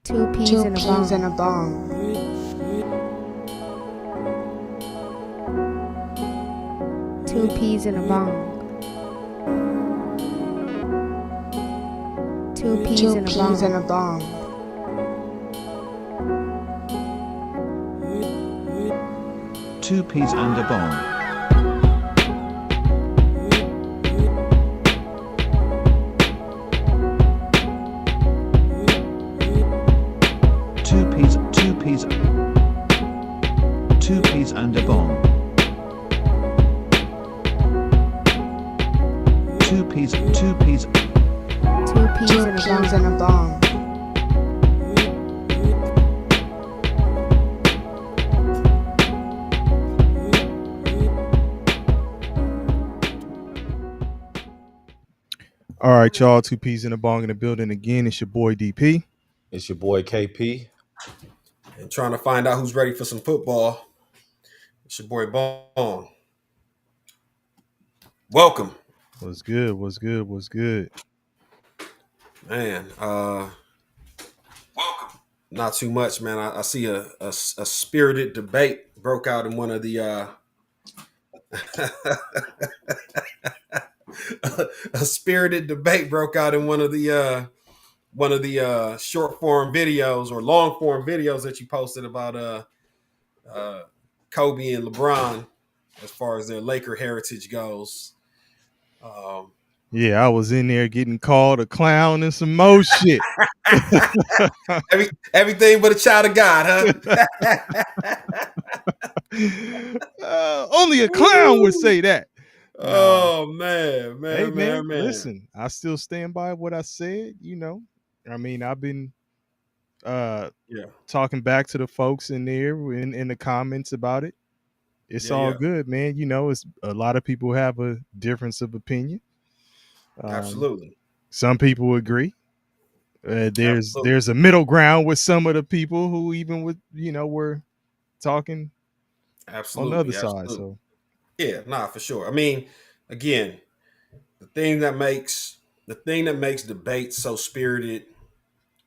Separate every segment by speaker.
Speaker 1: Two peas
Speaker 2: Two
Speaker 1: and a
Speaker 2: peas
Speaker 1: bong.
Speaker 2: and a bong.
Speaker 1: Two peas and a bong. Two peas
Speaker 2: Two
Speaker 1: and a
Speaker 2: peas and
Speaker 1: bong.
Speaker 2: a bong.
Speaker 3: Two peas and a bong. Two peas and a bong. Two peas.
Speaker 1: Two peas
Speaker 2: Two
Speaker 1: and a
Speaker 2: peas
Speaker 1: bong.
Speaker 2: and a bong.
Speaker 4: All right, y'all. Two peas in a bong in the building again. It's your boy DP.
Speaker 5: It's your boy KP.
Speaker 6: And trying to find out who's ready for some football. It's your boy Bong. Welcome,
Speaker 4: What's good? What's good? What's good?
Speaker 6: man. Welcome. Not too much, man. I see a spirited debate broke out in one of the a spirited debate broke out in one of the short form videos or long form videos that you posted about Kobe and LeBron as far as their Laker heritage goes.
Speaker 4: Yeah, I was in there getting called a clown and some more shit.
Speaker 6: Everything but a child of God, huh?
Speaker 4: Only a clown would say that.
Speaker 6: Oh man,
Speaker 4: Hey, man,
Speaker 6: man.
Speaker 4: listen, I still stand by what I said. I mean, I've been
Speaker 6: Yeah,
Speaker 4: talking back to the folks in there in the comments about it. It's all
Speaker 6: yeah.
Speaker 4: good, man. It's a lot of people have a difference of opinion.
Speaker 6: Absolutely.
Speaker 4: Some people agree. There's
Speaker 6: Absolutely.
Speaker 4: there's a middle ground with some of the people who even were talking on the other
Speaker 6: Absolutely.
Speaker 4: side.
Speaker 6: Absolutely.
Speaker 4: So
Speaker 6: Yeah, nah, for sure. I mean, again, the thing that makes debate so spirited,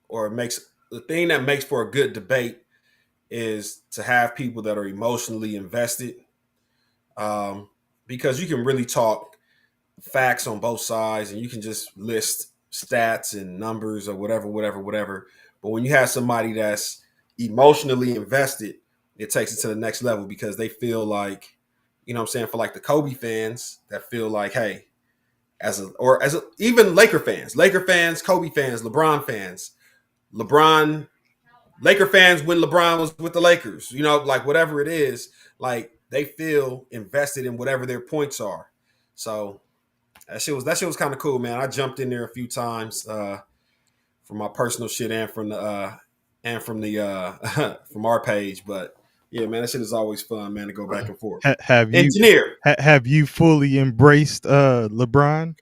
Speaker 6: or makes the thing that makes for a good debate, is to have people that are emotionally invested. Because you can really talk facts on both sides, and you can just list stats and numbers or whatever. But when you have somebody that's emotionally invested, it takes it to the next level because they feel like, what I'm saying, for like the Kobe fans that feel like, hey, even Laker fans, Kobe fans, LeBron, Laker fans when LeBron was with the Lakers, like whatever it is, like they feel invested in whatever their points are. So that shit was kind of cool, man. I jumped in there a few times from my personal shit and from the from our page, but yeah, man, that shit is always fun, man, to go back and forth.
Speaker 4: have you
Speaker 6: Engineer,
Speaker 4: have you fully embraced LeBron?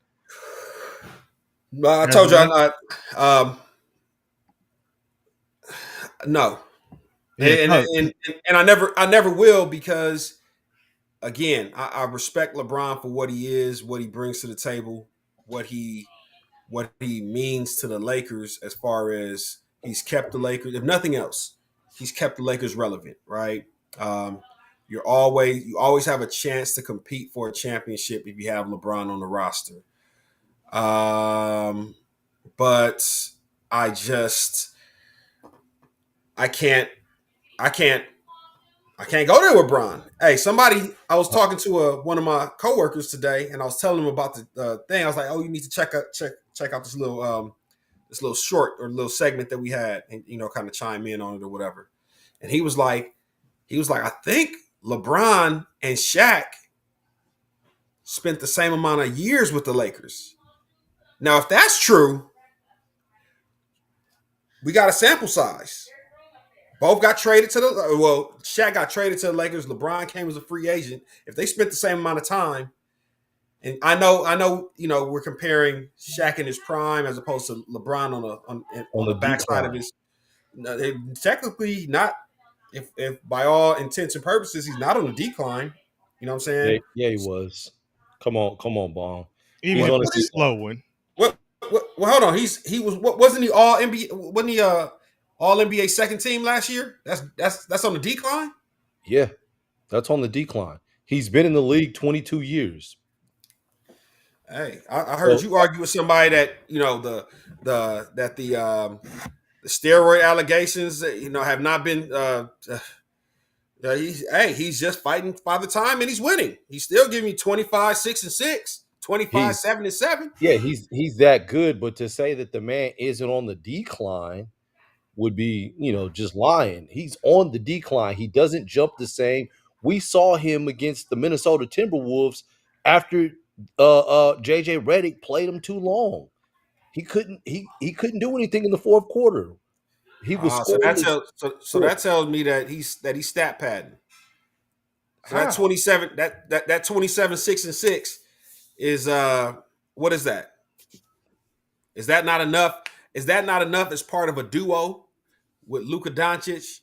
Speaker 6: I
Speaker 4: As
Speaker 6: told
Speaker 4: of
Speaker 6: you I'm
Speaker 4: late?
Speaker 6: not. No,
Speaker 4: Yeah,
Speaker 6: and I never will because again, I respect LeBron for what he is, what he brings to the table, what he means to the Lakers as far as he's kept the Lakers, if nothing else, he's kept the Lakers relevant, right? Um, you always have a chance to compete for a championship if you have LeBron on the roster. Um, but I just I can't I can't I can't go there with Bron. Hey, I was talking to one of my coworkers today, and I was telling him about the thing. I was like, "Oh, you need to check out this little short or little segment that we had, and kind of chime in on it or whatever." And he was like, "I think LeBron and Shaq spent the same amount of years with the Lakers. Now, if that's true, we got a sample size. Both got traded to Shaq got traded to the Lakers. LeBron came as a free agent. If they spent the same amount of time, and I know, we're comparing Shaq in his prime as opposed to LeBron on the
Speaker 5: the
Speaker 6: backside of
Speaker 5: decline.
Speaker 6: his. Technically, not. If by all intents and purposes, he's not on the decline. You know what I'm
Speaker 5: Yeah,
Speaker 6: saying?
Speaker 5: yeah, he was. Come on, Bong.
Speaker 4: he
Speaker 5: He's
Speaker 4: went
Speaker 5: on
Speaker 4: through
Speaker 5: his
Speaker 4: a
Speaker 6: What is
Speaker 4: slow one.
Speaker 6: what? Well, hold on. He was. Wasn't he all NBA? Wasn't he? All NBA second team last year. That's on the decline.
Speaker 5: Yeah, that's on the decline. He's been in the league 22 years.
Speaker 6: Hey, I heard
Speaker 5: So
Speaker 6: you argue with somebody that the steroid allegations have not been. He's just fighting Father Time and he's winning. He's still giving me 25, 6 and 6, 25,
Speaker 5: he's
Speaker 6: 7 and 7.
Speaker 5: yeah, he's that good, but to say that the man isn't on the decline would be, just lying. He's on the decline. He doesn't jump the same. We saw him against the Minnesota Timberwolves after JJ Redick played him too long. He couldn't do anything in the fourth quarter. He was
Speaker 6: So that
Speaker 5: scoreless.
Speaker 6: tells me that he's stat padding. So that
Speaker 5: How?
Speaker 6: 27 that 27 6 and 6 is what is that? Is that not enough? Is that not enough as part of a duo with Luka Doncic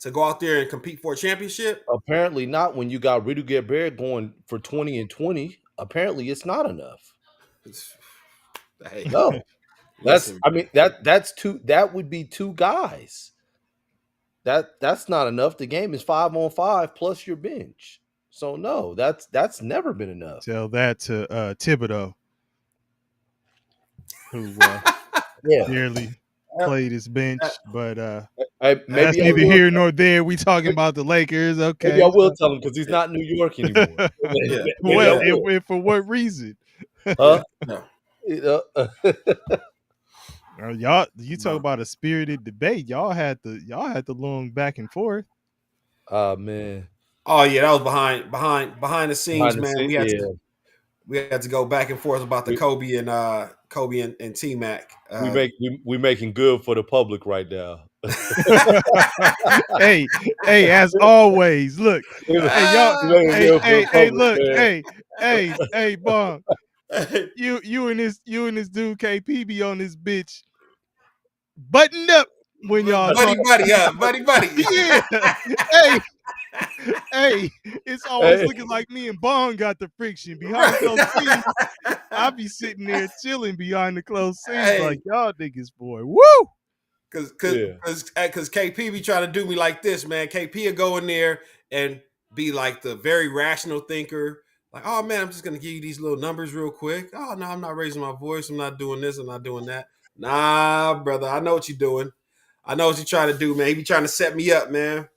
Speaker 6: to go out there and compete for a championship?
Speaker 5: Apparently not when you got Rudy Gobert going for 20 and 20. Apparently it's not enough.
Speaker 6: Hey,
Speaker 5: No.
Speaker 6: listen,
Speaker 5: That would be two guys. That's not enough. The game is 5-on-5 plus your bench. So no, that's never been enough.
Speaker 4: Tell that to Thibodeau, who
Speaker 5: Yeah.
Speaker 4: barely played his bench, but that's
Speaker 5: Maybe I
Speaker 4: neither
Speaker 5: will,
Speaker 4: here nor there. We talking about the Lakers,
Speaker 5: maybe
Speaker 4: okay?
Speaker 5: I will tell him because he's not in New York anymore.
Speaker 6: Yeah.
Speaker 5: Maybe I will.
Speaker 4: And for what reason?
Speaker 5: Huh?
Speaker 6: no.
Speaker 4: Y'all, you talk
Speaker 6: No.
Speaker 4: about a spirited debate. Y'all had the long back and forth.
Speaker 5: Oh man.
Speaker 6: Oh yeah, that was behind the scenes,
Speaker 5: Behind the
Speaker 6: man.
Speaker 5: scene-
Speaker 6: We had to go back and forth about the
Speaker 5: We-
Speaker 6: Kobe and T Mac.
Speaker 5: we making good for the public right now.
Speaker 4: hey, as always, look. Hey, y'all.
Speaker 5: We making good for the public,
Speaker 4: Look.
Speaker 5: man.
Speaker 4: Hey, Bong. You and this dude KP be on this bitch buttoned up when y'all
Speaker 6: buddy,
Speaker 4: talk.
Speaker 6: buddy.
Speaker 4: Yeah. Hey, it's always looking like me and Bong got the friction behind closed scenes. I be sitting there chilling behind the closed scenes
Speaker 6: Hey.
Speaker 4: like y'all niggas, boy. Woo!
Speaker 6: Cause KP be trying to do me like this, man. KP will go in there and be like the very rational thinker. Like, oh man, I'm just gonna give you these little numbers real quick. Oh no, I'm not raising my voice. I'm not doing this. I'm not doing that. Nah, brother, I know what you're doing. I know what you're trying to do, man. He be trying to set me up, man.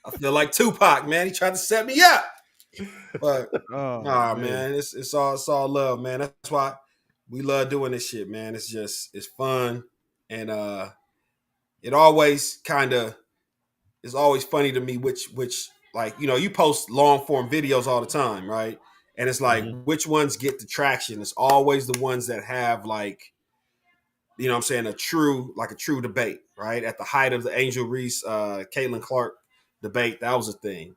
Speaker 6: I feel like Tupac, man. He tried to set me up. But
Speaker 4: Oh,
Speaker 6: man, it's all love, man. That's why we love doing this shit, man. It's fun. And it always is always funny to me which like you post long form videos all the time, right? And it's like which ones get the traction. It's always the ones that have like what I'm saying, a true debate, right? At the height of the Angel Reese Caitlin Clark debate, that was a thing.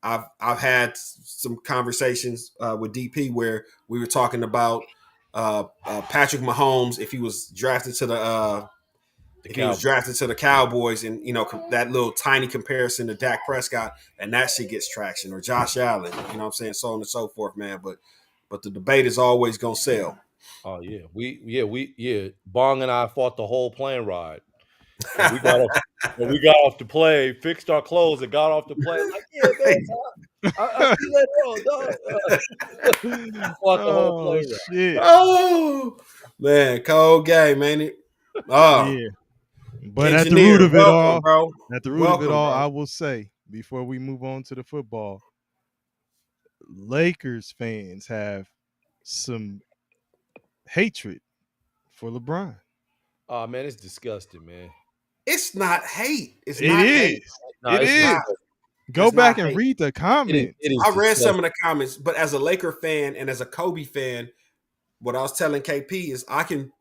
Speaker 6: I've had some conversations with DP where we were talking about Patrick Mahomes if he was drafted to the Cowboys, and that little tiny comparison to Dak Prescott, and that shit gets traction, or Josh Allen, you know what I'm saying, so on and so forth, man. But the debate is always gonna sell.
Speaker 5: Oh yeah, we Bong and I fought the whole plane ride. And we got off the plane, fixed our clothes, and got off the plane. Like, yeah, man, I see that dog. Fought the whole plane ride.
Speaker 4: Shit.
Speaker 6: Oh man, cold game, ain't it? Oh
Speaker 4: Yeah. But
Speaker 6: Engineer,
Speaker 4: at the root of it
Speaker 6: welcome,
Speaker 4: all,
Speaker 6: bro.
Speaker 4: I
Speaker 6: Bro.
Speaker 4: will say, before we move on to the football, Lakers fans have some hatred for LeBron.
Speaker 5: Oh man, it's disgusting, man.
Speaker 6: It's not hate. It's
Speaker 4: It
Speaker 6: not
Speaker 4: is.
Speaker 6: hate.
Speaker 5: No,
Speaker 4: It
Speaker 5: it's
Speaker 4: is.
Speaker 5: not.
Speaker 4: Go
Speaker 6: It's
Speaker 4: back
Speaker 6: not
Speaker 4: and
Speaker 6: hate.
Speaker 4: read the comments.
Speaker 5: It is
Speaker 6: I read
Speaker 5: disgusting.
Speaker 6: some of the comments, but as a Laker fan and as a Kobe fan, what I was telling KP is I can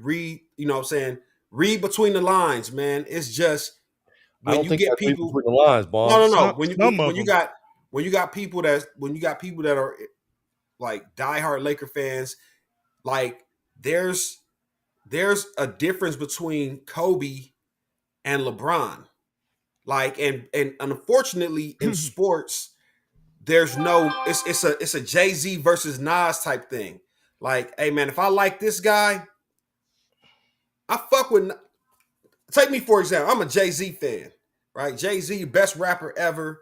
Speaker 6: read, what I'm saying, read between the lines, man. It's just
Speaker 5: I
Speaker 6: when
Speaker 5: don't
Speaker 6: you
Speaker 5: think
Speaker 6: get
Speaker 5: that's
Speaker 6: people.
Speaker 5: between the lines, Bong.
Speaker 6: No.
Speaker 4: Some
Speaker 6: When
Speaker 4: of
Speaker 6: you
Speaker 4: them.
Speaker 6: got people that are like diehard Laker fans, like there's a difference between Kobe and LeBron. Like and unfortunately in sports, there's no it's a Jay-Z versus Nas type thing. Like, hey man, if I like this guy, I fuck fuck with. Take me for example. I'm a Jay-Z fan, right? Jay-Z, best rapper ever.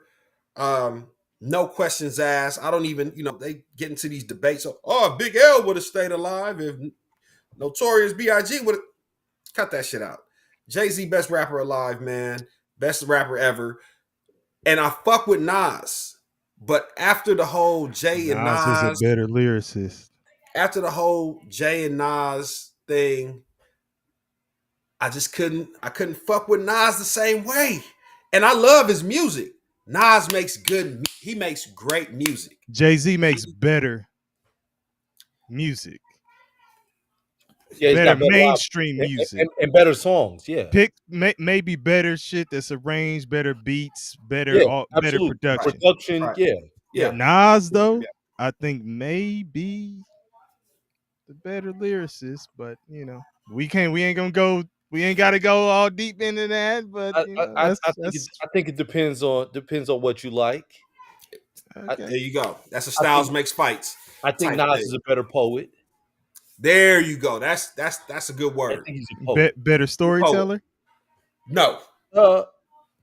Speaker 6: No questions asked. I don't even, they get into these debates. Oh, Big L would have stayed alive if Notorious B.I.G. would have cut that shit out. Jay-Z, best rapper alive, man. Best rapper ever. And I fuck with Nas. But after the whole Jay and
Speaker 4: Nas is a
Speaker 6: Nas,
Speaker 4: better lyricist.
Speaker 6: after the whole Jay and Nas thing, I couldn't fuck with Nas the same way. And I love his music. Nas he makes great music.
Speaker 4: Jay-Z makes better music.
Speaker 5: Yeah, he's
Speaker 4: Better
Speaker 5: got better
Speaker 4: mainstream music.
Speaker 5: and better songs. Yeah,
Speaker 4: Maybe better shit that's arranged, better beats, better
Speaker 5: yeah,
Speaker 4: better
Speaker 5: absolutely.
Speaker 4: production.
Speaker 5: Production,
Speaker 6: Right.
Speaker 5: yeah.
Speaker 6: Yeah.
Speaker 4: Nas though, I think maybe the better lyricist, but we ain't gotta go all deep into that. But
Speaker 5: I think it depends on what you like.
Speaker 4: okay.
Speaker 6: There you go. That's a Styles makes fights.
Speaker 5: I think
Speaker 6: type
Speaker 5: Nas
Speaker 6: thing.
Speaker 5: is a better poet.
Speaker 6: There you go. That's a good
Speaker 5: I
Speaker 6: word.
Speaker 5: think he's a poet.
Speaker 4: Better storyteller.
Speaker 6: No.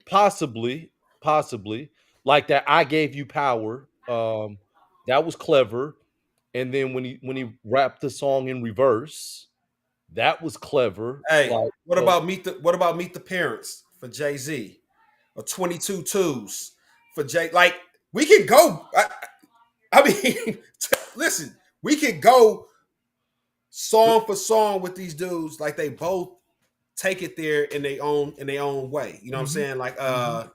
Speaker 5: Possibly. Like that I Gave You Power. That was clever. And then when he rapped the song in reverse, that was clever.
Speaker 6: Hey,
Speaker 5: Like,
Speaker 6: what about Meet the Parents for Jay-Z? Or 22 Twos for Jay? Like, we can go. I mean, listen, we can go song for song with these dudes. Like, they both take it there in their own way. You know what I'm saying? Like, I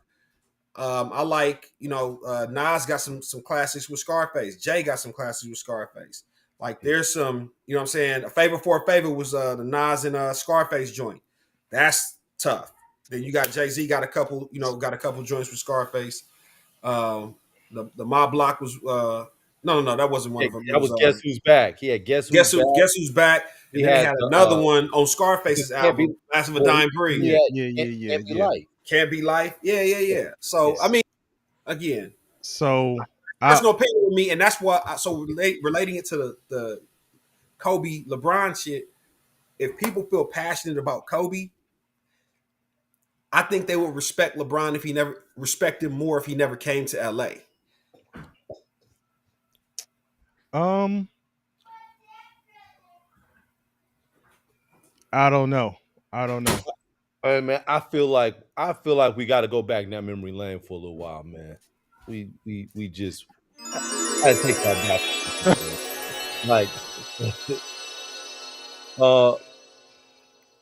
Speaker 6: like, Nas got some classics with Scarface. Jay got some classics with Scarface. Like, there's some, you know what I'm saying? A Favor for a Favor was the Nas and Scarface joint. That's tough. Then you got Jay-Z got a couple joints with Scarface. The My Block was no, that wasn't one of them.
Speaker 5: that was Guess Who's Back. Yeah, Guess Who's Back.
Speaker 6: Guess Who's back. And then they had another one on Scarface's album, Last of a Dying Breed.
Speaker 4: Yeah.
Speaker 5: Can't Be Life.
Speaker 6: Can't Be Life. Yeah. So I mean, again,
Speaker 4: So
Speaker 6: there's no opinion with me, and that's why. Relating it to the Kobe LeBron shit. If people feel passionate about Kobe, I think they would respect LeBron if him more if he never came to LA.
Speaker 4: I don't know.
Speaker 5: Hey, man, I feel like we got to go back down memory lane for a little while, man. We just I take that back. Like,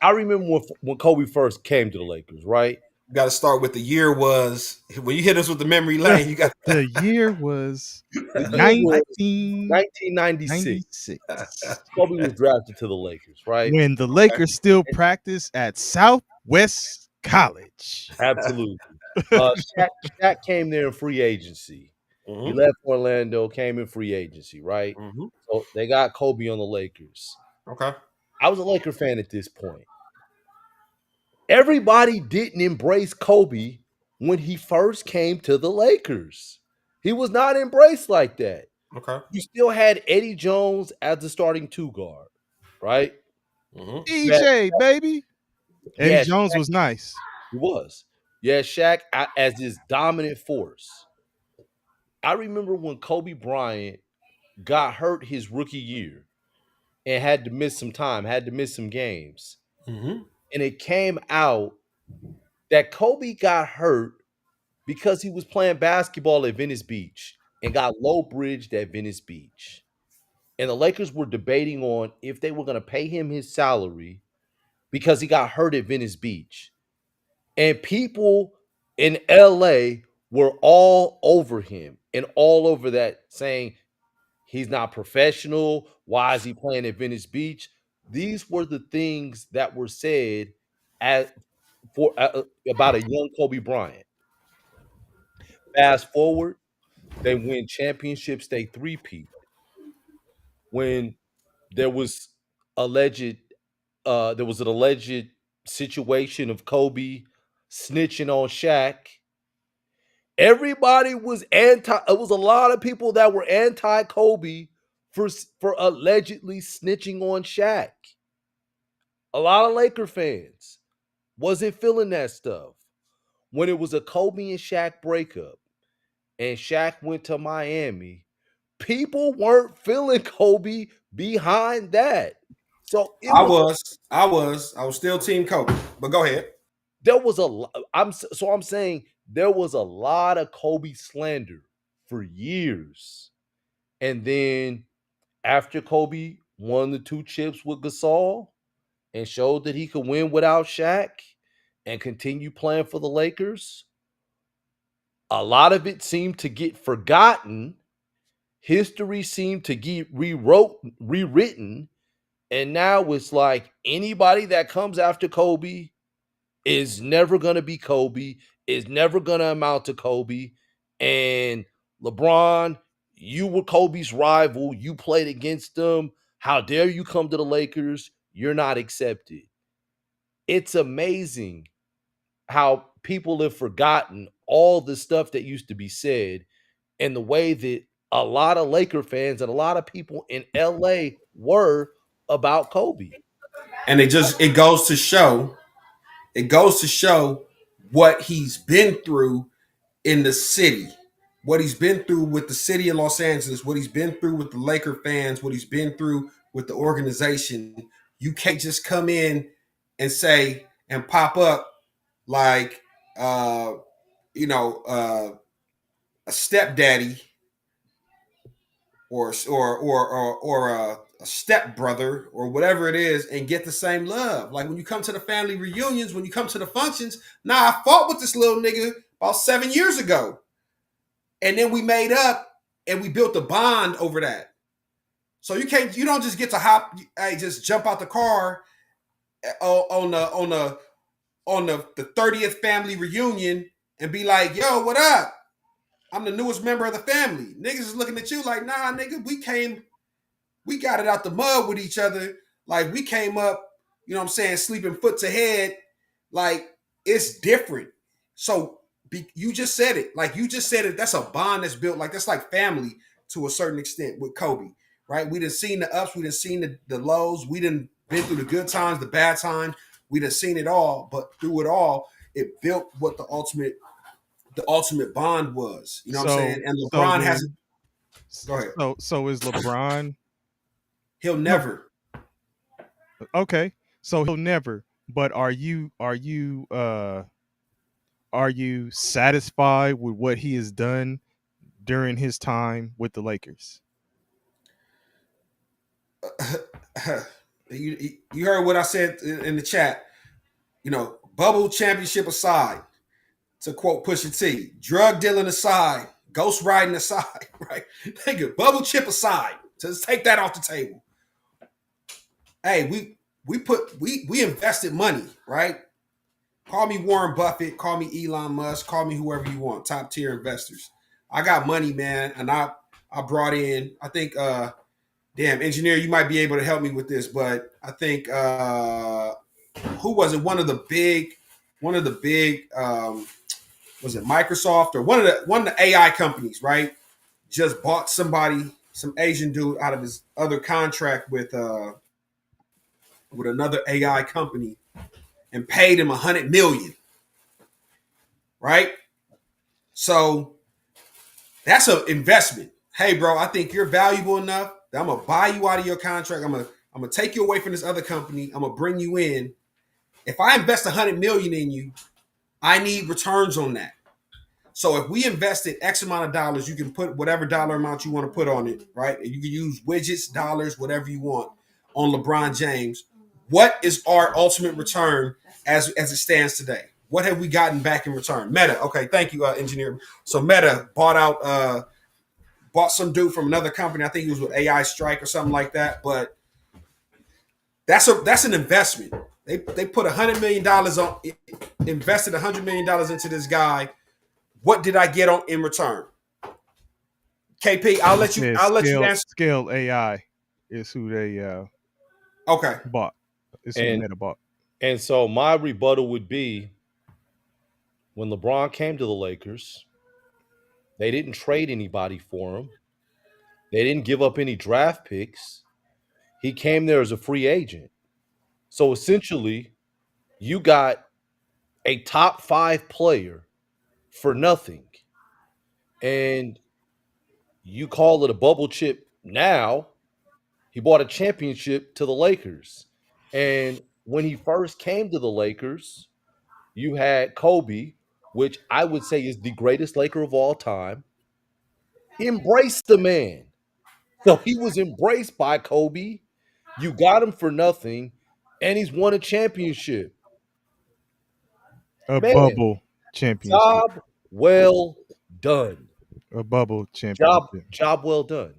Speaker 5: I remember when Kobe first came to the Lakers, right?
Speaker 6: You got to start with the year was when you hit us with the memory lane. You got
Speaker 4: the year was
Speaker 5: 1996. Kobe was drafted to the Lakers, right?
Speaker 4: When the Lakers still practice at Southwest College.
Speaker 5: Absolutely. Shaq came there in free agency. He left Orlando, came in free agency, right? So they got Kobe on the Lakers.
Speaker 6: Okay.
Speaker 5: I was a Laker fan at this point. Everybody didn't embrace Kobe when he first came to the Lakers. He was not embraced like that.
Speaker 6: Okay.
Speaker 5: You still had Eddie Jones as the starting two guard, right?
Speaker 4: EJ, baby. Eddie Jones was nice.
Speaker 5: He was. Yeah, Shaq as this dominant force. I remember when Kobe Bryant got hurt his rookie year and had to miss some time, had to miss some games. And it came out that Kobe got hurt because he was playing basketball at Venice Beach and got low bridged at Venice Beach. And the Lakers were debating on if they were going to pay him his salary because he got hurt at Venice Beach. And people in LA were all over him and all over that, saying he's not professional. Why is he playing at Venice Beach? These were the things that were said about a young Kobe Bryant. Fast forward, they win championships, they three-peat. When there was an alleged situation of Kobe snitching on Shaq, everybody was anti. It was a lot of people that were anti-Kobe for allegedly snitching on Shaq. A lot of Laker fans wasn't feeling that stuff. When it was a Kobe and Shaq breakup and Shaq went to Miami, people weren't feeling Kobe behind that. So it was
Speaker 6: I was still Team Kobe. But go ahead.
Speaker 5: there was a I'm saying there was a lot of Kobe slander for years. And then after Kobe won the 2 chips with Gasol and showed that he could win without Shaq and continue playing for the Lakers, a lot of it seemed to get forgotten. History seemed to get rewritten, and now it's like anybody that comes after Kobe is never going to be Kobe, is never going to amount to Kobe. And LeBron, you were Kobe's rival. You played against him. How dare you come to the Lakers? You're not accepted. It's amazing how people have forgotten all the stuff that used to be said and the way that a lot of Laker fans and a lot of people in LA were about Kobe.
Speaker 6: And it goes to show what he's been through in the city, what he's been through with the city of Los Angeles, what he's been through with the Laker fans, what he's been through with the organization. You can't just come in and say and pop up like you know a stepdaddy or a stepbrother or whatever it is and get the same love. Like when you come to the family reunions, when you come to the functions, I fought with this little nigga about 7 years ago. And then we made up and we built a bond over that. So you don't just get to just jump out the car on the 30th family reunion and be like, yo, what up? I'm the newest member of the family. Niggas is looking at you like, nah, nigga, we got it out the mud with each other. Like we came up, you know what I'm saying, sleeping foot to head. Like it's different. So you just said it. Like you just said it. That's a bond that's built. Like that's like family to a certain extent with Kobe, right? We done seen the ups. We done seen the lows. We done been through the good times, the bad times. We done seen it all. But through it all, it built what the ultimate bond was. You know what I'm saying? And LeBron hasn't. Go ahead.
Speaker 4: So is LeBron?
Speaker 6: He'll never.
Speaker 4: Okay, so he'll never. But are you satisfied with what he has done during his time with the Lakers?
Speaker 6: You heard what I said in the chat. You know, bubble championship aside, to quote Pusha T, drug dealing aside, ghost riding aside, right? Nigga, bubble chip aside. Just take that off the table. Hey, we invested money, right? Call me Warren Buffett, call me Elon Musk, call me whoever you want, top tier investors. I got money, man, and I brought in, I think damn, engineer, you might be able to help me with this, but I think who was it? One of the big was it Microsoft or one of the AI companies, right? Just bought some Asian dude out of his other contract with another AI company and paid him $100 million. Right? So that's an investment. Hey, bro, I think you're valuable enough that I'm gonna buy you out of your contract. I'm gonna take you away from this other company. I'm gonna bring you in. If I invest $100 million in you, I need returns on that. So if we invested X amount of dollars, you can put whatever dollar amount you want to put on it, right? And you can use widgets, dollars, whatever you want on LeBron James. What is our ultimate return as it stands today? What have we gotten back in return? Meta. Okay, thank you, engineer. So Meta bought some dude from another company. I think he was with AI Strike or something like that. But that's an investment. They put $100 million on, invested $100 million into this guy. What did I get in return? KP, I'll let you answer.
Speaker 4: Scale AI is who they
Speaker 6: Okay.
Speaker 4: bought. It's who Meta bought.
Speaker 5: And so my rebuttal would be when LeBron came to the Lakers, they didn't trade anybody for him. They didn't give up any draft picks. He came there as a free agent. So essentially, you got a top 5 player for nothing, and you call it a bubble chip now. He bought a championship to the Lakers. And when he first came to the Lakers, you had Kobe, which I would say is the greatest Laker of all time. He embraced the man. So he was embraced by Kobe. You got him for nothing, and he's won a championship.
Speaker 4: A
Speaker 5: Man,
Speaker 4: bubble championship.
Speaker 5: job well done.
Speaker 4: A bubble
Speaker 5: Job
Speaker 4: championship.
Speaker 5: job well done.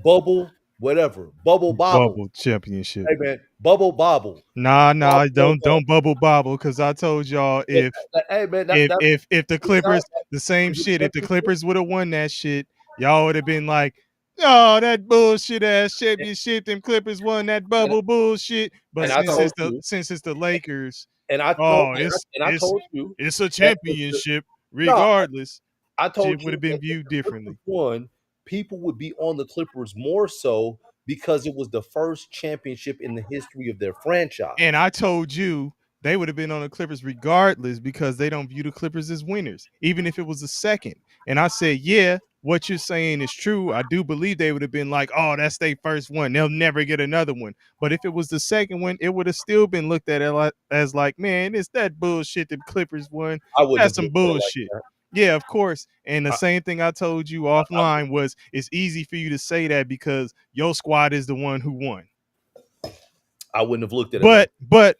Speaker 5: Bubble, whatever. Bubble bobble.
Speaker 4: Bubble championship.
Speaker 5: Hey man, bubble bobble.
Speaker 4: Nah,
Speaker 5: Job well
Speaker 4: don't bubble bobble, because I told y'all
Speaker 5: done. Hey man,
Speaker 4: if the
Speaker 5: it sounds
Speaker 4: Clippers,
Speaker 5: like
Speaker 4: the same
Speaker 5: it's a
Speaker 4: shit, if the
Speaker 5: championship.
Speaker 4: Clippers would have won that shit, y'all would have been like, oh, that bullshit ass championship, them Clippers won that
Speaker 5: And,
Speaker 4: bubble bullshit. But
Speaker 5: and I told you,
Speaker 4: since it's the Lakers,
Speaker 5: and I told
Speaker 4: oh,
Speaker 5: and I told you
Speaker 4: it's a
Speaker 5: that
Speaker 4: championship
Speaker 5: no,
Speaker 4: regardless.
Speaker 5: I
Speaker 4: Shit
Speaker 5: told
Speaker 4: would
Speaker 5: you
Speaker 4: have
Speaker 5: that
Speaker 4: been
Speaker 5: if
Speaker 4: viewed
Speaker 5: the Clippers
Speaker 4: differently.
Speaker 5: won, people would be on the Clippers more so because it was the first championship in the history of their franchise.
Speaker 4: And I told you they would have been on the Clippers regardless, because they don't view the Clippers as winners, even if it was the second. And I said, yeah, what you're saying is true. I do believe they would have been like, oh, that's their first one. They'll never get another one. But if it was the second one, it would have still been looked at as like, man, it's that bullshit the Clippers won.
Speaker 5: I wouldn't
Speaker 4: That's
Speaker 5: have
Speaker 4: some
Speaker 5: looked at it like
Speaker 4: bullshit.
Speaker 5: that.
Speaker 4: Yeah, of course. And the
Speaker 5: I,
Speaker 4: same thing I told you
Speaker 5: I,
Speaker 4: offline was, it's easy for you to say that because your squad is the one who won.
Speaker 5: I wouldn't have looked at it like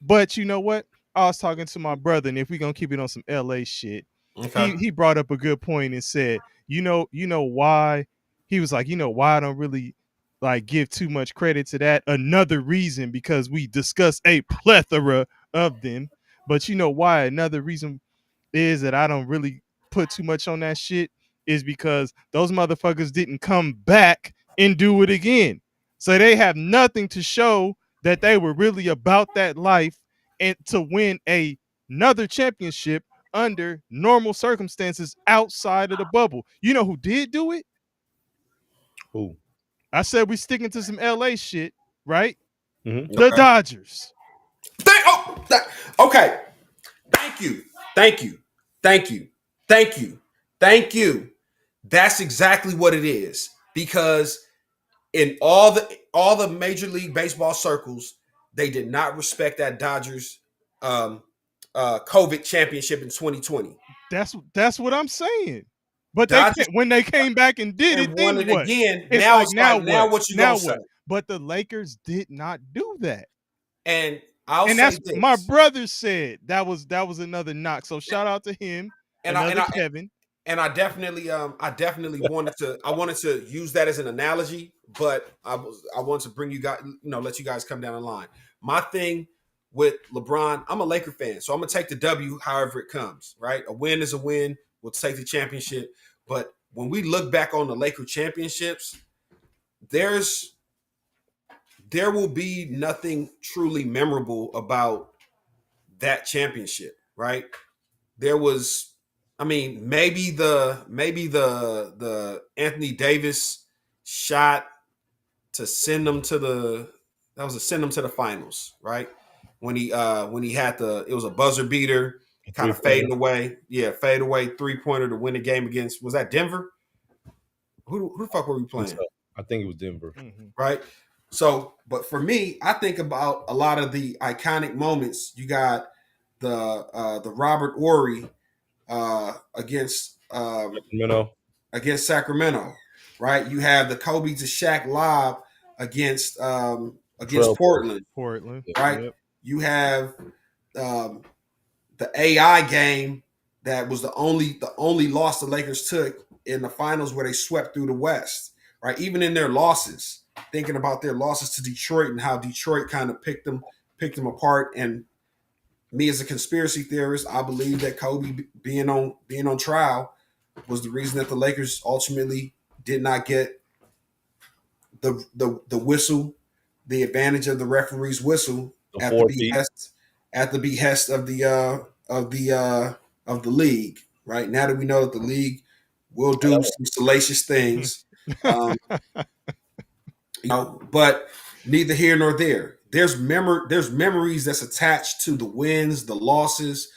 Speaker 4: But you know what? I was talking to my brother, and if we're gonna keep it on some LA shit,
Speaker 6: Okay.
Speaker 4: he brought up a good point and said, you know why? He was like, you know why I don't really like give too much credit to that. Another reason, because we discussed a plethora of them, but you know why? Another reason is that I don't really put too much on that shit is because those motherfuckers didn't come back and do it again. So they have nothing to show that they were really about that life and to win another championship under normal circumstances outside of the bubble. You know who did do it?
Speaker 5: who.
Speaker 4: I said we sticking to some LA shit, right?
Speaker 5: Mm-hmm.
Speaker 4: The
Speaker 6: Okay.
Speaker 4: Dodgers.
Speaker 6: Okay. Thank you. Thank you. Thank you. Thank you. Thank you. That's exactly what it is. Because in all the Major League Baseball circles, they did not respect that Dodgers COVID championship in 2020.
Speaker 4: That's what I'm saying. But
Speaker 6: Dodgers
Speaker 4: when they came back and did
Speaker 6: and
Speaker 4: it,
Speaker 6: won
Speaker 4: then
Speaker 6: it
Speaker 4: what?
Speaker 6: again.
Speaker 4: It's
Speaker 6: Now
Speaker 4: like,
Speaker 6: it's
Speaker 4: now
Speaker 6: like, now
Speaker 4: what?
Speaker 6: what you
Speaker 4: Now
Speaker 6: gonna say?
Speaker 4: what? But the Lakers did not do that.
Speaker 6: And I'll
Speaker 4: And
Speaker 6: say
Speaker 4: that's my
Speaker 6: this.
Speaker 4: brother said that was another knock. So shout out to him,
Speaker 6: And I and
Speaker 4: another
Speaker 6: I
Speaker 4: Kevin.
Speaker 6: and I definitely wanted to use that as an analogy, but I wanted to bring you guys, let you guys come down the line. My thing with LeBron, I'm a Laker fan, so I'm gonna take the W however it comes, right? A win is a win. We'll take the championship. But when we look back on the Laker championships, there will be nothing truly memorable about that championship, right? There was, I mean, maybe the Anthony Davis shot to send them to the finals, right? When he had it was a buzzer beater, kind of fading away. Yeah, fade away 3-pointer to win the game against, was that Denver? Who the fuck were we playing?
Speaker 5: I think it was Denver.
Speaker 4: Mm-hmm.
Speaker 6: Right? So, but for me, I think about a lot of the iconic moments. You got the Robert Ory against
Speaker 5: Sacramento.
Speaker 6: against Sacramento, right? You have the Kobe to Shaq lob against Portland, right?
Speaker 4: Yep.
Speaker 6: You have the AI game that was the only loss the Lakers took in the finals where they swept through the West, right? Even in their losses, thinking about their losses to Detroit and how Detroit kind of picked them apart. And me as a conspiracy theorist, I believe that Kobe being on trial was the reason that the Lakers ultimately did not get the whistle, the advantage of the referee's whistle at the behest of the league. Right now that we know that the league will do some salacious things, but neither here nor there. there's memories that's attached to the wins, the losses.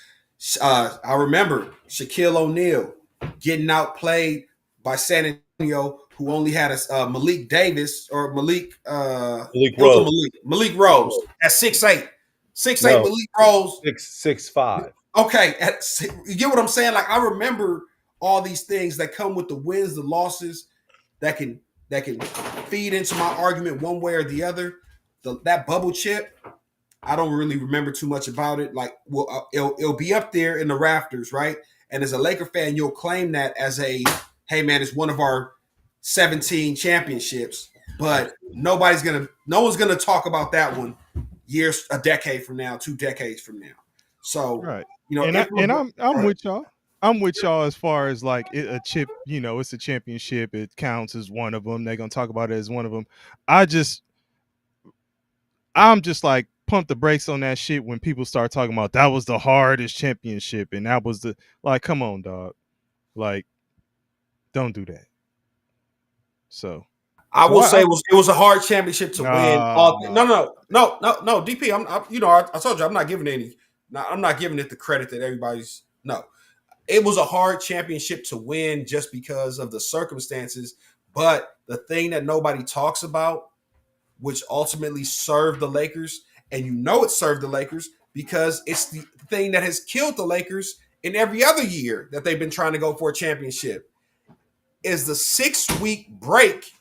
Speaker 6: I remember Shaquille O'Neal getting outplayed by San Antonio, who only had a Malik Davis or Malik.
Speaker 5: Malik
Speaker 6: It was a
Speaker 5: Rose.
Speaker 6: Malik Rose at 6'8", 6'8"
Speaker 5: No,
Speaker 6: Malik Rose.
Speaker 5: 6'5".
Speaker 6: Okay, you get what I'm saying? Like I remember all these things that come with the wins, the losses, that can feed into my argument one way or the other. That bubble chip, I don't really remember too much about it. Like, well, it'll be up there in the rafters, right? And as a Laker fan, you'll claim that as a, hey man, it's one of our 17 championships. But no one's gonna talk about that one a decade from now, 2 decades from now. So,
Speaker 4: Right.
Speaker 6: you know,
Speaker 4: I'm with y'all. I'm with y'all as far as like a chip, it's a championship. It counts as one of them. They're gonna talk about it as one of them. I'm just like pump the brakes on that shit when people start talking about that was the hardest championship and that was the like, come on, dog. Like, don't do that. So
Speaker 6: I will say it was a hard championship to win. No, DP. I told you I'm not giving it the credit that everybody's. No, it was a hard championship to win just because of the circumstances. But the thing that nobody talks about, which ultimately served the Lakers, and it served the Lakers because it's the thing that has killed the Lakers in every other year that they've been trying to go for a championship, is the 6-week break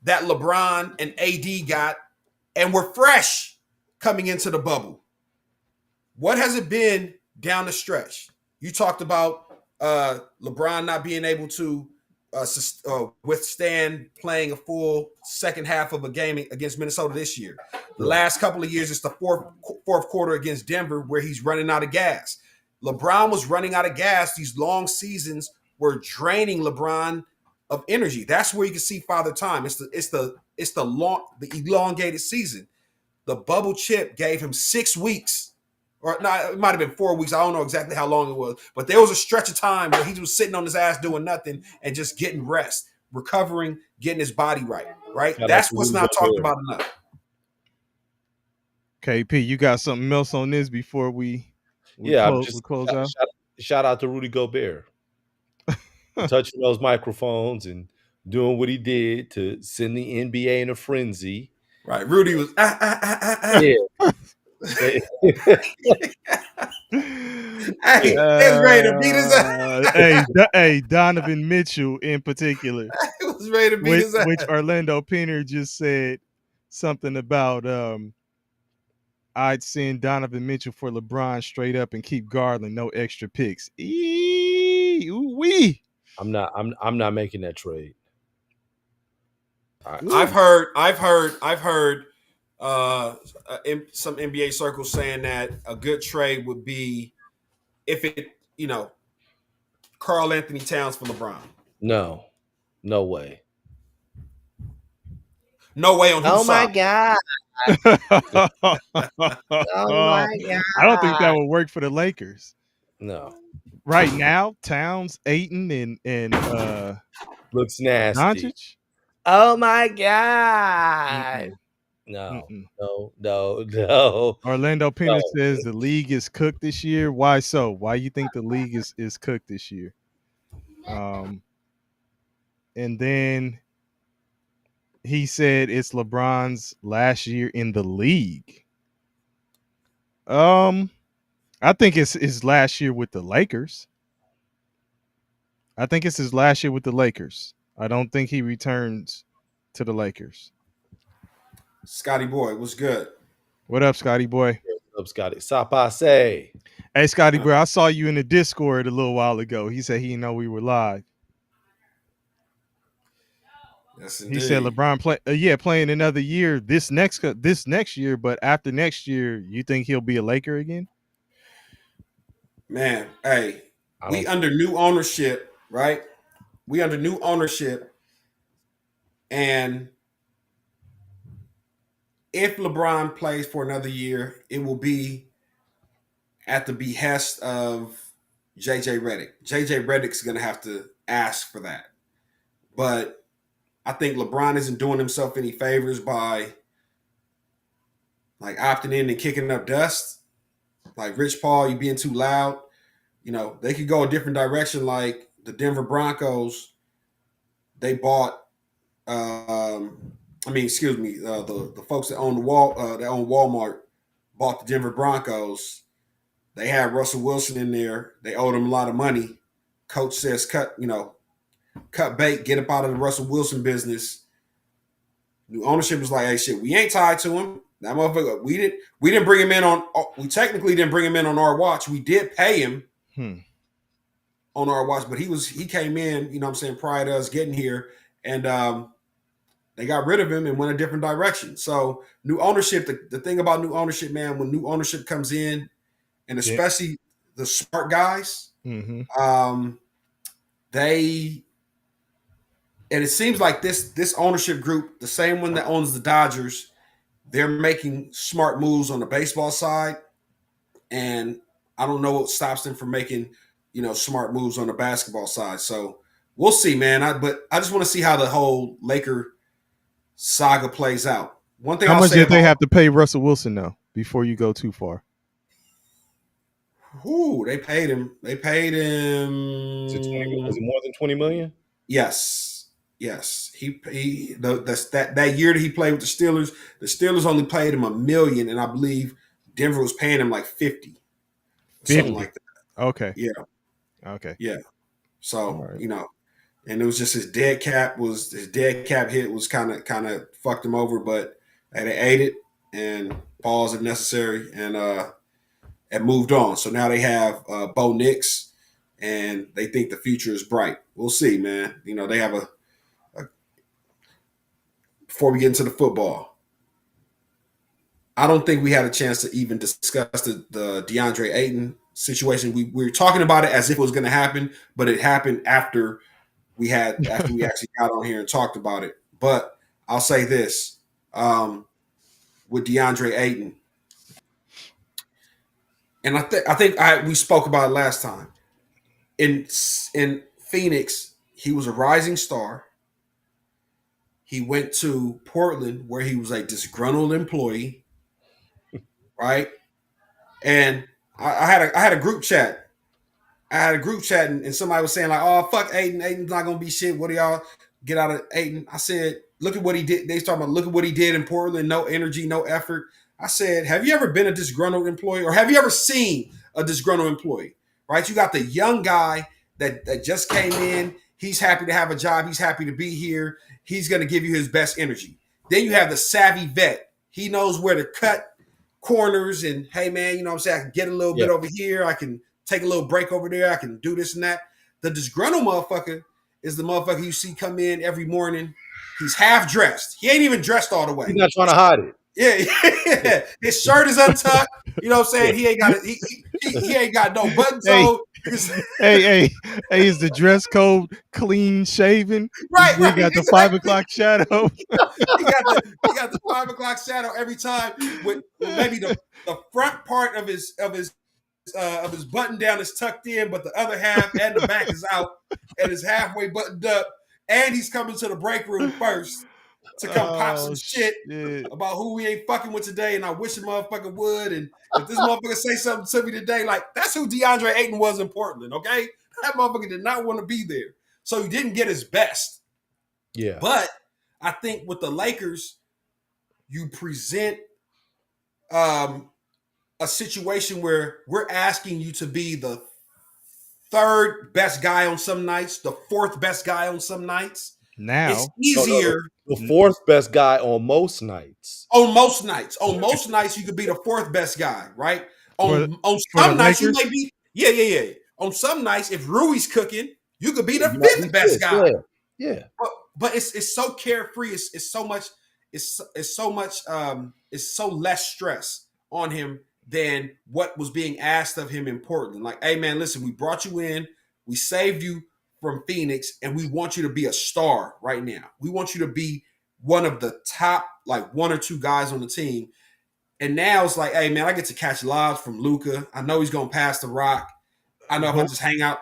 Speaker 6: that LeBron and AD got and were fresh coming into the bubble. What has it been down the stretch? You talked about LeBron not being able to withstand playing a full second half of a game against Minnesota this year. The last couple of years, it's the fourth quarter against Denver where he's running out of gas. LeBron was running out of gas. These long seasons were draining LeBron of energy. That's where you can see Father Time. It's the elongated season. The bubble chip gave him 6 weeks, or no, it might have been 4 weeks. I don't know exactly how long it was, but there was a stretch of time where he was sitting on his ass doing nothing and just getting rest, recovering, getting his body right. Right. That's what's not talked about enough.
Speaker 4: KP, you got something else on this before we close out?
Speaker 5: Shout out to Rudy Gobert. Touching those microphones and doing what he did to send the NBA in a frenzy.
Speaker 6: Right. Rudy was
Speaker 5: Yeah.
Speaker 6: Hey, was ready to beat his ass.
Speaker 4: Hey, Donovan Mitchell in particular.
Speaker 6: He was ready to beat his ass.
Speaker 4: Which Orlando Pinner just said something about I'd send Donovan Mitchell for LeBron straight up and keep Garland, no extra picks. Wee.
Speaker 5: I'm not making that trade.
Speaker 6: I've heard in some NBA circles saying that a good trade would be if Karl Anthony Towns for LeBron.
Speaker 5: No way.
Speaker 6: No way on whose side.
Speaker 5: God.
Speaker 4: Oh my God. I don't think that would work for the Lakers.
Speaker 5: No.
Speaker 4: Right now, Towns, Ayton, and
Speaker 5: looks nasty.
Speaker 4: Doncic?
Speaker 5: Oh my God.
Speaker 4: Mm-mm.
Speaker 5: No.
Speaker 4: Orlando Pinner says the league is cooked this year. Why so? Why you think the league is cooked this year? And then he said it's LeBron's last year in the league. I think it's his last year with the Lakers. I think it's his last year with the Lakers. I don't think he returns to the Lakers.
Speaker 6: Scotty boy, what's good?
Speaker 4: What up, Scotty boy?
Speaker 5: What up, Scotty? Sapase.
Speaker 4: Hey, Scotty boy, I saw you in the Discord a little while ago. He said he didn't know we were live.
Speaker 6: Yes, indeed.
Speaker 4: He said LeBron playing another year this next year, but after next year, you think he'll be a Laker again?
Speaker 6: Man, hey, we under new ownership, right? We under new ownership, and if LeBron plays for another year, it will be at the behest of JJ Redick. JJ Redick's going to have to ask for that. But I think LeBron isn't doing himself any favors by like opting in and kicking up dust. Like Rich Paul, you being too loud. They could go a different direction. Like the Denver Broncos, they bought. Excuse me. The folks that own that own Walmart, bought the Denver Broncos. They had Russell Wilson in there. They owed him a lot of money. Coach says, cut bait, get up out of the Russell Wilson business. New ownership was like, hey, shit, we ain't tied to him. That motherfucker, we didn't bring him in we technically didn't bring him in on our watch. We did pay him on our watch, but he came in, prior to us getting here, and they got rid of him and went a different direction. So new ownership, the thing about new ownership, man, when new ownership comes in, and especially the smart guys, and it seems like this ownership group, the same one that owns the Dodgers, they're making smart moves on the baseball side, and I don't know what stops them from making, smart moves on the basketball side. So we'll see, man. But I just want to see how the whole Laker saga plays out. One thing
Speaker 4: How much did they have to pay Russell Wilson though before you go too far?
Speaker 6: They paid him. Was it
Speaker 5: more than 20 million?
Speaker 6: Yes. That year that he played with the Steelers only paid him $1 million, and I believe Denver was paying him like 50. Something like that.
Speaker 4: Okay.
Speaker 6: Yeah.
Speaker 4: Okay.
Speaker 6: Yeah. So, and it was just his dead cap hit was kind of fucked him over, but they ate it and pause if necessary and moved on. So now they have Bo Nix, and they think the future is bright. We'll see, man. They have before we get into the football, I don't think we had a chance to even discuss the DeAndre Ayton situation. We were talking about it as if it was going to happen, but it happened after we actually got on here and talked about it. But I'll say this with DeAndre Ayton, and I think we spoke about it last time. In Phoenix, he was a rising star. He went to Portland, where he was a disgruntled employee, right? And I had a group chat. And somebody was saying like, "Oh, fuck Ayton. Ayton's not gonna be shit. What do y'all get out of Ayton?" I said, "Look at what he did." They was talking about, look at what he did in Portland. No energy, no effort. I said, "Have you ever been a disgruntled employee, or have you ever seen a disgruntled employee?" Right? You got the young guy that just came in. He's happy to have a job. He's happy to be here. He's going to give you his best energy. Then you have the savvy vet. He knows where to cut corners and, hey, man, I can get a little bit over here. I can take a little break over there. I can do this and that. The disgruntled motherfucker is the motherfucker you see come in every morning. He's half dressed. He ain't even dressed all the way.
Speaker 5: He's not trying to hide it.
Speaker 6: Yeah. His shirt is untucked. You know what I'm saying? He ain't got it. He ain't got no buttons on.
Speaker 4: Hey, is the dress code clean shaven?
Speaker 6: Right.
Speaker 4: He got the 5 o'clock shadow.
Speaker 6: he got the 5 o'clock shadow every time with maybe the front part of his button down is tucked in, but the other half and the back is out and is halfway buttoned up. And he's coming to the break room first to come pop some shit about who we ain't fucking with today, and I wish a motherfucker would. And if this motherfucker say something to me today, like, that's who DeAndre Ayton was in Portland, okay? That motherfucker did not want to be there. So he didn't get his best.
Speaker 5: Yeah.
Speaker 6: But I think with the Lakers, you present a situation where we're asking you to be the third best guy on some nights, the fourth best guy on some nights.
Speaker 4: Now
Speaker 6: it's easier.
Speaker 5: The fourth best guy on most nights.
Speaker 6: On most nights, you could be the fourth best guy, right? On some nights, you may be. Yeah. On some nights, if Rui's cooking, you could be the fifth best guy.
Speaker 5: Yeah.
Speaker 6: But it's so carefree. It's so less stress on him than what was being asked of him in Portland. Like, hey man, listen, we brought you in, we saved you from Phoenix, and we want you to be a star right now. We want you to be one of the top, like, one or two guys on the team. And now it's like, hey man, I get to catch lobs from Luka. I know he's gonna pass the rock. I know if I just hang out.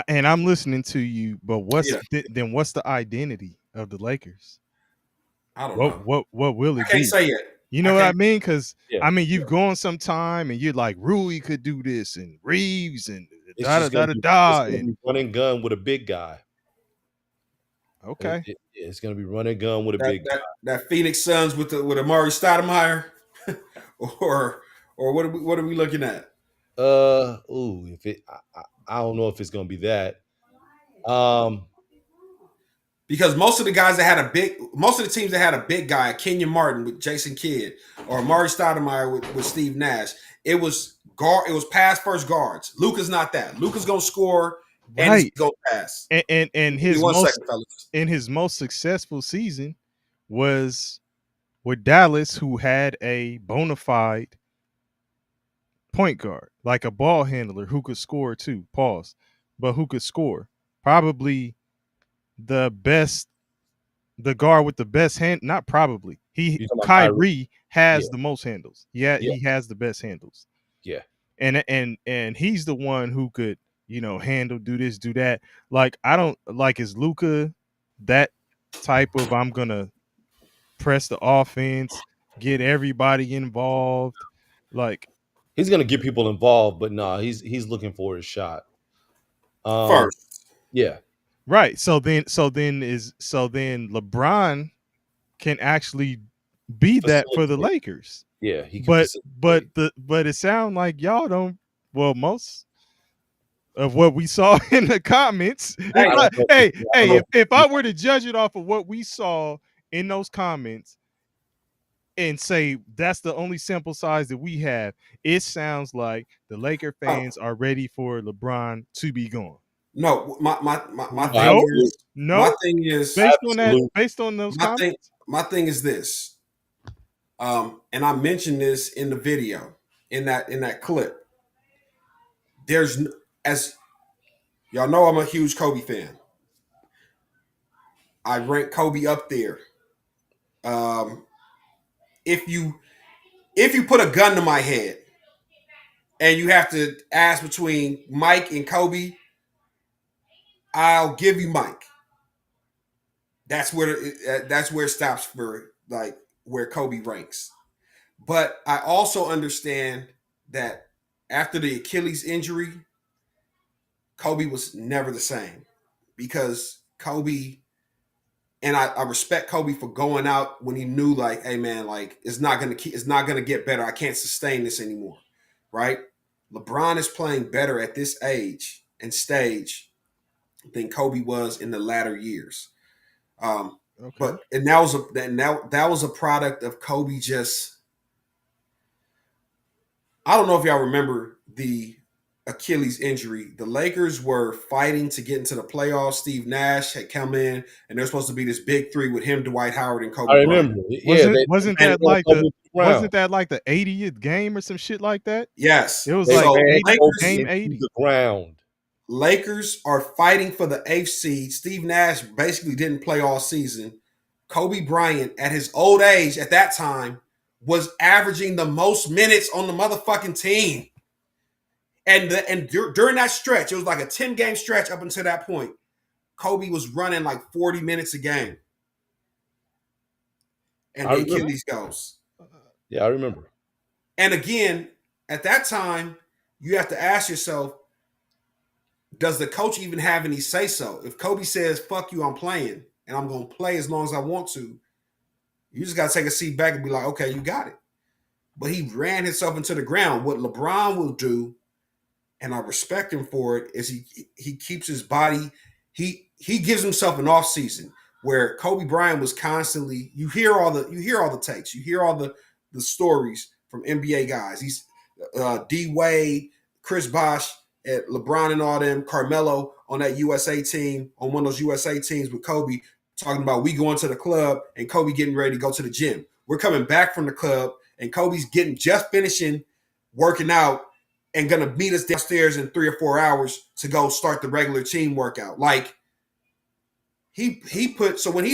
Speaker 4: And I'm listening to you, but what's the identity of the Lakers?
Speaker 6: I don't know.
Speaker 4: What will it be?
Speaker 6: I can't say yet.
Speaker 4: You know what I mean? Because
Speaker 5: Yeah.
Speaker 4: I mean, you've gone some time and you're like, Rui could do this and Reeves and
Speaker 5: It's
Speaker 4: da da
Speaker 5: just
Speaker 4: da
Speaker 5: gonna
Speaker 4: da
Speaker 5: be
Speaker 4: da. And
Speaker 5: run and gun with a big guy.
Speaker 4: okay.
Speaker 5: It's gonna be run and gun with a
Speaker 6: that
Speaker 5: big
Speaker 6: that, that Phoenix Suns with Amari Stoudemire, or what are we looking at?
Speaker 5: guy. If it, I don't know if it's gonna be that.
Speaker 6: Because most of the teams that had a big guy, Kenyon Martin with Jason Kidd, or Amari Stoudemire with Steve Nash, it was pass first guards. Luka's not that. Luka's gonna score and he's
Speaker 4: Right.
Speaker 6: gonna pass.
Speaker 4: And
Speaker 6: Give me
Speaker 4: his
Speaker 6: 1
Speaker 4: most
Speaker 6: second, fellas.
Speaker 4: in his most successful season was with Dallas, who had a bona fide point guard, like a ball handler who could score too. Pause, but who could score? Probably the best, the guard with the best hand. Not probably.
Speaker 5: You talking about
Speaker 4: Kyrie has
Speaker 5: Yeah.
Speaker 4: the most handles. Yeah,
Speaker 5: Yeah.
Speaker 4: he has the best handles.
Speaker 5: Yeah.
Speaker 4: And he's the one who could, handle, do this, do that. Like I don't like is Luka that type of I'm gonna press the offense, get everybody involved. Like
Speaker 5: He's gonna get people involved, but nah, he's looking for his shot.
Speaker 6: First,
Speaker 5: Yeah.
Speaker 4: right. So then LeBron can actually be that for the
Speaker 5: Facilitate.
Speaker 4: Lakers.
Speaker 5: Yeah, he can
Speaker 4: But
Speaker 5: facilitate.
Speaker 4: but it sounds like y'all don't. Well, most of what we saw in the comments.
Speaker 6: Hey,
Speaker 4: If I were to judge it off of what we saw in those comments and say that's the only sample size that we have, it sounds like the Laker fans are ready for LeBron to be gone.
Speaker 6: no, my
Speaker 5: Absolutely.
Speaker 6: thing is
Speaker 4: Based on those comments.
Speaker 6: my thing is this. And I mentioned this in the video, in that clip. As y'all know, I'm a huge Kobe fan. I rank Kobe up there. If you put a gun to my head and you have to ask between Mike and Kobe, I'll give you Mike. That's where it stops for like where Kobe ranks. But I also understand that after the Achilles injury, Kobe was never the same, because Kobe, and I respect Kobe for going out when he knew, like, hey man, like it's not gonna get better. I can't sustain this anymore, right? LeBron is playing better at this age and stage than Kobe was in the latter years.
Speaker 4: Okay.
Speaker 6: And that was a product of Kobe just. I don't know if y'all remember the Achilles injury. The Lakers were fighting to get into the playoffs. Steve Nash had come in, and there's supposed to be this big three with him, Dwight Howard, and Kobe
Speaker 5: I
Speaker 6: Bryant.
Speaker 5: remember. Yeah,
Speaker 4: Wasn't that like the 80th game or some shit like that?
Speaker 6: Yes.
Speaker 4: It was
Speaker 5: They
Speaker 4: like
Speaker 5: ran
Speaker 4: game
Speaker 5: into
Speaker 4: 80.
Speaker 5: the ground.
Speaker 6: Lakers are fighting for the 8th seed. Steve Nash basically didn't play all season. Kobe Bryant, at his old age at that time, was averaging the most minutes on the motherfucking team. And during that stretch, it was like a 10-game stretch up until that point. Kobe was running like 40 minutes a game. And the Achilles goes.
Speaker 5: Yeah, I remember.
Speaker 6: And again, at that time, you have to ask yourself, does the coach even have any say so? If Kobe says, fuck you, I'm playing, and I'm going to play as long as I want to, you just got to take a seat back and be like, okay, you got it. But he ran himself into the ground. What LeBron will do, and I respect him for it, is he keeps his body, he gives himself an off season where Kobe Bryant was constantly, you hear all the takes, you hear all the stories from NBA guys. He's D Wade, Chris Bosh, at LeBron and all them, Carmelo on that USA team, on one of those USA teams with Kobe, talking about we going to the club and Kobe getting ready to go to the gym. We're coming back from the club and Kobe's just finishing working out and gonna meet us downstairs in 3 or 4 hours to go start the regular team workout. Like he put, so when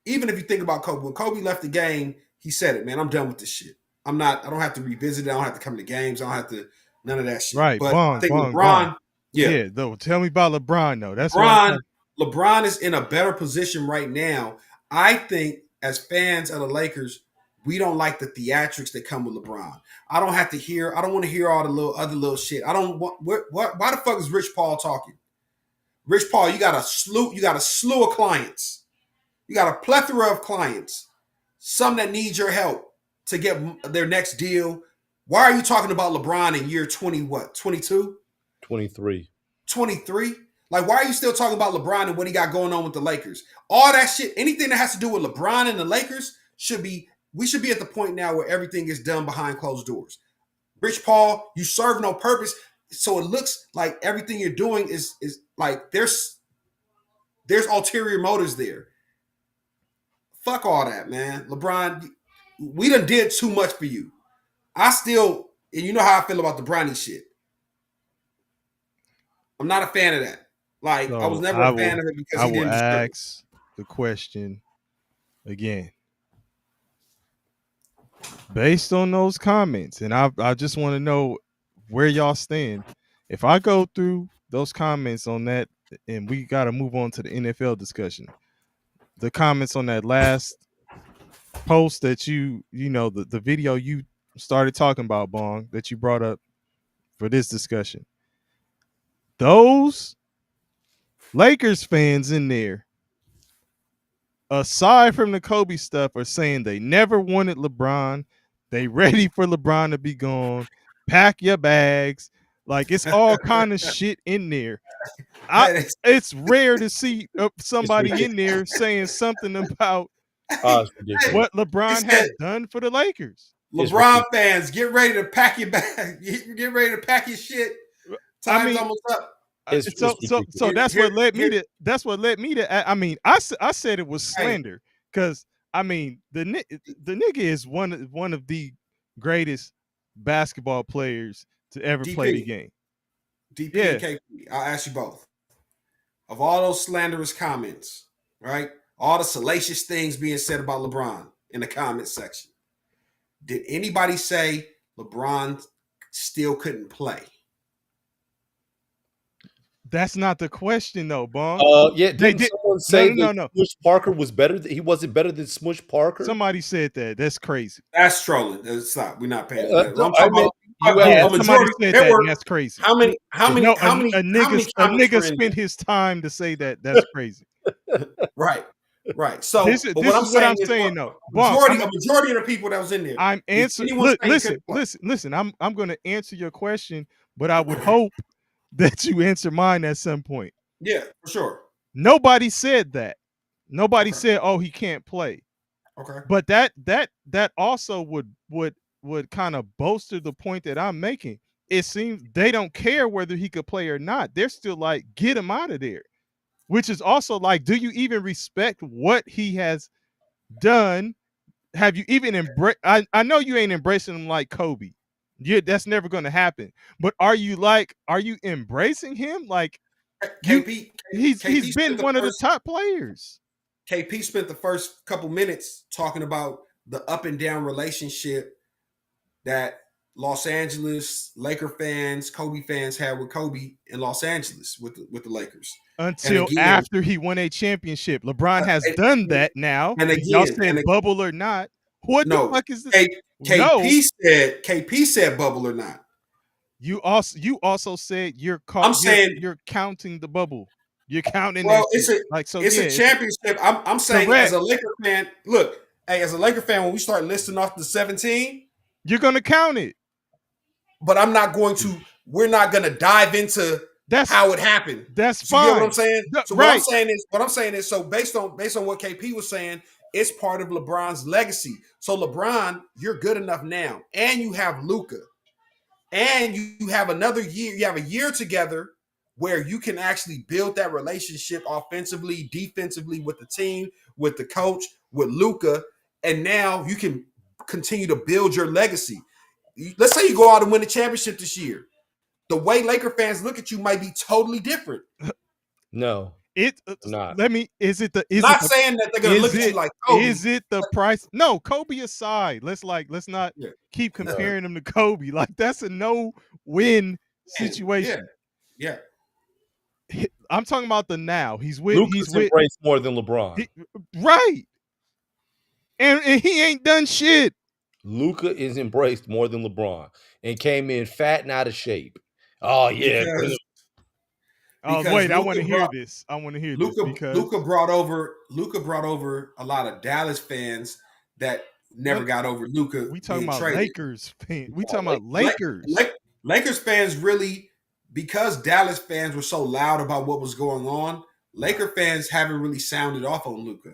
Speaker 6: even if you think about Kobe, when Kobe left the game, he said it, man, I'm done with this shit. I don't have to revisit it. I don't have to come to games. I don't have to, none of that shit.
Speaker 4: Right.
Speaker 6: But
Speaker 4: Bong,
Speaker 6: I think
Speaker 4: Bong,
Speaker 6: LeBron,
Speaker 4: Bong.
Speaker 6: yeah,
Speaker 4: Though. Tell me about LeBron though. That's
Speaker 6: LeBron is in a better position right now. I think as fans of the Lakers, we don't like the theatrics that come with LeBron. I don't want to hear all the other little shit. I don't want why the fuck is Rich Paul talking? Rich Paul, you got a slew of clients. You got a plethora of clients. Some that need your help to get their next deal. Why are you talking about LeBron in year 20 what? 22?
Speaker 5: 23.
Speaker 6: 23? Like, why are you still talking about LeBron and what he got going on with the Lakers? All that shit, anything that has to do with LeBron and the Lakers we should be at the point now where everything is done behind closed doors. Rich Paul, you serve no purpose. So it looks like everything you're doing is like there's ulterior motives there. Fuck all that, man. LeBron, we done did too much for you. And you know how I feel about the Bronny shit. I'm not a fan of that. Like,
Speaker 4: So
Speaker 6: I was never a fan of it because he didn't deserve it.
Speaker 4: Ask the question again. Based on those comments, and I just want to know where y'all stand. If I go through those comments on that, and we got to move on to the NFL discussion, the comments on that last post that the video you started talking about, Bong, that you brought up for this discussion, those Lakers fans in there, aside from the Kobe stuff, are saying they never wanted LeBron. They ready for LeBron to be gone. Pack your bags. Like, it's all kind of shit in there. It's rare to see somebody in there saying something about what LeBron has done for the Lakers.
Speaker 6: LeBron fans, get ready to pack your bag. Get ready to pack your shit. Time's almost up.
Speaker 4: So that's what led me to. I mean, I said it was slander because I mean the nigga is one of the greatest basketball players to ever play the game.
Speaker 6: DP and KP, I'll ask you both. Of all those slanderous comments, right? All the salacious things being said about LeBron in the comment section. Did anybody say LeBron still couldn't play?
Speaker 4: That's not the question, though, Bong.
Speaker 5: Didn't someone say that Smush Parker was better? He wasn't better than Smush Parker.
Speaker 4: Somebody said that. That's crazy.
Speaker 6: That's trolling. Stop. We're not paying.
Speaker 4: Somebody said that. That's crazy.
Speaker 6: How many?
Speaker 4: A nigga spent his time to say that. That's crazy.
Speaker 6: Right. So
Speaker 4: this is what I'm saying, though.
Speaker 6: A majority of the people that was in there.
Speaker 4: I'm answering. Listen. I'm going to answer your question, but I would hope that you answer mine at some point.
Speaker 6: Yeah, for sure.
Speaker 4: Nobody said that. Nobody said, "Oh, he can't play."
Speaker 6: Okay.
Speaker 4: But that also would kind of bolster the point that I'm making. It seems they don't care whether he could play or not. They're still like, get him out of there. Which is also like, do you even respect what he has done? Have you even embraced? I know you ain't embracing him like Kobe. That's never going to happen. But are you embracing him? Like, he's been one of the top players.
Speaker 6: KP spent the first couple minutes talking about the up and down relationship that Los Angeles Laker fans, Kobe fans had with Kobe in Los Angeles with the Lakers.
Speaker 4: Until after he won a championship. LeBron has done that now. And again, y'all said bubble or not. What the fuck is this?
Speaker 6: KP said bubble or not.
Speaker 4: You also said you're counting the bubble. You're counting.
Speaker 6: Well, it's a championship. I'm saying, correct. As a Laker fan, look, as a Laker fan, when we start listing off the 17,
Speaker 4: you're gonna count it.
Speaker 6: But we're not gonna dive into how it happened.
Speaker 4: That's fine.
Speaker 6: You get what I'm saying? So what I'm saying is, so based on what KP was saying, it's part of LeBron's legacy. So LeBron, you're good enough now, and you have Luka, and you have another year. You have a year together where you can actually build that relationship offensively, defensively with the team, with the coach, with Luka, and now you can continue to build your legacy. Let's say you go out and win the championship this year. The way Laker fans look at you might be totally different.
Speaker 5: No,
Speaker 4: it's
Speaker 5: not.
Speaker 4: Saying
Speaker 6: that they're gonna look at you like Kobe.
Speaker 4: Is it the price? No, Kobe aside. Let's not keep comparing him to Kobe. Like, that's a no-win situation.
Speaker 6: Yeah.
Speaker 4: I'm talking about the now. He's embraced
Speaker 5: more than LeBron.
Speaker 4: Right. and he ain't done shit.
Speaker 5: Luka is embraced more than LeBron and came in fat and out of shape. Oh yeah, bring him.
Speaker 4: Oh
Speaker 6: because
Speaker 4: wait, I
Speaker 6: Luka
Speaker 4: want to hear
Speaker 6: brought
Speaker 4: this. I want to hear this
Speaker 6: Luka
Speaker 4: because
Speaker 6: Luka brought over a lot of Dallas fans that never
Speaker 4: what
Speaker 6: got over Luka
Speaker 4: we talking
Speaker 6: being
Speaker 4: about
Speaker 6: traded.
Speaker 4: Lakers fan. We talking
Speaker 5: Oh,
Speaker 4: about Lakers.
Speaker 6: Lakers fans really, because Dallas fans were so loud about what was going on, Laker fans haven't really sounded off on Luka.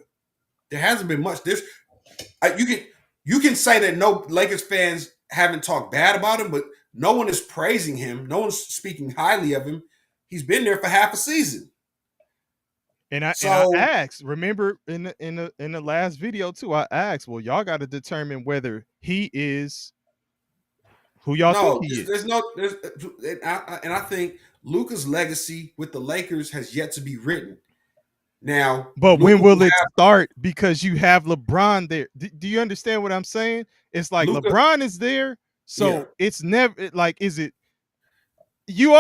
Speaker 6: There hasn't been much. You can say that no Lakers fans haven't talked bad about him, but no one is praising him. No one's speaking highly of him. He's been there for half a season.
Speaker 4: And I
Speaker 6: So
Speaker 4: asked, remember in the last video too, I asked, well, y'all got to determine whether he is who y'all think
Speaker 6: no,
Speaker 4: he is.
Speaker 6: and I think Luka's legacy with the Lakers has yet to be written. Now,
Speaker 4: But
Speaker 6: Luka
Speaker 4: when will it start? Because you have LeBron there. Do you understand what I'm saying? It's like
Speaker 6: Luka,
Speaker 4: LeBron is there, so
Speaker 6: yeah.
Speaker 4: it's never like, is it? You're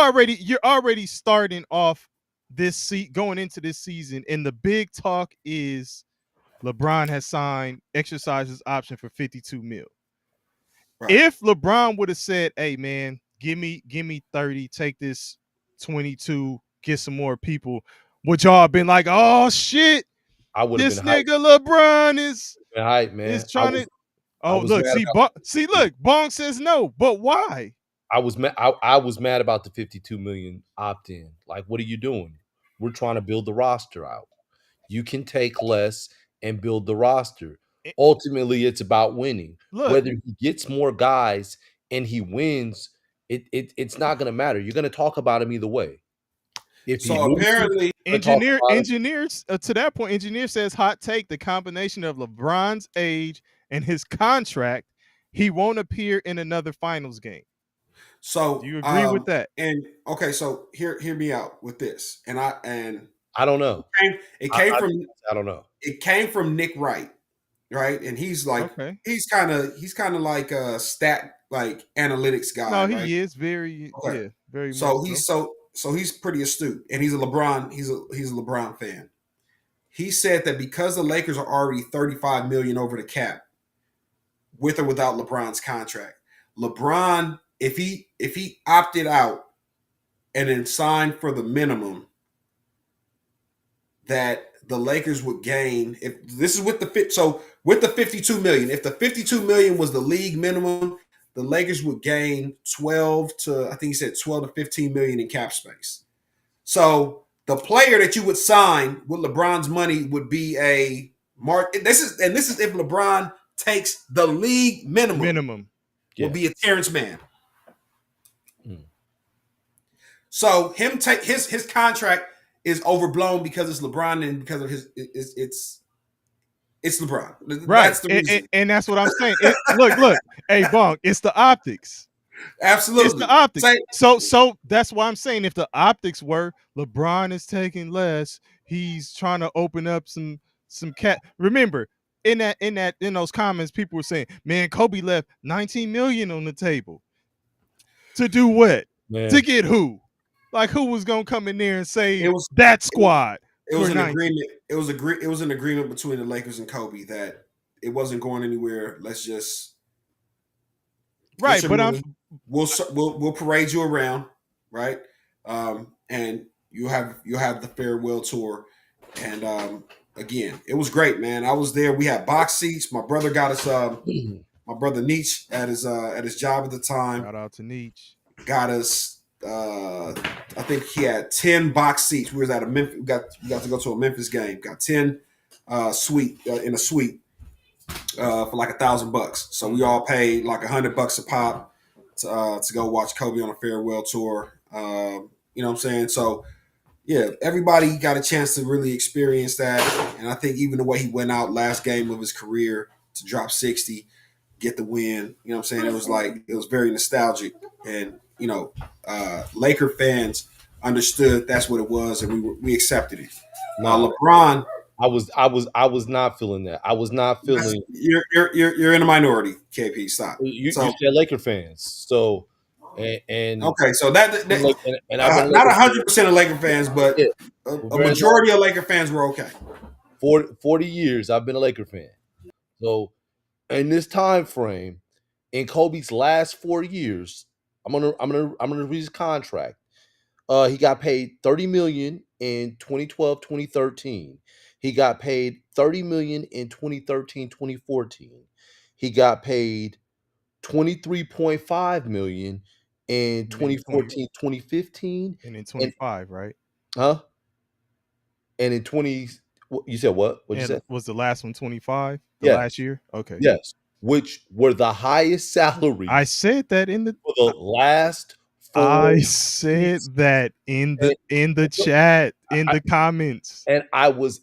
Speaker 4: already starting off this going into this season, and the big talk is LeBron has signed, exercised his option for 52 mil.
Speaker 6: Right.
Speaker 4: If LeBron would have said, "Hey man, give me 30, take this 22, get some more people," would y'all have been like, "Oh shit,
Speaker 5: I would have
Speaker 4: this
Speaker 5: been hyped.
Speaker 4: nigga LeBron is
Speaker 5: Hype, man.
Speaker 4: trying to." Oh,
Speaker 5: was
Speaker 4: look,
Speaker 5: mad
Speaker 4: look, Bong says no, but why?
Speaker 5: I was mad about the 52 million opt-in. Like, what are you doing? We're trying to build the roster out. You can take less and build the roster. Ultimately, it's about winning.
Speaker 4: Look,
Speaker 5: Whether he gets more guys and he wins, it's not going to matter. You're going to talk about him either way. If he
Speaker 6: So apparently,
Speaker 4: engineers to that point, engineer says hot take: the combination of LeBron's age and his contract, he won't appear in another finals game.
Speaker 6: so
Speaker 4: Do you agree with that?
Speaker 6: And okay, so hear me out with this. And I
Speaker 5: don't know.
Speaker 6: It came from
Speaker 5: I don't know.
Speaker 6: It came from Nick Wright, right? And he's like,
Speaker 4: okay,
Speaker 6: he's kind of like a stat like analytics guy.
Speaker 4: No, he
Speaker 6: right?
Speaker 4: is very very.
Speaker 6: So he's pretty astute, and he's a LeBron fan. He said that because the Lakers are already 35 million over the cap, with or without LeBron's contract, LeBron, if he opted out and then signed for the minimum, that the Lakers would gain, if this is with the 52 million, if the 52 million was the league minimum, the Lakers would gain 12 to 15 million in cap space. So the player that you would sign with LeBron's money would be a mark. This is if LeBron takes the league minimum. Will be a Terrence Mann. So him take his contract is overblown because it's LeBron and because of it's LeBron.
Speaker 4: Right.
Speaker 6: That's the reason.
Speaker 4: And that's what I'm saying. Look, hey Bong, it's the optics.
Speaker 6: Absolutely.
Speaker 4: It's the optics. So that's why I'm saying, if the optics were LeBron is taking less, he's trying to open up some cat. Remember, in those comments, people were saying, man, Kobe left 19 million on the table. To do what?
Speaker 5: Man.
Speaker 4: To get who? Like, who was gonna come in there and say that squad?
Speaker 6: It was an agreement. It was an agreement between the Lakers and Kobe that it wasn't going anywhere. Let's just
Speaker 4: but
Speaker 6: we'll parade you around, right? And you'll have the farewell tour. And again, it was great, man. I was there. We had box seats. My brother got us. My brother Nietzsche at his job at the time.
Speaker 4: Shout out to Nietzsche.
Speaker 6: Got us. I think he had 10 box seats. We was at a Memphis. We got to go to a Memphis game. Got 10 suite in a suite for like $1,000. So we all paid like $100 a pop to go watch Kobe on a farewell tour. You know what I'm saying? So yeah, everybody got a chance to really experience that. And I think even the way he went out last game of his career to drop 60, get the win. You know what I'm saying? It was very nostalgic. And you know, Laker fans understood that's what it was, and we accepted it. LeBron,
Speaker 5: I was not feeling that. I was not feeling.
Speaker 6: You're in a minority, KP. Stop.
Speaker 5: You said Laker fans, so and
Speaker 6: okay, so that not 100% of Laker fans, but a majority of Laker fans were okay.
Speaker 5: 40 years, I've been a Laker fan. So in this time frame, in Kobe's last 4 years, I'm gonna read his contract. He got paid 30 million in 2012, 2013. He got paid 30 million in 2013, 2014. He got paid 23.5 million in
Speaker 4: And then 20
Speaker 5: 2014, 2015.
Speaker 4: and then
Speaker 5: And
Speaker 4: 25, right?
Speaker 5: huh? And in 20 you said what? What'd you
Speaker 4: And
Speaker 5: say?
Speaker 4: was the last one 25? The last
Speaker 5: Yes.
Speaker 4: year? Okay.
Speaker 5: Yes. Which were the highest
Speaker 4: I
Speaker 5: salaries
Speaker 4: said that in the
Speaker 5: for the last 4
Speaker 4: I
Speaker 5: seasons.
Speaker 4: said that in
Speaker 5: And,
Speaker 4: the chat, in
Speaker 5: I,
Speaker 4: the comments.
Speaker 5: and I was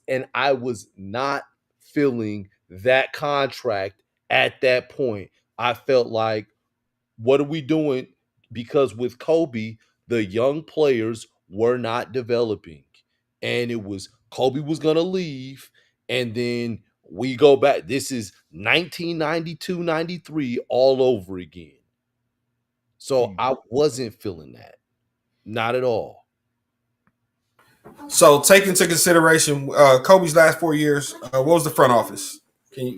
Speaker 5: not feeling that contract at that point. I felt like, what are we doing? Because with Kobe, the young players were not developing. And it was Kobe was gonna leave, and then we go back. This is 1992, 93 all over again. So
Speaker 4: Hmm.
Speaker 5: I wasn't feeling that. Not at all.
Speaker 6: So take into consideration Kobe's last 4 years. What was the front office?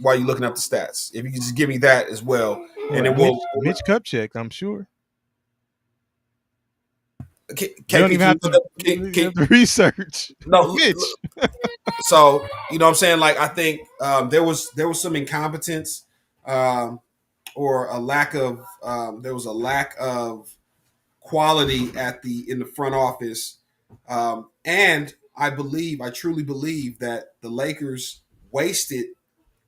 Speaker 6: While you looking up the stats, if you can just give me that as well, and
Speaker 4: Yeah,
Speaker 6: then we'll.
Speaker 4: Mitch Kupchak, I'm sure. You don't
Speaker 6: KP,
Speaker 4: even
Speaker 6: can you
Speaker 4: have
Speaker 6: look
Speaker 4: to,
Speaker 6: up?
Speaker 4: you have to research.
Speaker 6: No.
Speaker 4: Mitch.
Speaker 6: So you know what I'm saying. Like I think there was some incompetence, or a lack of there was a lack of quality in the front office, and I truly believe that the Lakers wasted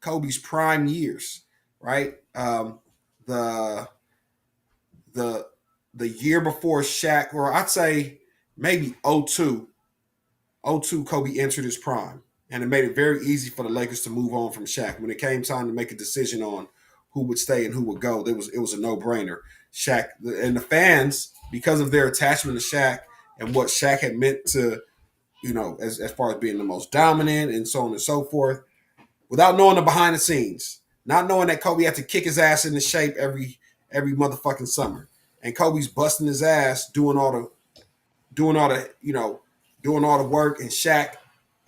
Speaker 6: Kobe's prime years. Right, the the the year before Shaq, or I'd say maybe '02, Kobe entered his prime, and it made it very easy for the Lakers to move on from Shaq. When it came time to make a decision on who would stay and who would go, it was a no brainer. Shaq and the fans, because of their attachment to Shaq and what Shaq had meant to, as far as being the most dominant and so on and so forth, without knowing the behind the scenes, not knowing that Kobe had to kick his ass into shape every motherfucking summer, and Kobe's busting his ass doing all the work, and Shaq.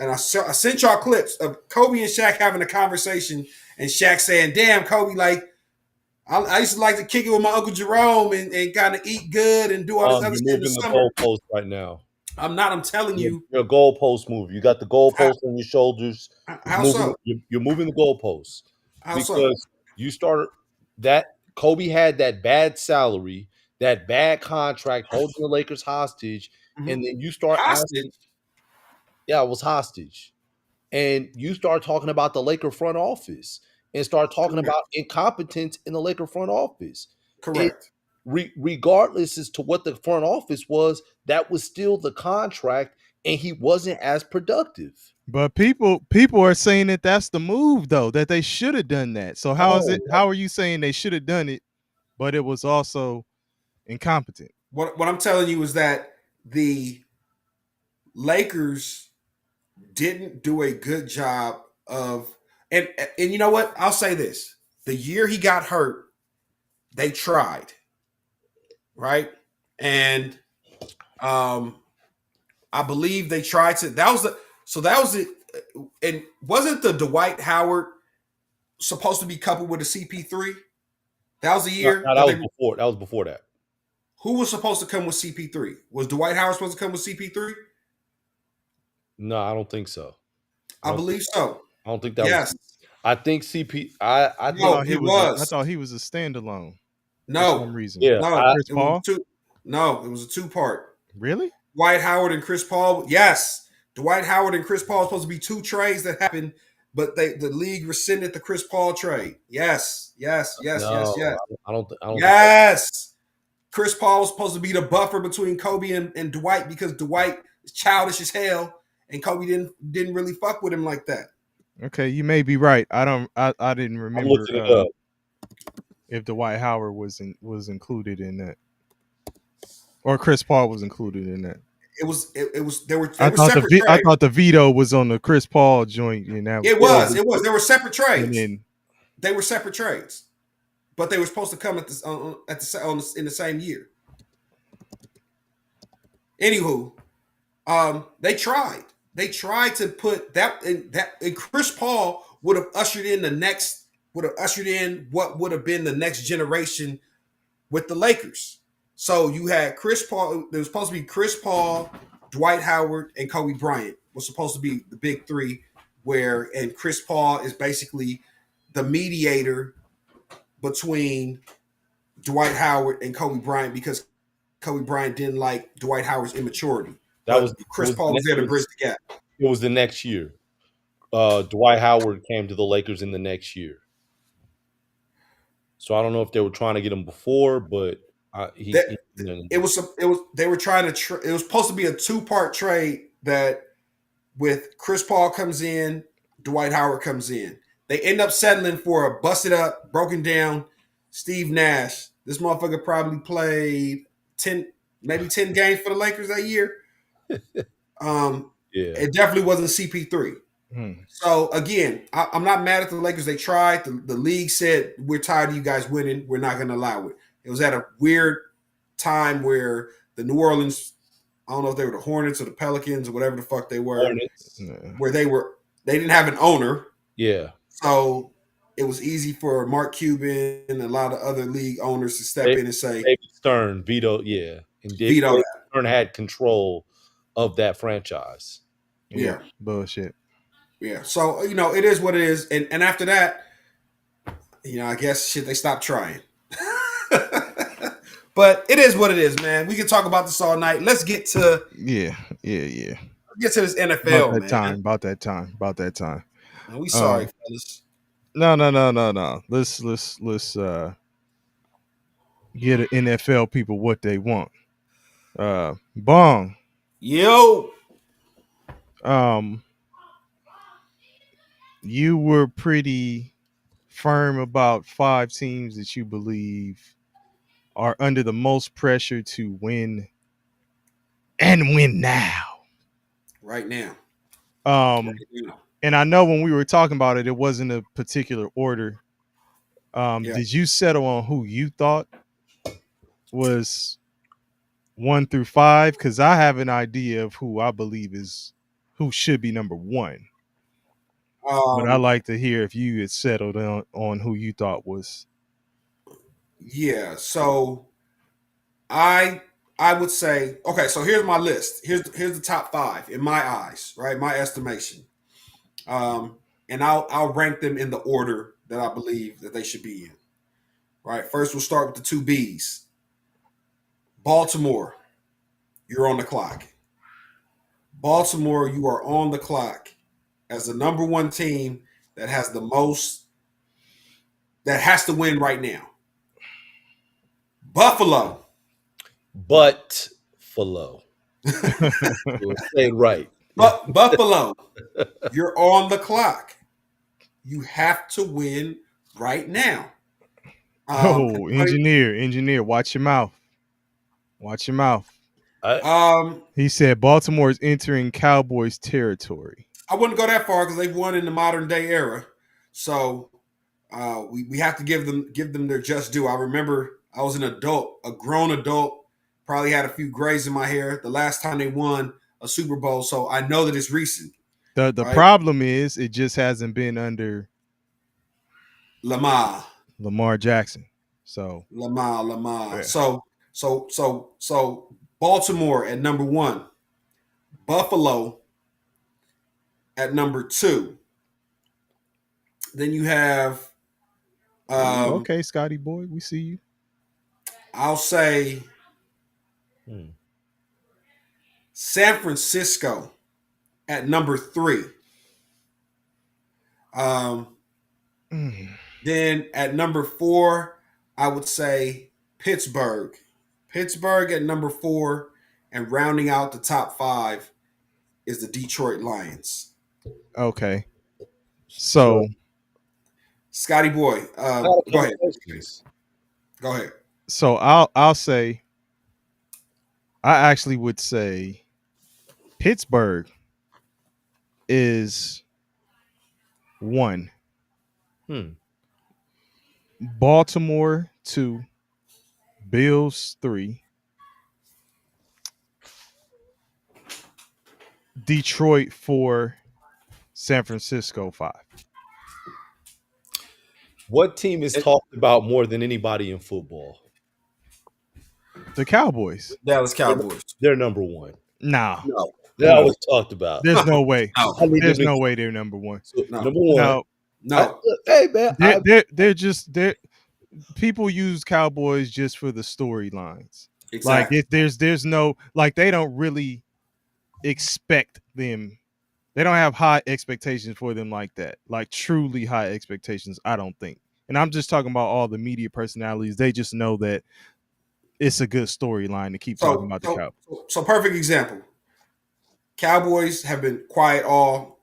Speaker 6: And I sent y'all clips of Kobe and Shaq having a conversation, and Shaq saying, "Damn, Kobe, like I used to like to kick it with my Uncle Jerome and kind of eat good and do all this other
Speaker 5: You're
Speaker 6: shit in the
Speaker 5: moving the
Speaker 6: summer."
Speaker 5: goalpost right now.
Speaker 6: I'm not. I'm telling
Speaker 5: You're,
Speaker 6: you.
Speaker 5: you're a goalpost mover. You got the
Speaker 6: How,
Speaker 5: goalpost on your shoulders. It's
Speaker 6: how
Speaker 5: moving.
Speaker 6: so?
Speaker 5: You're moving the goalposts
Speaker 6: How so?
Speaker 5: because you started that. Kobe had that bad salary, that bad contract, holding the Lakers hostage,
Speaker 6: Mm-hmm.
Speaker 5: and then you start
Speaker 6: Hostage.
Speaker 5: asking, "Yeah, it was hostage." And you start talking about the Laker front office and start talking
Speaker 6: Correct.
Speaker 5: about incompetence in the Laker front office. It
Speaker 6: Correct.
Speaker 5: regardless as to what the front office was, that was still the contract, and he wasn't as productive.
Speaker 4: But people are saying that that's the move though, that they should have done that. So
Speaker 5: No,
Speaker 4: how are you saying they should have done it, but it was also incompetent?
Speaker 6: What I'm telling you is that the Lakers didn't do a good job of, and you know what? I'll say this: the year he got hurt, they tried, right? And um I believe they tried to. That was it. And wasn't the Dwight Howard supposed to be coupled with a CP3? That was the
Speaker 5: no,
Speaker 6: year
Speaker 5: no,
Speaker 6: that
Speaker 5: that was
Speaker 6: they.
Speaker 5: before. That was before that.
Speaker 6: Who was supposed to come with CP3? Was Dwight Howard supposed to come with CP3?
Speaker 5: No, I don't think so. I
Speaker 6: I
Speaker 5: don't think.
Speaker 6: believe so.
Speaker 5: I don't think that was.
Speaker 6: Yes.
Speaker 5: I think CP. I think.
Speaker 6: No, he
Speaker 4: I
Speaker 6: was.
Speaker 4: thought he was a standalone for some
Speaker 6: No,
Speaker 4: reason.
Speaker 5: Yeah.
Speaker 6: no,
Speaker 4: Chris
Speaker 6: it was
Speaker 4: Paul?
Speaker 6: two. No, it was a two-part.
Speaker 4: Really?
Speaker 6: Dwight Howard and Chris Paul. Yes, Dwight Howard and Chris Paul are supposed to be two trades that happened, but the league rescinded the Chris Paul trade. Yes, yes, yes, yes,
Speaker 5: No,
Speaker 6: yes,
Speaker 5: I don't. I don't think.
Speaker 6: yes. Chris Paul was supposed to be the buffer between Kobe and Dwight, because Dwight is childish as hell, and Kobe didn't really fuck with him like that.
Speaker 4: Okay, you may be right. I didn't
Speaker 5: I'm looking it
Speaker 4: remember
Speaker 5: up.
Speaker 4: if Dwight Howard was included in that, or Chris Paul was included in that.
Speaker 6: It was they were
Speaker 4: I thought
Speaker 6: separate
Speaker 4: I
Speaker 6: trades.
Speaker 4: thought the veto was on the Chris Paul joint, and that
Speaker 6: It
Speaker 5: Yeah,
Speaker 6: was they were separate
Speaker 4: and
Speaker 6: trades.
Speaker 4: then
Speaker 6: They were separate trades, but they were supposed to come in the same year. Anywho, they tried. They tried to put that, and Chris Paul would have ushered in the next would have ushered in what would have been the next generation with the Lakers. So you had Chris Paul. There was supposed to be Chris Paul, Dwight Howard, and Kobe Bryant was supposed to be the big three. And Chris Paul is basically the mediator between Dwight Howard and Kobe Bryant because Kobe Bryant didn't like Dwight Howard's immaturity.
Speaker 5: That was
Speaker 6: But Chris Paul was there to bridge the gap.
Speaker 5: It was the next year. Dwight Howard came to the Lakers in the next year. So I don't know if they were trying to get him before, but
Speaker 6: they were trying to. It was supposed to be a 2-part trade that with Chris Paul comes in, Dwight Howard comes in. They end up settling for a busted up, broken down Steve Nash. This motherfucker probably played 10 games for the Lakers that year. It definitely wasn't CP3. So again, I'm not mad at the Lakers. They tried. The league said, we're tired of you guys winning. We're not going to allow it. It was at a weird time where the New Orleans, I don't know if they were the Hornets or the Pelicans or whatever the fuck they were, where they didn't have an owner.
Speaker 5: Yeah.
Speaker 6: So it was easy for Mark Cuban and a lot of other league owners to step in and say,
Speaker 5: David Stern veto, yeah. And
Speaker 6: veto
Speaker 5: Stern had control of that franchise.
Speaker 6: Yeah.
Speaker 4: Bullshit.
Speaker 6: Yeah. So, it is what it is. And after that, I guess they stopped trying. But it is what it is, man. We can talk about this all night. Let's get to
Speaker 4: Yeah.
Speaker 6: Let's get to this NFL,
Speaker 4: About that time.
Speaker 6: No, we sorry, fellas.
Speaker 4: No. Let's get NFL people what they want. Bong.
Speaker 6: Yo.
Speaker 4: You were pretty firm about 5 teams that you believe are under the most pressure to win and win now.
Speaker 6: Right now.
Speaker 4: And I know when we were talking about it, it wasn't a particular order. Did you settle on who you thought was 1 through 5? Because I have an idea of who I believe who should be number 1. But I'd like to hear if you had settled on who you thought was.
Speaker 6: Yeah. So I would say, okay, so here's my list. Here's the top 5 in my eyes, right? My estimation. And I'll rank them in the order that I believe that they should be in. Right. First, we'll start with the 2 Bs. Baltimore, you're on the clock. Baltimore, you are on the clock as the number 1 team that has the most, that has to win right now. Buffalo.
Speaker 5: Buffalo. Say right.
Speaker 6: Buffalo, you're on the clock. You have to win right now.
Speaker 4: Engineer, watch your mouth. Watch your mouth. He said Baltimore is entering Cowboys territory.
Speaker 6: I wouldn't go that far because they've won in the modern day era. So we have to give them their just due. I remember I was a grown adult, probably had a few grays in my hair the last time they won a Super Bowl. So I know that it's recent.
Speaker 4: The right? problem is it just hasn't been under Lamar Jackson. So
Speaker 6: Lamar. Yeah. So Baltimore at number 1, Buffalo at number 2. Then you have
Speaker 4: okay, Scotty boy, we see you.
Speaker 6: I'll say San Francisco at number 3. Then at number 4, I would say Pittsburgh. Pittsburgh at number 4, and rounding out the top 5 is the Detroit Lions.
Speaker 4: Okay. So
Speaker 6: Scotty boy, go ahead. Go ahead.
Speaker 4: So I'll say I actually would say Pittsburgh is 1. Baltimore 2. Bills 3. Detroit 4. San Francisco 5.
Speaker 5: What team is talked about more than anybody in football?
Speaker 4: The Cowboys.
Speaker 6: Dallas
Speaker 5: They're,
Speaker 6: Cowboys.
Speaker 5: they're number one.
Speaker 4: No,
Speaker 6: No,
Speaker 5: They're
Speaker 6: no,
Speaker 5: always talked about.
Speaker 4: there's no way.
Speaker 5: I
Speaker 6: no,
Speaker 5: need them
Speaker 4: There's
Speaker 5: to
Speaker 4: no way they're number one.
Speaker 5: so,
Speaker 6: no,
Speaker 5: number one.
Speaker 4: No,
Speaker 6: no.
Speaker 5: Hey man,
Speaker 4: they're people use Cowboys just for the storylines. Like
Speaker 6: Exactly.
Speaker 4: there's no, like, they don't really expect them. They don't have high expectations for them like that. Like truly high expectations, I don't think. And I'm just talking about all the media personalities. They just know that it's a good storyline to keep talking
Speaker 6: So,
Speaker 4: about the
Speaker 6: so,
Speaker 4: Cowboys.
Speaker 6: so perfect example. Cowboys have been quiet all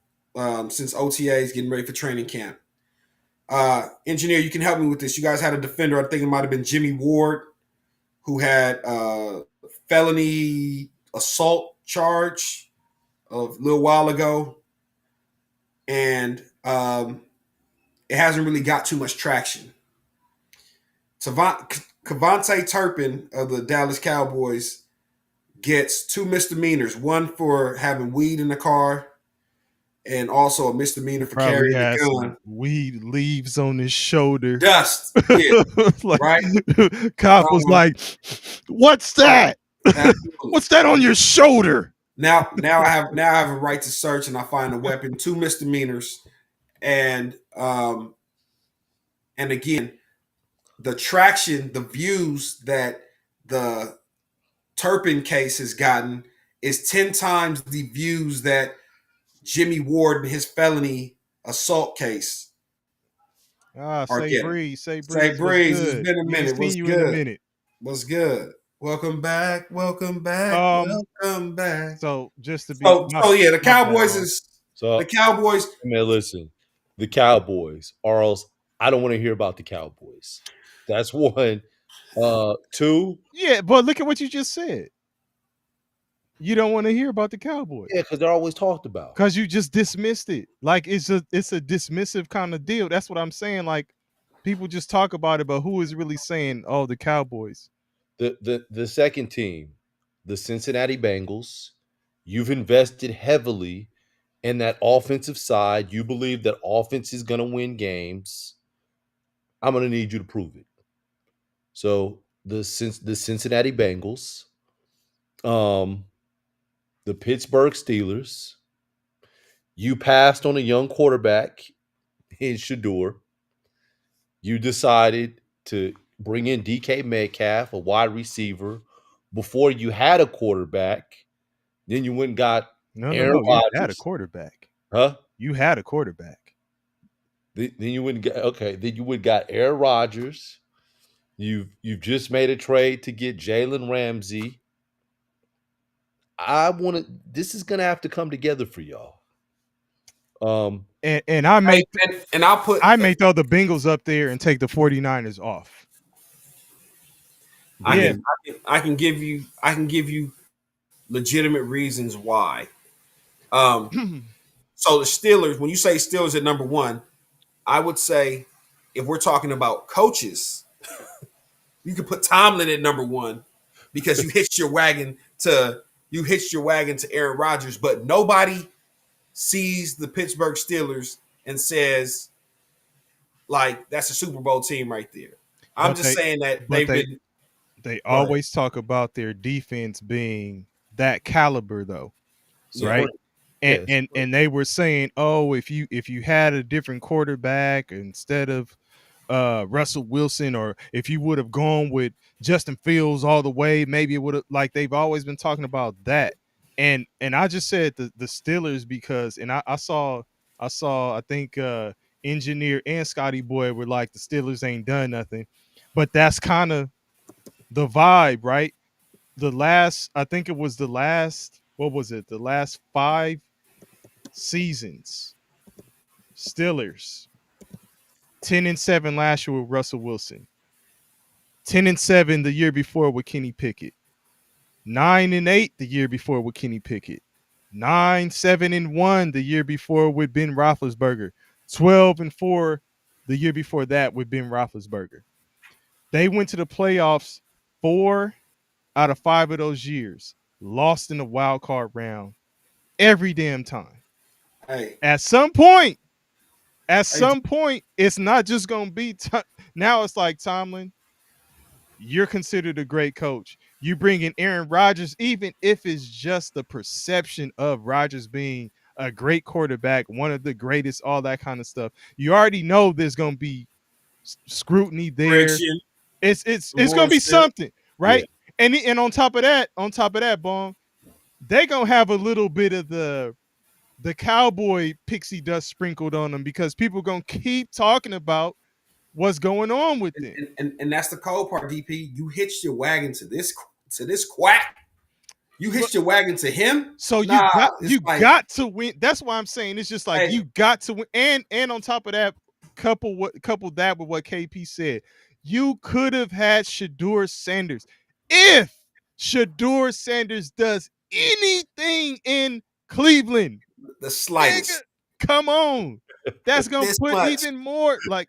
Speaker 6: since OTAs, getting ready for training camp. Engineer, you can help me with this. You guys had a defender. I think it might have been Jimmy Ward, who had felony assault charge a little while ago, and it hasn't really got too much traction. Cavante Turpin of the Dallas Cowboys gets 2 misdemeanors, one for having weed in the car and also a misdemeanor for
Speaker 4: Probably
Speaker 6: carrying a
Speaker 4: has
Speaker 6: gun.
Speaker 4: some weed leaves on his shoulder.
Speaker 6: Dust, yeah,
Speaker 4: Like,
Speaker 6: right?
Speaker 4: cop was like, "What's that?
Speaker 6: Absolutely.
Speaker 4: What's that on your shoulder?"
Speaker 6: Now I have a right to search, and I find a weapon, 2 misdemeanors, and again, the traction, the views that the Turpin case has gotten is 10 times the views that Jimmy Ward and his felony assault case are
Speaker 4: Say
Speaker 6: getting.
Speaker 4: Breeze, say
Speaker 6: Say
Speaker 4: Breeze, what's
Speaker 6: Breeze, it's
Speaker 4: good?
Speaker 6: been a
Speaker 4: We ain't
Speaker 6: minute.
Speaker 4: seen
Speaker 6: What's
Speaker 4: you in a
Speaker 6: good?
Speaker 4: minute.
Speaker 6: What's good? Welcome back. Welcome back.
Speaker 4: Um,
Speaker 6: Welcome back.
Speaker 4: So just to be,
Speaker 6: So yeah, the
Speaker 4: my bad,
Speaker 6: Cowboys
Speaker 4: Bong.
Speaker 6: is
Speaker 5: So
Speaker 6: the Cowboys.
Speaker 5: man, listen, the Cowboys, or else I don't want to hear about the Cowboys. That's one. Two,
Speaker 4: Yeah, but look at what you just said. You don't want to hear about the Cowboys
Speaker 5: yeah, because they're always talked about.
Speaker 4: because you just dismissed it. Like it's a dismissive kind of deal. That's what I'm saying. Like people just talk about it, but who is really saying, "Oh, the Cowboys"?
Speaker 5: The second team, the Cincinnati Bengals, you've invested heavily in that offensive side. You believe that offense is going to win games. I'm going to need you to prove it. So the Cincinnati Bengals, um, the Pittsburgh Steelers, you passed on a young quarterback in Shador. You decided to bring in DK Metcalf, a wide receiver, before you had a quarterback. Then you went and got
Speaker 4: No, no,
Speaker 5: Aaron
Speaker 4: no. You had a
Speaker 5: Rodgers,
Speaker 4: quarterback.
Speaker 5: huh?
Speaker 4: You had a quarterback.
Speaker 5: Then you went and got okay. Then you went and got Aaron Rodgers. You've just made a trade to get Jalen Ramsey. I want to. This is gonna have to come together for y'all.
Speaker 4: And I may
Speaker 6: And I'll put
Speaker 4: throw the Bengals up there and take the 49ers off.
Speaker 6: I
Speaker 4: Yeah.
Speaker 6: can give you legitimate reasons why. So the Steelers, when you say Steelers at number one, I would say if we're talking about coaches, you could put Tomlin at number one because you hitched your wagon to Aaron Rodgers, but nobody sees the Pittsburgh Steelers and says, like, that's a Super Bowl team right there. I'm
Speaker 4: But
Speaker 6: just saying that
Speaker 4: but
Speaker 6: they've been
Speaker 4: they
Speaker 6: go ahead.
Speaker 4: always talk about their defense being that caliber though, right?
Speaker 5: yes,
Speaker 4: And they were saying, "Oh, if you had a different quarterback instead of Russell Wilson, or if you would have gone with Justin Fields all the way, maybe it would have." Like they've always been talking about that. And I just said the Steelers because, and I saw I think Engineer and Scotty Boy were like, the Steelers ain't done nothing, but that's kind of the vibe, right? I think it was the last, what was it? The last 5 seasons, Steelers 10-7 last year with Russell Wilson, 10-7 the year before with Kenny Pickett, 9-8 the year before with Kenny Pickett, 9-7-1 the year before with Ben Roethlisberger, 12-4 the year before that with Ben Roethlisberger. They went to the playoffs 4 out of 5 of those years, lost in the wild card round every damn time.
Speaker 6: Hey,
Speaker 4: At some point, At
Speaker 6: Hey,
Speaker 4: some point, it's not just gonna be now. It's like Tomlin, you're considered a great coach. You bring in Aaron Rodgers, even if it's just the perception of Rodgers being a great quarterback, one of the greatest, all that kind of stuff. You already know there's gonna be scrutiny there.
Speaker 6: friction,
Speaker 4: It's gonna be
Speaker 6: bullshit.
Speaker 4: something,
Speaker 5: Yeah.
Speaker 4: right? And on top of that, Bong, they gonna have a little bit of the cowboy pixie dust sprinkled on them because people gonna keep talking about what's going on with them.
Speaker 6: And that's the cold part, DP. You hitched your wagon to this quack. You hitched your wagon to him.
Speaker 4: So
Speaker 6: Nah,
Speaker 4: you
Speaker 6: like,
Speaker 4: got to win. That's why I'm saying it's just like
Speaker 6: hey,
Speaker 4: you got to win. And on top of that, couple that with what KP said, you could have had Shador Sanders. If Shador Sanders does anything in Cleveland,
Speaker 6: the
Speaker 4: nigga,
Speaker 6: slightest.
Speaker 4: come on. That's gonna
Speaker 6: This
Speaker 4: put
Speaker 6: much.
Speaker 4: even more like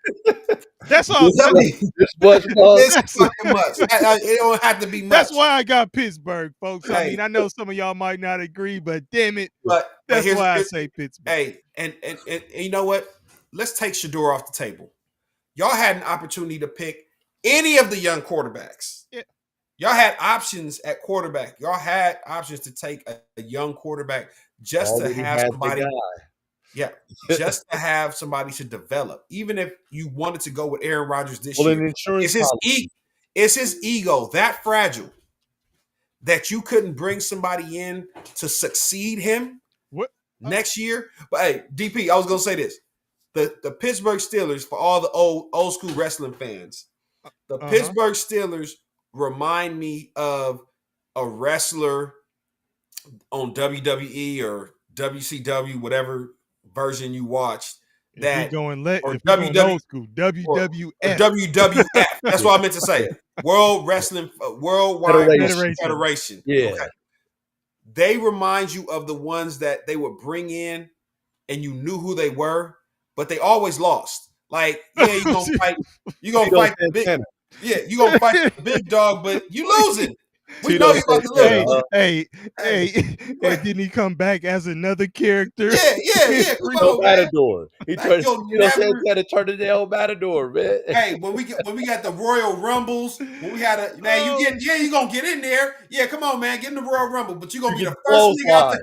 Speaker 4: that's all.
Speaker 6: I mean,
Speaker 5: This much love.
Speaker 6: this fucking much. It don't have to be much.
Speaker 4: That's why I got Pittsburgh, folks. I
Speaker 6: Hey.
Speaker 4: mean, I know some of y'all might not agree, but damn it,
Speaker 6: But
Speaker 4: that's
Speaker 6: here's-
Speaker 4: why I
Speaker 6: here's-
Speaker 4: say Pittsburgh.
Speaker 6: Hey, and you know what? Let's take Shador off the table. Y'all had an opportunity to pick any of the young quarterbacks.
Speaker 4: Yeah.
Speaker 6: Y'all had options at quarterback. Y'all had options to take a young quarterback just
Speaker 5: Already
Speaker 6: to have
Speaker 5: had the
Speaker 6: somebody.
Speaker 5: guy.
Speaker 6: Yeah, just to have somebody to develop. Even if you wanted to go with Aaron Rodgers this
Speaker 5: Well, an
Speaker 6: year,
Speaker 5: insurance
Speaker 6: it's his ego that fragile that you couldn't bring somebody in to succeed him
Speaker 4: What?
Speaker 6: next year. But hey, DP, I was gonna say this: the Pittsburgh Steelers, for all the old school wrestling fans, the Pittsburgh Steelers remind me of a wrestler on WWE or WCW, whatever version you watched. That
Speaker 4: if we going let
Speaker 6: or
Speaker 4: if we going
Speaker 6: WW
Speaker 4: old school, WWF
Speaker 6: or WWF. That's what I meant to say. World Wrestling Worldwide
Speaker 5: Federation.
Speaker 6: Federation.
Speaker 5: Yeah.
Speaker 6: Okay. They remind you of the ones that they would bring in and you knew who they were, but they always lost. Like, yeah, you're gonna fight, the big, yeah, you're gonna fight the big dog, but you losing. We
Speaker 5: Tito
Speaker 6: know you're about to lose.
Speaker 4: Hey,
Speaker 6: Hey.
Speaker 4: and didn't he come back as another character?
Speaker 6: Yeah. Come on, man.
Speaker 5: Matador. He
Speaker 6: Like,
Speaker 5: turned.
Speaker 6: you'll
Speaker 5: You know,
Speaker 6: never-
Speaker 5: he had to turn it down Matador, man.
Speaker 6: Hey, when we got the Royal Rumbles, when we had a man, you gonna get in there. Yeah, come on, man, get in the Royal Rumble, but you're gonna be
Speaker 5: You
Speaker 6: the
Speaker 5: get
Speaker 6: first nigga out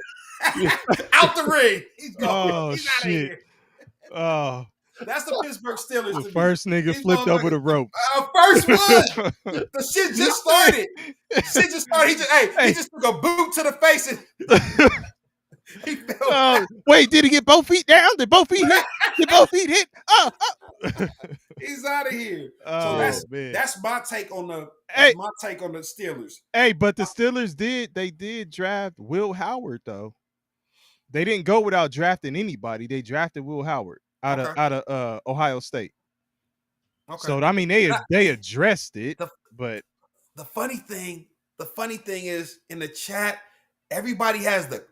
Speaker 5: clothesline.
Speaker 6: out the ring. He's
Speaker 4: Oh,
Speaker 6: he's out of
Speaker 4: shit.
Speaker 6: here.
Speaker 4: Oh,
Speaker 6: That's the Pittsburgh Steelers.
Speaker 4: the
Speaker 6: to me.
Speaker 4: first nigga
Speaker 6: These
Speaker 4: flipped over the
Speaker 6: motherfuckers-
Speaker 4: rope.
Speaker 6: First one. The shit just started. Shit just started. He just took a boot to the face and he fell.
Speaker 4: Wait, did he get both feet down? Did both feet hit? Did both feet hit?
Speaker 6: He's out of here.
Speaker 4: Oh,
Speaker 6: So
Speaker 4: man.
Speaker 6: that's my take on the
Speaker 4: Hey.
Speaker 6: Steelers.
Speaker 4: Hey, but the Steelers did draft Will Howard though. They didn't go without drafting anybody. They drafted Will Howard out of Ohio State.
Speaker 6: Okay.
Speaker 4: So I mean they addressed it, but
Speaker 6: the funny thing is in the chat, everybody has the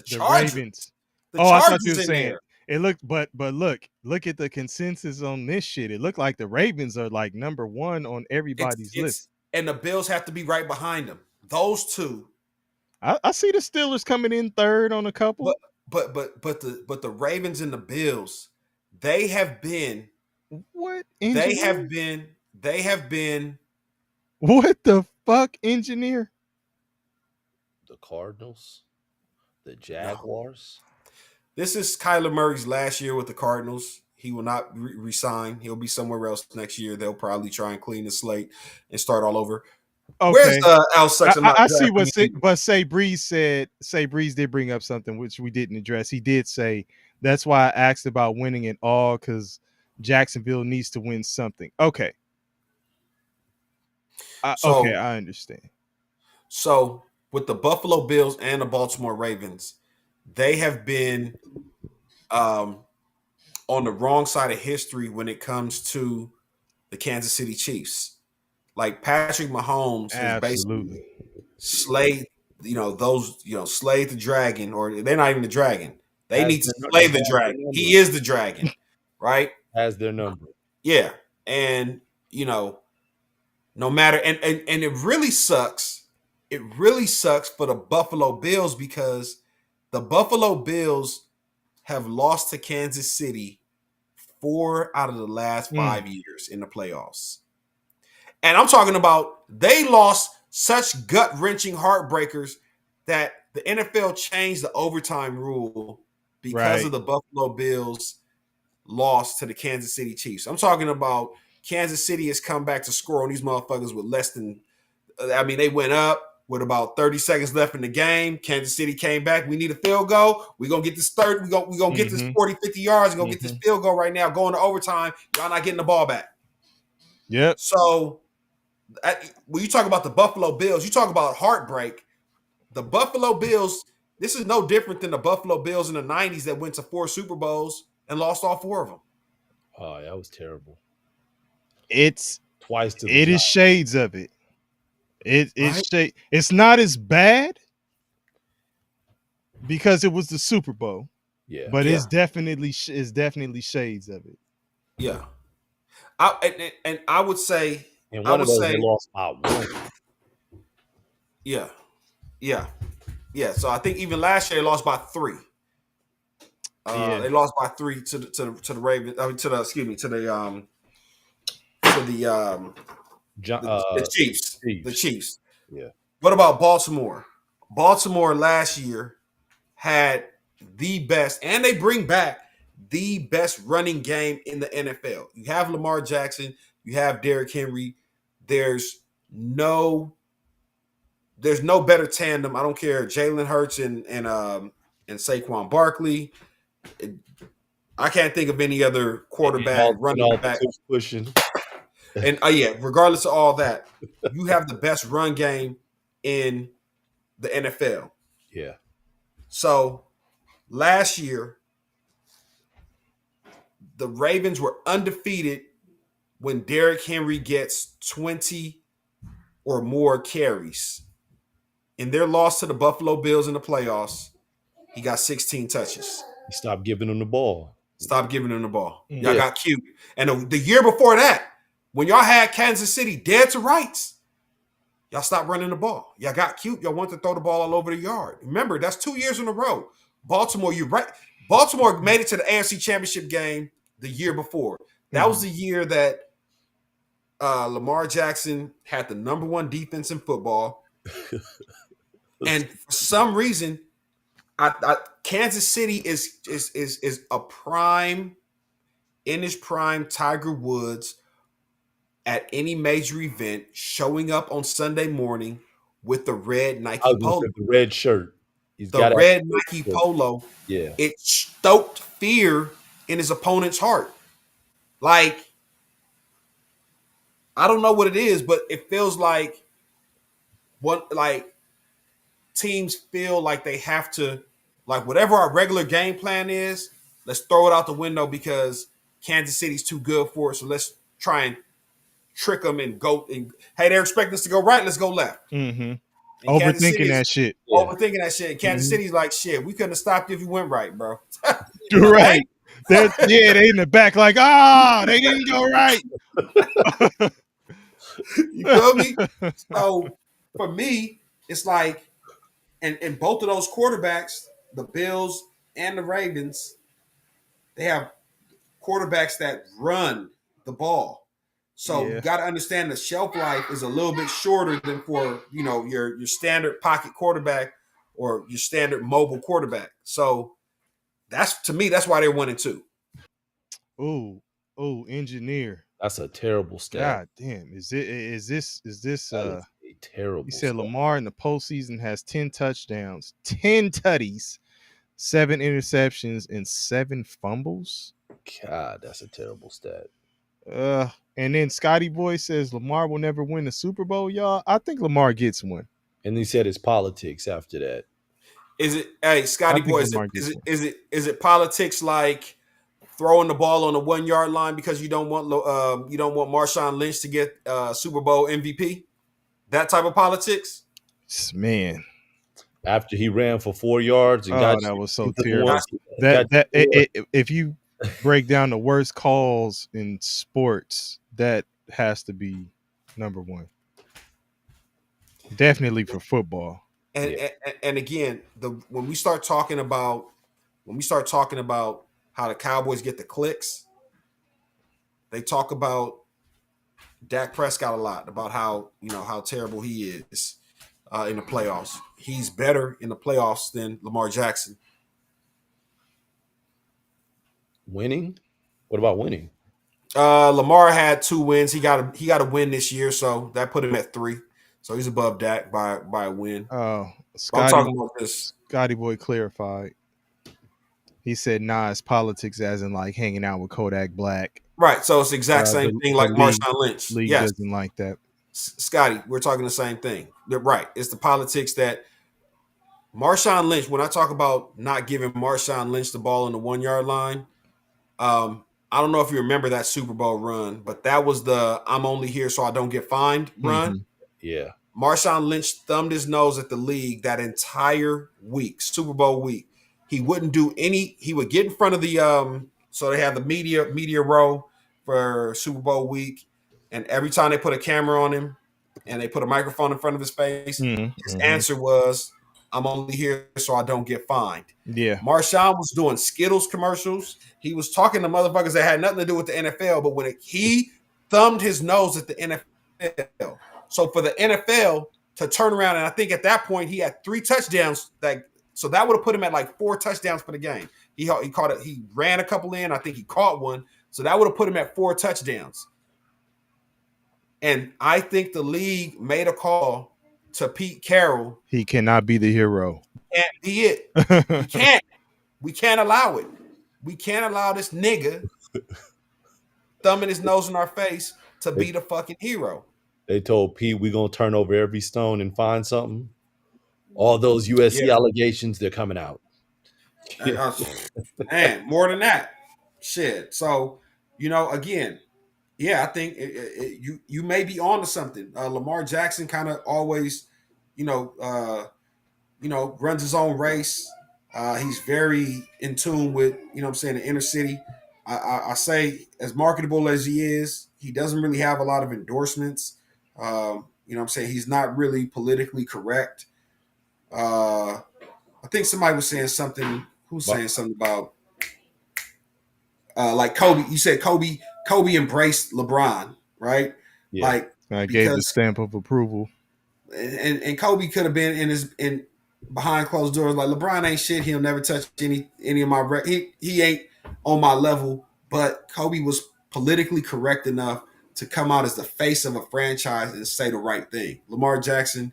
Speaker 6: Chargers.
Speaker 4: Ravens.
Speaker 6: The
Speaker 4: I thought
Speaker 6: Chargers
Speaker 4: you were
Speaker 6: in
Speaker 4: saying
Speaker 6: there.
Speaker 4: it looked, but look at the consensus on this shit. It looked like the Ravens are like number one on everybody's list.
Speaker 6: And the Bills have to be right behind them. Those two.
Speaker 4: I see the Steelers coming in third on a couple.
Speaker 6: But the Ravens and the Bills, they have been
Speaker 4: What?
Speaker 6: They
Speaker 4: Engineer?
Speaker 6: have been
Speaker 4: What the fuck, engineer?
Speaker 5: The Cardinals, the Jaguars.
Speaker 6: This is Kyler Murray's last year with the Cardinals. He will not resign. He'll be somewhere else next year. They'll probably try and clean the slate and start all over.
Speaker 4: Okay.
Speaker 6: Where's Al Sutton?
Speaker 4: I see what Say Breeze said. Say Breeze did bring up something which we didn't address. He did say that's why I asked about winning it all because Jacksonville needs to win something. Okay. Okay, I understand.
Speaker 6: So with the Buffalo Bills and the Baltimore Ravens, they have been on the wrong side of history when it comes to the Kansas City Chiefs. Like Patrick Mahomes has basically slayed, slayed the dragon, or they're not even the dragon. They need to slay the dragon. He is the dragon, right?
Speaker 5: Has their number.
Speaker 6: Yeah. And, no matter, and it really sucks. It really sucks for the Buffalo Bills because the Buffalo Bills have lost to Kansas City 4 out of the last 5 years in the playoffs. And I'm talking about they lost such gut-wrenching heartbreakers that the NFL changed the overtime rule because of the Buffalo Bills loss to the Kansas City Chiefs. I'm talking about Kansas City has come back to score on these motherfuckers with less than they went up with about 30 seconds left in the game. Kansas City came back. We need a field goal. We're going to get this third. We're going to get this 40, 50 yards. We're going to get this field goal right now. Going to overtime. Y'all not getting the ball back.
Speaker 4: Yep.
Speaker 6: So when you talk about the Buffalo Bills, you talk about heartbreak. The Buffalo Bills, this is no different than the Buffalo Bills in the 90s that went to 4 Super Bowls and lost all 4 of them.
Speaker 5: Oh, that was terrible.
Speaker 4: It's
Speaker 5: twice to
Speaker 4: it is shades of it. It's not as bad because it was the Super Bowl.
Speaker 5: Yeah.
Speaker 4: But it's definitely shades of it.
Speaker 6: Yeah. I would say
Speaker 5: and one of those they lost by 1.
Speaker 6: Yeah. Yeah. Yeah. So I think even last year they lost by 3. They lost by 3 to the Ravens. I mean, to the Chiefs. The Chiefs.
Speaker 5: Yeah.
Speaker 6: What about Baltimore? Baltimore last year had the best, and they bring back the best running game in the NFL. You have Lamar Jackson, you have Derrick Henry. There's no better tandem. I don't care. Jalen Hurts and Saquon Barkley. I can't think of any other quarterback running back
Speaker 5: pushing.
Speaker 6: And regardless of all that, you have the best run game in the NFL.
Speaker 5: Yeah.
Speaker 6: So last year, the Ravens were undefeated when Derrick Henry gets 20 or more carries. In their loss to the Buffalo Bills in the playoffs, he got 16 touches.
Speaker 5: He stopped giving them the ball.
Speaker 6: Y'all got cute. And the year before that, when y'all had Kansas City dead to rights, y'all stopped running the ball. Y'all got cute. Y'all want to throw the ball all over the yard. Remember, that's 2 years in a row. Baltimore, you're right. Baltimore made it to the AFC Championship game the year before. That was the year that Lamar Jackson had the number 1 defense in football. And for some reason, Kansas City is a prime, in his prime, Tiger Woods at any major event, showing up on Sunday morning with the red Nike polo.
Speaker 5: The red shirt.
Speaker 6: The red Nike polo.
Speaker 5: Yeah.
Speaker 6: It stoked fear in his opponent's heart. Like, I don't know what it is, but it feels like teams feel like they have to, like, whatever our regular game plan is, let's throw it out the window because Kansas City's too good for it. So let's try and trick them and go. And, hey, they're expecting us to go right. Let's go left.
Speaker 4: Overthinking that shit.
Speaker 6: Overthinking that shit. Kansas City's like, shit, we couldn't have stopped you if you went right, bro.
Speaker 4: You're right. They in the back like, they didn't go right.
Speaker 6: You feel me? So for me, it's like, and both of those quarterbacks, the Bills and the Ravens, they have quarterbacks that run the ball. So you got to understand the shelf life is a little bit shorter than for, your standard pocket quarterback or your standard mobile quarterback. So to me, that's why they're 1-2.
Speaker 4: Oh, engineer.
Speaker 5: That's a terrible stat.
Speaker 4: God damn. Is this
Speaker 5: a terrible
Speaker 4: he said stat. Lamar in the postseason has 10 touchdowns, 10 tutties, 7 interceptions, and 7 fumbles.
Speaker 5: God, that's a terrible stat.
Speaker 4: And then Scotty Boy says Lamar will never win the Super Bowl, y'all. I think Lamar gets one.
Speaker 5: And he said it's politics after that.
Speaker 6: Is it? Hey, Scotty Boy, is it politics like throwing the ball on the 1 yard line because you don't want Marshawn Lynch to get Super Bowl MVP? That type of politics?
Speaker 4: Man.
Speaker 5: After he ran for 4 yards and
Speaker 4: that was so terrible. If you break down the worst calls in sports, that has to be number 1. Definitely for football.
Speaker 6: And again, when we start talking about when we start talking about how the Cowboys get the clicks, they talk about Dak Prescott a lot, about how how terrible he is in the playoffs. He's better in the playoffs than Lamar Jackson.
Speaker 5: Winning? What about winning?
Speaker 6: Lamar had 2 wins. He got a win this year, so that put him at 3. So he's above Dak by a win.
Speaker 4: Oh,
Speaker 6: But I'm
Speaker 4: Scotty
Speaker 6: talking about this.
Speaker 4: Scotty Boy clarified. He said, "Nah, it's politics, as in like hanging out with Kodak Black."
Speaker 6: Right. So it's the exact same thing like
Speaker 4: league,
Speaker 6: Marshawn Lynch.
Speaker 4: League
Speaker 6: Yes.
Speaker 4: doesn't like that.
Speaker 6: Scotty, we're talking the same thing. They're right. It's the politics that Marshawn Lynch, when I talk about not giving Marshawn Lynch the ball on the 1-yard line, I don't know if you remember that Super Bowl run, but that was the I'm only here so I don't get fined run.
Speaker 4: Mhm.
Speaker 5: Yeah.
Speaker 6: Marshawn Lynch thumbed his nose at the league that entire week, Super Bowl week. He wouldn't do any. He would get in front of the so they have the media row for Super Bowl week, and every time they put a camera on him and they put a microphone in front of his face, his answer was, "I'm only here so I don't get fined."
Speaker 4: Yeah.
Speaker 6: Marshawn was doing Skittles commercials. He was talking to motherfuckers that had nothing to do with the NFL, but he thumbed his nose at the NFL. So for the NFL to turn around, and I think at that point he had 3 touchdowns. So that would have put him at like 4 touchdowns for the game. He caught it. He ran a couple in. I think he caught one. So that would have put him at 4 touchdowns. And I think the league made a call to Pete Carroll.
Speaker 4: He cannot be the hero.
Speaker 6: Can't be it. He can't. We can't allow it. We can't allow this nigga thumbing his nose in our face to be the fucking hero.
Speaker 5: They told Pete, we're going to turn over every stone and find something. All those USC allegations, they're coming out.
Speaker 6: Man, more than that. Shit. So, again, yeah, I think you may be on to something. Lamar Jackson kind of always, runs his own race. He's very in tune with, the inner city. I say, as marketable as he is, he doesn't really have a lot of endorsements. He's not really politically correct. I think somebody was saying something. Who's saying something about like Kobe? You said Kobe embraced LeBron, right? Yeah. Like
Speaker 4: I gave the stamp of approval.
Speaker 6: And Kobe could have been in behind closed doors like, LeBron ain't shit. He'll never touch any of my he ain't on my level. But Kobe was politically correct enough to come out as the face of a franchise and say the right thing. Lamar Jackson,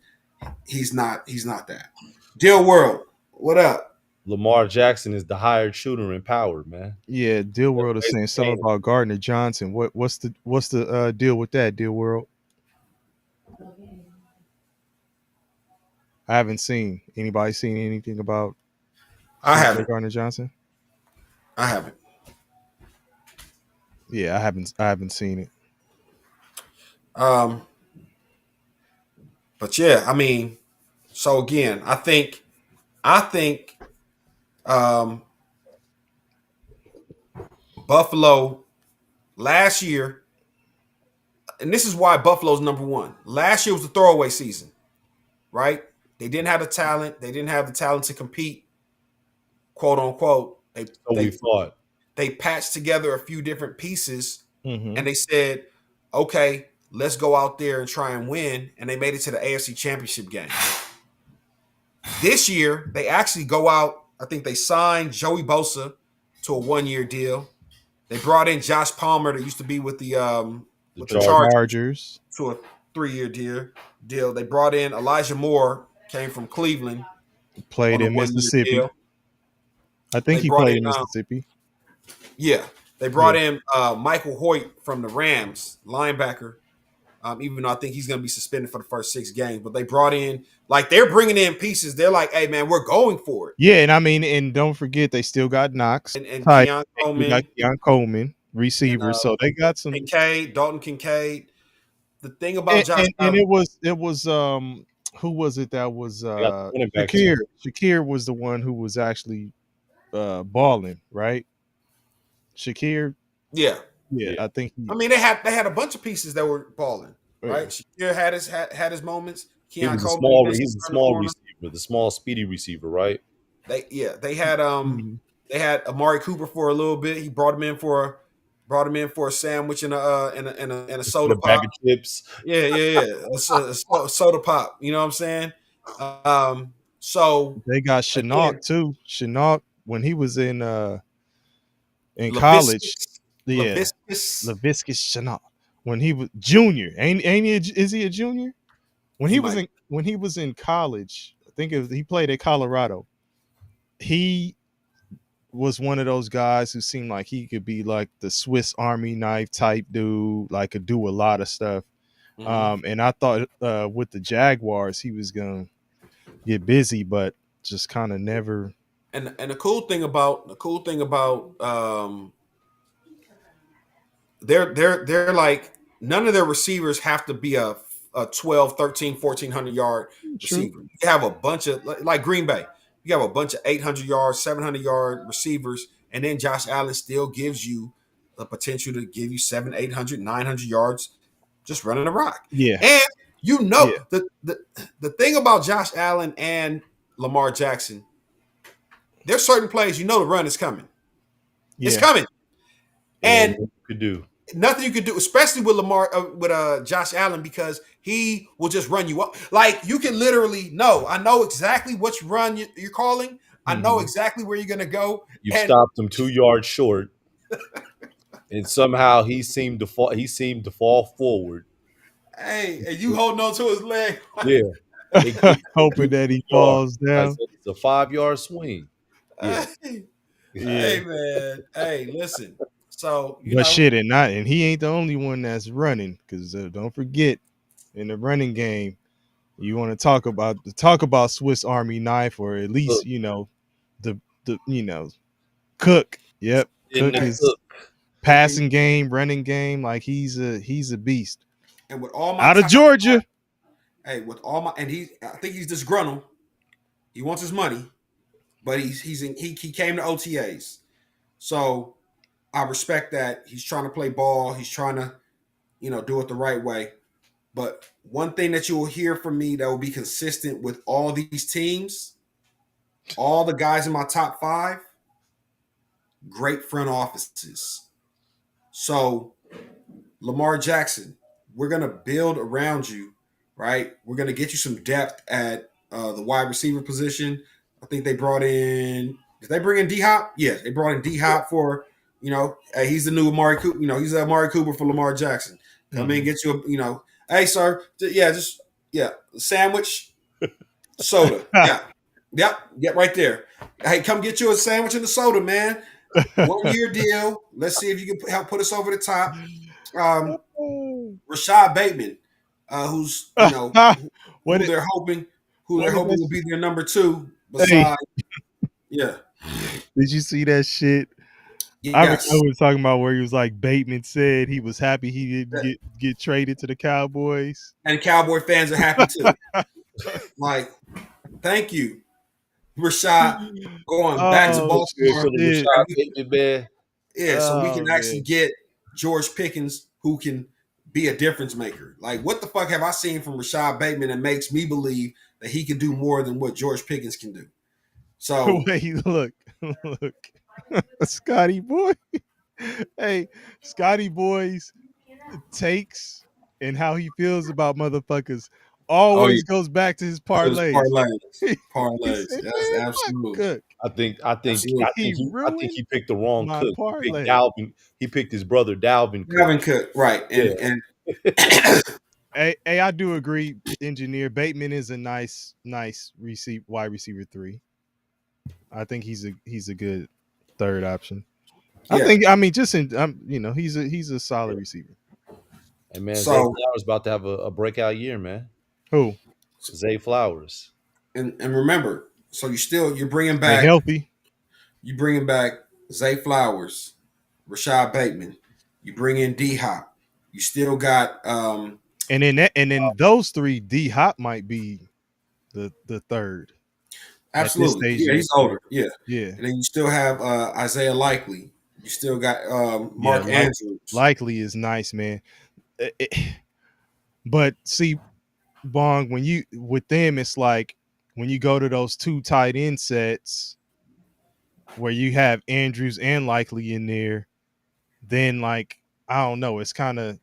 Speaker 6: he's not that. Deal World, what up?
Speaker 5: Lamar Jackson is the hired shooter in power, man.
Speaker 4: Yeah, Deal World is saying something about Gardner Johnson. What's the deal with that, Deal World? I haven't seen anybody seen anything about.
Speaker 6: I haven't.
Speaker 4: Gardner Johnson.
Speaker 6: I haven't.
Speaker 4: Yeah, I haven't seen it.
Speaker 6: But yeah, I mean, so again, I think Buffalo last year, and this is why Buffalo's number 1. Last year was the throwaway season, right? They didn't have the talent. They didn't have the talent to compete, quote unquote.
Speaker 5: We thought.
Speaker 6: They patched together a few different pieces, and they said, okay, let's go out there and try and win. And they made it to the AFC Championship game. This year, they actually go out. I think they signed Joey Bosa to a 1-year deal. They brought in Josh Palmer that used to be with the Chargers to a 3-year deal. They brought in Elijah Moore, came from Cleveland,
Speaker 4: played in Mississippi. Deal. I think he played in Mississippi.
Speaker 6: Yeah, they brought in Michael Hoyt from the Rams, linebacker. Even though I think he's going to be suspended for the first 6 games, but they brought in, like, they're bringing in pieces. They're like, hey man, we're going for it.
Speaker 4: Yeah, and I mean, and don't forget they still got Knox
Speaker 6: and Keon Coleman.
Speaker 4: Got Keon Coleman, receiver. So they got some
Speaker 6: Dalton Kincaid. The thing about Josh
Speaker 4: and it was who was it that was Shakir? Shakir was the one who was actually balling, right? Shakir.
Speaker 6: Yeah.
Speaker 4: I think.
Speaker 6: I mean, they had a bunch of pieces that were balling, right? Shakir had his moments.
Speaker 5: He was a small receiver, the small speedy receiver, right?
Speaker 6: They had They had Amari Cooper for a little bit. He brought him in for a sandwich and a
Speaker 5: And
Speaker 6: soda
Speaker 5: a bag
Speaker 6: pop.
Speaker 5: of chips.
Speaker 6: Yeah. A soda pop. You know what I'm saying? So
Speaker 4: They got
Speaker 6: again,
Speaker 4: Chenault too. Chenault when he was in college.
Speaker 6: Laviscus,
Speaker 4: Yeah,
Speaker 6: Laviscus,
Speaker 4: Laviscus Chenault when he was junior. Ain't he? Is he a junior?
Speaker 6: he might.
Speaker 4: When he was in college, I think he played at Colorado. He was one of those guys who seemed like he could be like the Swiss Army knife type dude, like could do a lot of stuff.
Speaker 6: Hmm.
Speaker 4: And I thought with the Jaguars he was gonna get busy, but just kind of never.
Speaker 6: And the cool thing about they're like none of their receivers have to be a 12, 13, 1400 yard
Speaker 4: True.
Speaker 6: receiver. You have a bunch of like Green Bay. You have a bunch of 800 yard, 700 yard receivers, and then Josh Allen still gives you the potential to give you 700, 800, 900 yards just running the rock.
Speaker 4: Yeah,
Speaker 6: And you know
Speaker 4: yeah,
Speaker 6: the thing about Josh Allen and Lamar Jackson, there's certain plays you know the run is coming. It's
Speaker 4: yeah,
Speaker 6: coming.
Speaker 5: And ain't
Speaker 6: And
Speaker 5: nothing you could do.
Speaker 6: nothing you could do, especially with Josh Allen, because he will just run you up. Like you can literally know. I know exactly which run you're calling. I know
Speaker 4: Mhm.
Speaker 6: exactly where you're gonna go.
Speaker 5: You've
Speaker 6: And
Speaker 5: stopped him 2 yards short, and somehow he seemed to fall. He seemed to fall forward.
Speaker 6: hey, and you holding on to his leg.
Speaker 5: Yeah,
Speaker 4: hoping that he
Speaker 5: 2 yards.
Speaker 4: falls
Speaker 5: I
Speaker 4: down.
Speaker 5: said it's a 5 yard swing. Yeah,
Speaker 6: hey,
Speaker 4: Yeah,
Speaker 6: hey, man. Hey, listen. So
Speaker 4: but shit, and he ain't the only one that's running. Because don't forget, in the running game, you want to talk about Swiss Army knife, or at least
Speaker 5: look,
Speaker 4: the Cook. Yep,
Speaker 5: in
Speaker 4: Cook
Speaker 5: the
Speaker 6: hey,
Speaker 4: is
Speaker 5: cook.
Speaker 4: passing game, running game. Like he's a beast.
Speaker 6: and with all my
Speaker 4: Out of
Speaker 6: top,
Speaker 4: Georgia.
Speaker 6: hey, with all my, and I think he's disgruntled. He wants his money, but he came to OTAs. So I respect that. He's trying to play ball. He's trying to, do it the right way. But one thing that you will hear from me that will be consistent with all these teams, all the guys in my top five, great front offices. So Lamar Jackson, we're gonna build around you, right? We're gonna get you some depth at the wide receiver position. I think they brought in. Did they bring in D Hop? Yes, they brought in D Hop for he's the new Amari Cooper. He's the Amari Cooper for Lamar Jackson. Come in,
Speaker 4: Mhm.
Speaker 6: get you hey sir, just sandwich, soda, yeah, yep, get right there. Hey, come get you a sandwich and a soda, man. 1 year deal. Let's see if you can help put us over the top. Um, Rashad Bateman, who's
Speaker 4: what
Speaker 6: who
Speaker 4: it,
Speaker 6: they're hoping who
Speaker 4: what
Speaker 6: they're
Speaker 4: did
Speaker 6: hoping
Speaker 4: that
Speaker 6: will be their number two.
Speaker 4: hey,
Speaker 6: Beside, yeah,
Speaker 4: did you see that shit? I
Speaker 6: yes,
Speaker 4: was talking about where he was like Bateman said he was happy he didn't get traded to the Cowboys.
Speaker 6: and Cowboy fans are happy too. Like, thank you, Rashad, going back to
Speaker 4: Oh
Speaker 5: Good for
Speaker 6: Baltimore.
Speaker 5: the
Speaker 4: shit.
Speaker 6: And
Speaker 5: Rashad Bateman, man.
Speaker 6: so we
Speaker 4: Oh
Speaker 6: can actually
Speaker 4: man.
Speaker 6: get George Pickens, who can be a difference maker. Like, what the fuck have I seen from Rashad Bateman that makes me believe that he can do more than what George Pickens can do? So
Speaker 4: Wait, look. Scotty boy. Hey, Scotty boy's takes and how he feels about motherfuckers
Speaker 6: oh yeah,
Speaker 4: always goes back to his
Speaker 6: those
Speaker 4: parlays.
Speaker 6: parlays,
Speaker 4: He
Speaker 6: parlays.
Speaker 4: said,
Speaker 6: Yes,
Speaker 4: man, fuck
Speaker 6: absolutely,
Speaker 4: Cook.
Speaker 6: absolutely.
Speaker 5: I think
Speaker 4: He
Speaker 5: he picked the wrong
Speaker 4: my
Speaker 5: cook. He picked
Speaker 4: parlay.
Speaker 5: Dalvin. He picked his brother Dalvin Cook.
Speaker 6: Dalvin Cook, right?
Speaker 5: Yeah,
Speaker 6: And
Speaker 4: Hey, I do agree, engineer. Bateman is a nice wide receiver 3. I think he's a good third option.
Speaker 6: yeah.
Speaker 4: I mean, just in he's a solid
Speaker 5: yeah.
Speaker 4: receiver.
Speaker 5: And man, Zay
Speaker 6: So
Speaker 5: Flowers about to have a breakout year, man.
Speaker 4: Who?
Speaker 5: Zay Flowers.
Speaker 6: and remember, so you're bringing
Speaker 4: Stay
Speaker 6: back
Speaker 4: healthy.
Speaker 6: Zay Flowers, Rashad Bateman. You bring in D Hop. You still got
Speaker 4: And then those 3, D Hop might be the third at this
Speaker 6: absolutely,
Speaker 4: stage
Speaker 6: yeah,
Speaker 4: of his
Speaker 6: he's
Speaker 4: career.
Speaker 6: older, yeah.
Speaker 4: Yeah.
Speaker 6: And then you still have Isaiah Likely. You still got
Speaker 4: Yeah,
Speaker 6: Mark Andrews.
Speaker 4: likely is nice, man. But see, Bong, when you with them, it's like when you go to those 2 tight end sets, where you have Andrews and Likely in there, then like I don't know, it's kind of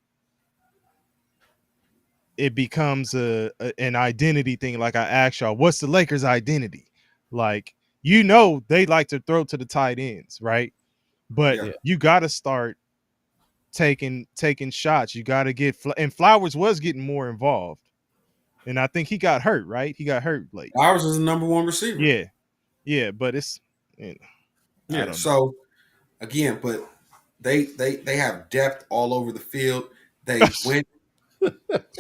Speaker 4: it becomes an identity thing. Like I asked y'all, what's the Lakers' identity? Like they like to throw to the tight ends, right? But
Speaker 6: Yeah.
Speaker 4: you got to start taking shots. You got to and Flowers was getting more involved, and I think he got hurt. Right, he got hurt late.
Speaker 6: Flowers is the number one receiver.
Speaker 4: Yeah, yeah, but it's I
Speaker 6: Yeah.
Speaker 4: don't know.
Speaker 6: So again, but they have depth all over the field. They went.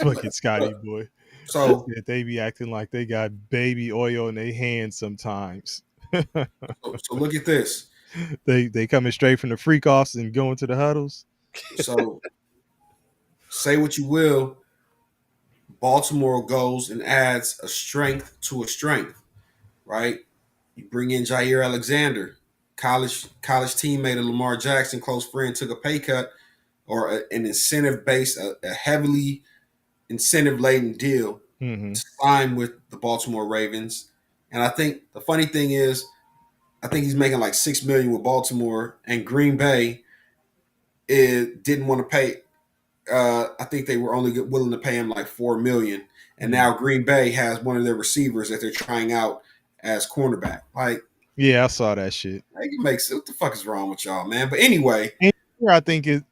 Speaker 4: Fucking Scotty boy.
Speaker 6: So
Speaker 4: They be acting like they got baby oil in their hands sometimes.
Speaker 6: so look at this.
Speaker 4: They coming straight from the freak offs and going to the huddles.
Speaker 6: So say what you will, Baltimore goes and adds a strength to a strength, right? You bring in Jair Alexander, college teammate of Lamar Jackson, close friend, took a pay cut or an incentive based, a heavily incentive laden deal
Speaker 4: Mm-hmm.
Speaker 6: to sign with the Baltimore Ravens. And I think the funny thing is, I think he's making like $6 million with Baltimore, and Green Bay didn't want to pay. I think they were only willing to pay him like $4 million, and now Green Bay has one of their receivers that they're trying out as cornerback. Like,
Speaker 4: Yeah, I saw that shit.
Speaker 6: it makes what the fuck is wrong with y'all, man? But anyway,
Speaker 4: I think it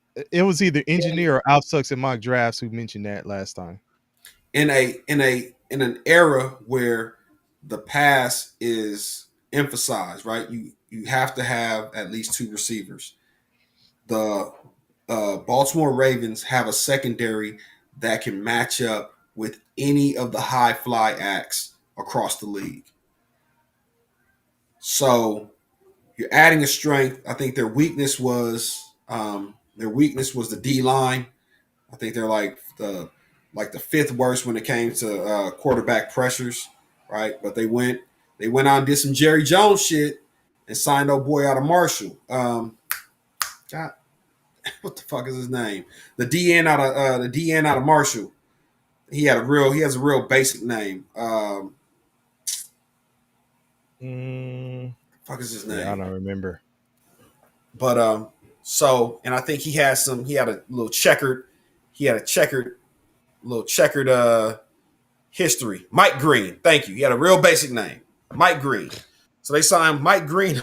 Speaker 4: was either engineer or Al Sucks in mock drafts who mentioned that last time.
Speaker 6: in an era where the pass is emphasized, right? You have to have at least two receivers. The Baltimore Ravens have a secondary that can match up with any of the high fly acts across the league. So you're adding a strength. I think their weakness was the D line. I think they're like the fifth worst when it came to quarterback pressures, right? But they went on and did some Jerry Jones shit and signed old boy out of Marshall. God, what the fuck is his name? The DN out of Marshall. He has a real basic name. Fuck is his name?
Speaker 4: Yeah, I don't remember.
Speaker 6: But and I think he had a little checkered history. Mike Green, thank you. He had a real basic name, Mike Green. So they signed Mike Green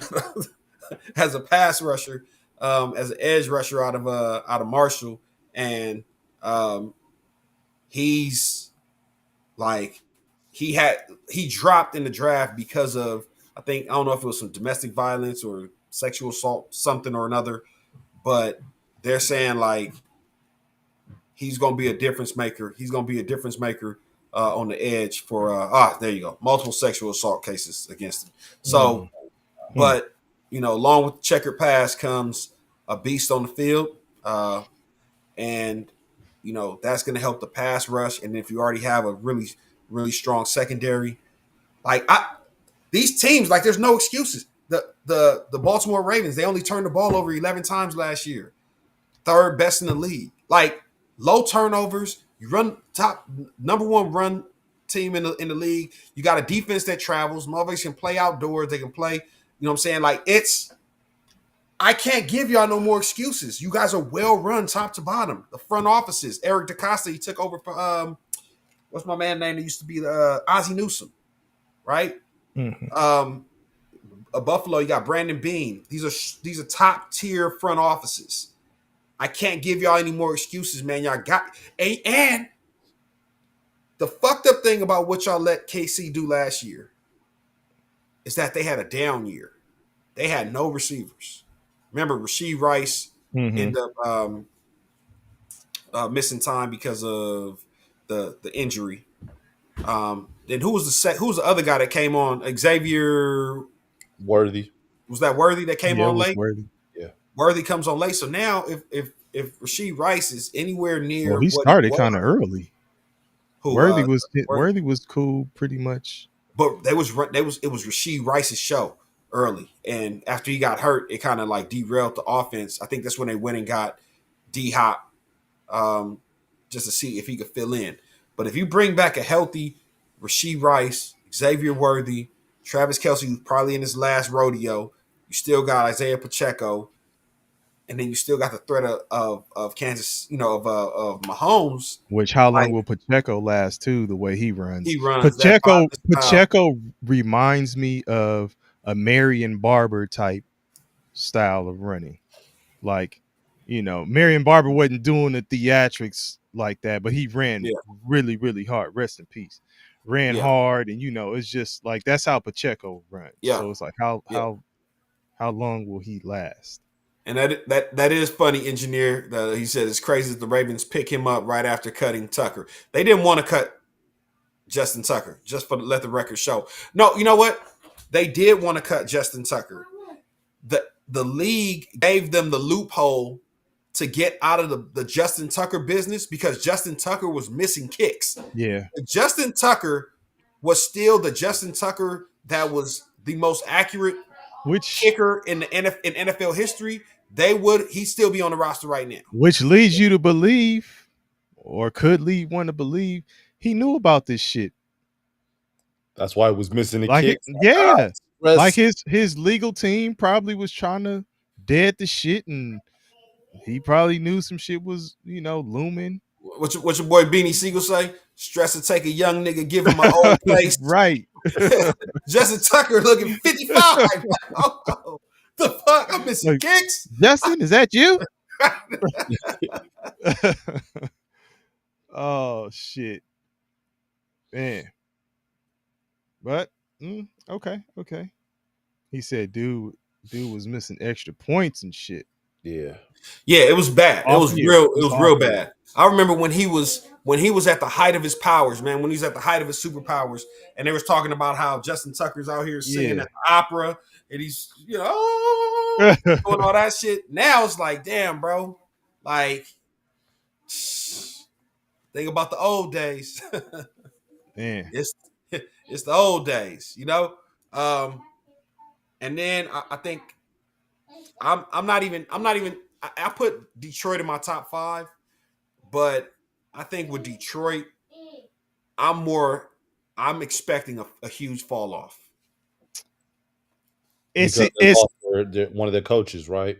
Speaker 6: as a pass rusher, as an edge rusher out of Marshall, and he's like he dropped in the draft because of I don't know if it was some domestic violence or sexual assault, something or another, but they're saying like he's going to be a difference maker. He's going to be a difference maker on the edge for there you go, multiple sexual assault cases against him. So, but along with the checkered pass comes a beast on the field, and that's going to help the pass rush. And if you already have a really really strong secondary, like these teams, like there's no excuses. The Baltimore Ravens, they only turned the ball over 11 times last year, third best in the league. Like low turnovers, you run top number one run team in the league. You got a defense that travels. Motherfuckers can play outdoors. They can play. You know what I'm saying? Like I can't give y'all no more excuses. You guys are well run top to bottom. The front offices, Eric DeCosta, he took over for what's my man name that used to be Ozzie Newsome, right?
Speaker 4: Mm-hmm.
Speaker 6: A Buffalo, you got Brandon Beane. These are top tier front offices. I can't give y'all any more excuses, man. Y'all got and the fucked up thing about what y'all let KC do last year is that they had a down year. They had no receivers. Remember, Rashee Rice ended up missing time because of the injury. Then who was the other guy that came on? Xavier
Speaker 5: Worthy.
Speaker 6: Was that Worthy that came on late?
Speaker 4: Worthy.
Speaker 5: Yeah.
Speaker 6: Worthy comes on late. So now if Rashee Rice is anywhere near,
Speaker 4: well, he started kind of early.
Speaker 6: Who,
Speaker 4: Worthy was cool pretty much.
Speaker 6: But it was Rashee Rice's show early, and after he got hurt, it kind of like derailed the offense. I think that's when they went and got D Hop, just to see if he could fill in. But if you bring back a healthy Rashee Rice, Xavier Worthy, Travis Kelce, who's probably in his last rodeo, You still got Isaiah Pacheco, and then you still got the threat of Kansas, of Mahomes.
Speaker 4: Which how long
Speaker 6: Like
Speaker 4: will Pacheco last too? The way he runs,
Speaker 6: he runs that
Speaker 4: Pacheco
Speaker 6: pocket style.
Speaker 4: Pacheco reminds me of a Marion Barber type style of running. Like, Marion Barber wasn't doing the theatrics like that, but he ran
Speaker 6: Yeah,
Speaker 4: really, really hard. Rest in peace. Ran
Speaker 6: yeah,
Speaker 4: hard, and it's just like that's how Pacheco runs.
Speaker 6: yeah,
Speaker 4: So it's like how
Speaker 6: yeah.
Speaker 4: how long will he last?
Speaker 6: And that is funny, engineer. He said it's crazy that the Ravens pick him up right after cutting Tucker. They didn't want to cut Justin Tucker, just for let the record show. No, you know what? They did want to cut Justin Tucker. The league gave them the loophole to get out of the Justin Tucker business because Justin Tucker was missing kicks.
Speaker 4: Yeah.
Speaker 6: Justin Tucker was still the Justin Tucker that was the most accurate
Speaker 4: Which
Speaker 6: kicker in NFL history. He'd still be on the roster right now.
Speaker 4: which leads you to believe, or could lead one to believe, he knew about this shit.
Speaker 5: That's why it was missing the
Speaker 4: Like
Speaker 5: kicks.
Speaker 4: yeah. Like
Speaker 5: Stress.
Speaker 4: his legal team probably was trying to dead the shit, and he probably knew some shit was, looming.
Speaker 6: What your boy Beanie Siegel say? Stress to take a young nigga, give him an old place.
Speaker 4: Right.
Speaker 6: Justin Tucker looking 55. Oh, the fuck? I'm missing
Speaker 4: Like,
Speaker 6: kicks.
Speaker 4: Justin, is that you? Oh shit. Man. But okay. He said dude was missing extra points and shit.
Speaker 5: Yeah.
Speaker 6: Yeah, it was bad. It was real. It was real
Speaker 4: Off-field.
Speaker 6: bad. I remember when he was at the height of his powers, man. When he's at the height of his superpowers, and they was talking about how Justin Tucker's out here singing
Speaker 4: Yeah.
Speaker 6: at the opera, and he's doing all that shit. Now it's like, damn, bro. Like, think about the old days.
Speaker 4: Man.
Speaker 6: It's the old days, And then I think I'm not even. I put Detroit in my top 5, but I think with Detroit, I'm expecting a huge fall off.
Speaker 4: It's
Speaker 5: One of their coaches, right?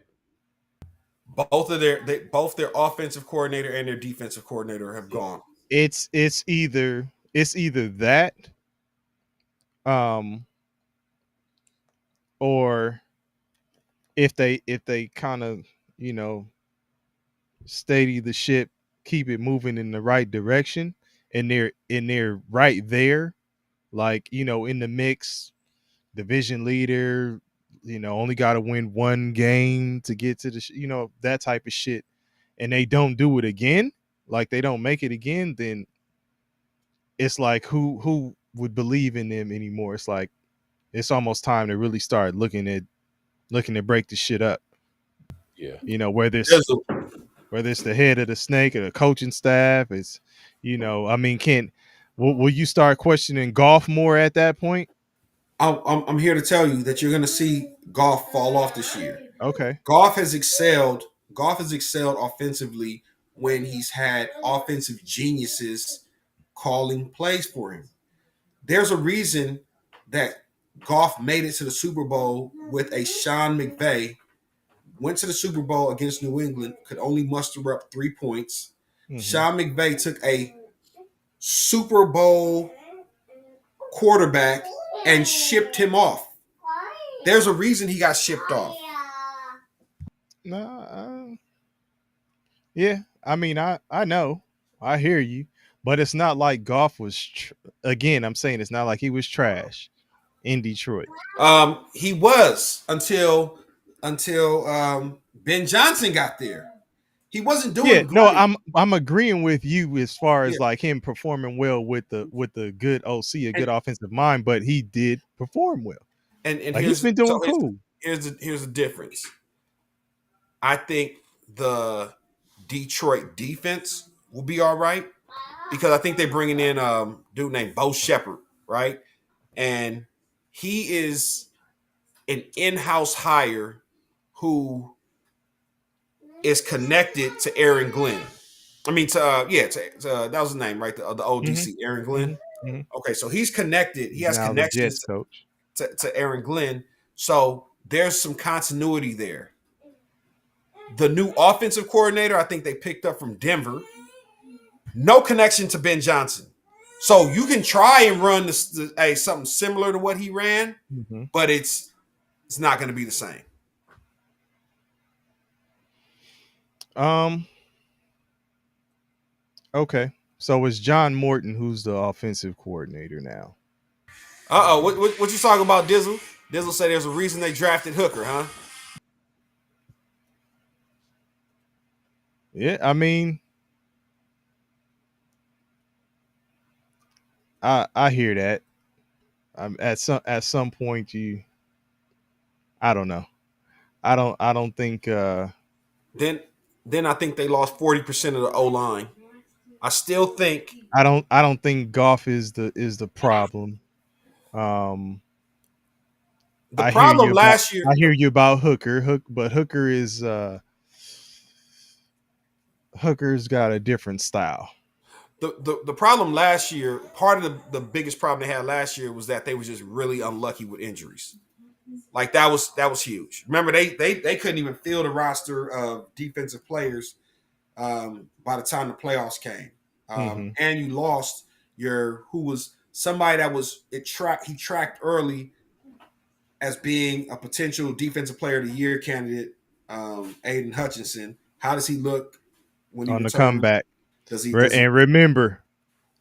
Speaker 6: Both their offensive coordinator and their defensive coordinator have gone.
Speaker 4: it's either that or if they kind of, steady the ship, keep it moving in the right direction, and they're right there, like, in the mix, division leader, only got to win one game to get to the that type of shit, and they don't do it again, like they don't make it again, then it's like who would believe in them anymore? It's like it's almost time to really start looking to break the shit up.
Speaker 5: Yeah.
Speaker 4: Whether it's the head of the snake or the coaching staff, it's will you start questioning Goff more at that point?
Speaker 6: I'm here to tell you that you're going to see Goff fall off this year.
Speaker 4: Okay.
Speaker 6: Goff has excelled offensively when he's had offensive geniuses calling plays for him. There's a reason that Goff made it to the Super Bowl with a Sean McVay, went to the Super Bowl against New England, could only muster up 3 points.
Speaker 4: Mm-hmm.
Speaker 6: Sean McVay took a Super Bowl quarterback and shipped him off. There's a reason he got shipped off.
Speaker 4: Yeah, I know, I hear you, but it's not like Goff was again, I'm saying it's not like he was trash in Detroit.
Speaker 6: He was until Ben Johnson got there. He wasn't doing
Speaker 4: Yeah,
Speaker 6: great.
Speaker 4: no, I'm agreeing with you as far as like him performing well with the good OC, a good offensive mind, but he did perform well.
Speaker 6: And
Speaker 4: like he's been doing cool.
Speaker 6: Here's the difference. I think the Detroit defense will be all right because I think they're bringing in a dude named Bo Shepard, right? And he is an in-house hire who is connected to Aaron Glenn. I mean, that was his name, right? The old DC, Aaron Glenn. Okay, so he's connected. He has connections
Speaker 4: coach
Speaker 6: to Aaron Glenn. So there's some continuity there. The new offensive coordinator, I think they picked up from Denver, no connection to Ben Johnson. So you can try and run something similar to what he ran,
Speaker 4: Mm-hmm.
Speaker 6: but it's not going to be the same.
Speaker 4: Okay. So it's John Morton who's the offensive coordinator now.
Speaker 6: What you talking about, Dizzle? Dizzle said there's a reason they drafted Hooker, huh?
Speaker 4: Yeah, I mean, I hear that. At some point I don't know. I don't think
Speaker 6: Then I think they lost 40% of the O line. I still think
Speaker 4: I don't think golf is the problem. Um,
Speaker 6: the problem last year.
Speaker 4: I hear you about but Hooker's got a different style.
Speaker 6: The problem last year, part of the biggest problem they had last year was that they were just really unlucky with injuries. Like that was huge. Remember, they couldn't even field a roster of defensive players by the time the playoffs came.
Speaker 4: Mm-hmm.
Speaker 6: And you lost who was somebody that he tracked early as being a potential defensive player of the year candidate, Aiden Hutchinson. How does he look when he
Speaker 4: On the
Speaker 6: returns?
Speaker 4: comeback?
Speaker 6: Does he
Speaker 4: And remember,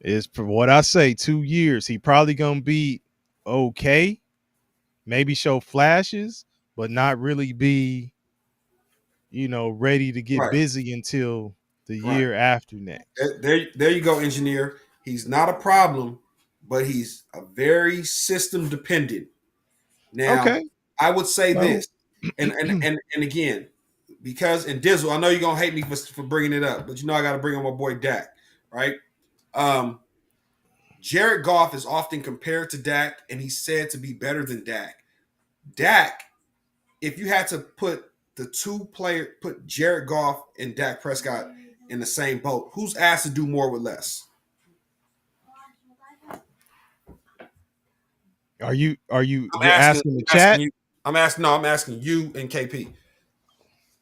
Speaker 4: is for what I say, 2 years. He probably gonna be okay, maybe show flashes, but not really be, ready to get
Speaker 6: right?
Speaker 4: busy until the
Speaker 6: Right.
Speaker 4: year after next.
Speaker 6: There you go, engineer. He's not a problem, but he's a very system dependent. Now,
Speaker 4: Okay.
Speaker 6: I would say
Speaker 4: Well,
Speaker 6: this, and again, because Dizzle, I know you're gonna hate me for bringing it up, but I got to bring on my boy Dak, right? Jared Goff is often compared to Dak, and he's said to be better than Dak. Dak, if you had to put put Jared Goff and Dak Prescott in the same boat, who's asked to do more with less?
Speaker 4: you're asking the chat?
Speaker 6: I'm asking you and KP.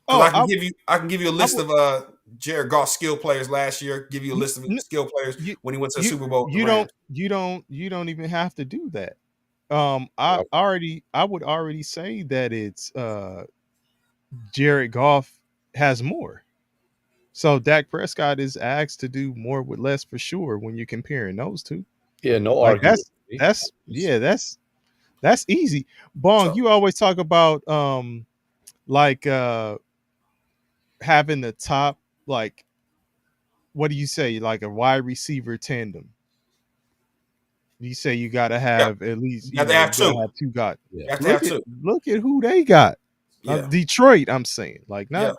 Speaker 4: Oh,
Speaker 6: Because I can give you a list of Jared Goff skill players last year. Give you a list of skill players when he went to the Super Bowl.
Speaker 4: You don't even have to do that. I would already say that it's Jared Goff has more. So Dak Prescott is asked to do more with less for sure when you're comparing those two.
Speaker 5: Yeah, no
Speaker 4: Like
Speaker 5: argument.
Speaker 4: that's easy. Bong,
Speaker 6: So-
Speaker 4: you always talk about like having the top, like, what do you say, like a wide receiver tandem. You say you gotta have at least
Speaker 6: You have to have
Speaker 4: you gotta
Speaker 6: two.
Speaker 4: have two guys.
Speaker 6: You have to have two.
Speaker 4: Look at who they got.
Speaker 6: Yeah.
Speaker 4: Detroit, I'm saying. Like, not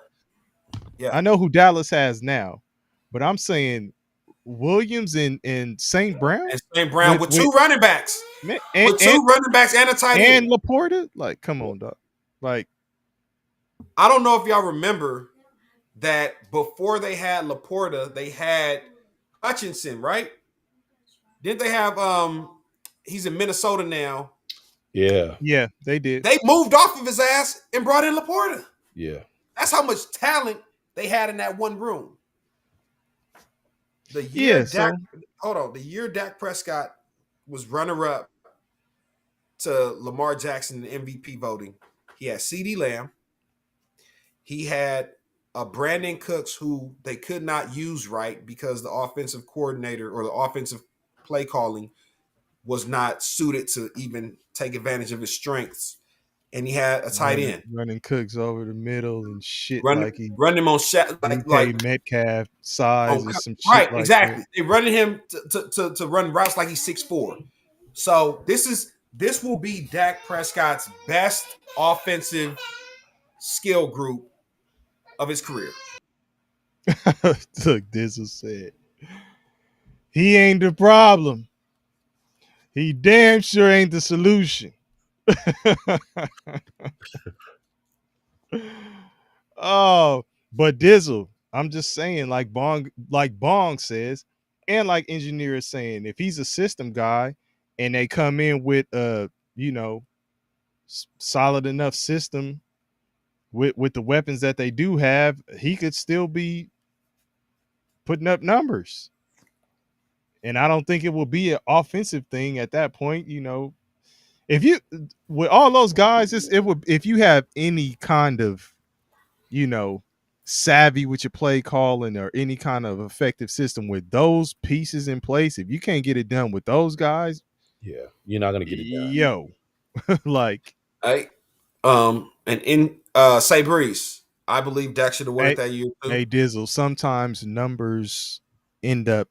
Speaker 6: Yeah.
Speaker 4: I know who Dallas has now, but I'm saying Williams and St. Brown.
Speaker 6: And St. Brown with two running backs.
Speaker 4: Man,
Speaker 6: With two running backs and a tight end.
Speaker 4: and Laporta. Like, come on, dog. Like,
Speaker 6: I don't know if y'all remember that before they had Laporta, they had Hutchinson, right? Didn't they have he's in Minnesota now.
Speaker 5: Yeah.
Speaker 4: yeah, they did.
Speaker 6: They moved off of his ass and brought in Laporta.
Speaker 5: Yeah.
Speaker 6: That's how much talent they had in that one room. The year Dak Prescott was runner-up to Lamar Jackson in MVP voting, he had CeeDee Lamb. He had a Brandon Cooks who they could not use right because the offensive coordinator or the offensive play calling was not suited to even take advantage of his strengths. And he had a tight end
Speaker 4: running Cooks over the middle and shit,
Speaker 6: run him on
Speaker 4: like Metcalf size or some shit.
Speaker 6: Right,
Speaker 4: like
Speaker 6: exactly.
Speaker 4: that.
Speaker 6: They running him to run routes like he's 6'4". So this will be Dak Prescott's best offensive skill group of his career.
Speaker 4: Look, Dizzle said he ain't the problem. He damn sure ain't the solution. Oh, but Dizzle, I'm just saying, like Bong says, and like Engineer is saying, if he's a system guy and they come in with solid enough system with the weapons that they do have, he could still be putting up numbers. And I don't think it will be an offensive thing at that point. If you with all those guys, it would if you have any kind of you know savvy with your play calling or any kind of effective system with those pieces in place, if you can't get it done with those guys,
Speaker 5: Yeah, you're not gonna get it done.
Speaker 4: yo, like
Speaker 6: Hey, and in say Breeze, I believe Dak should have won it
Speaker 4: hey,
Speaker 6: that year too.
Speaker 4: hey Dizzle, sometimes numbers end up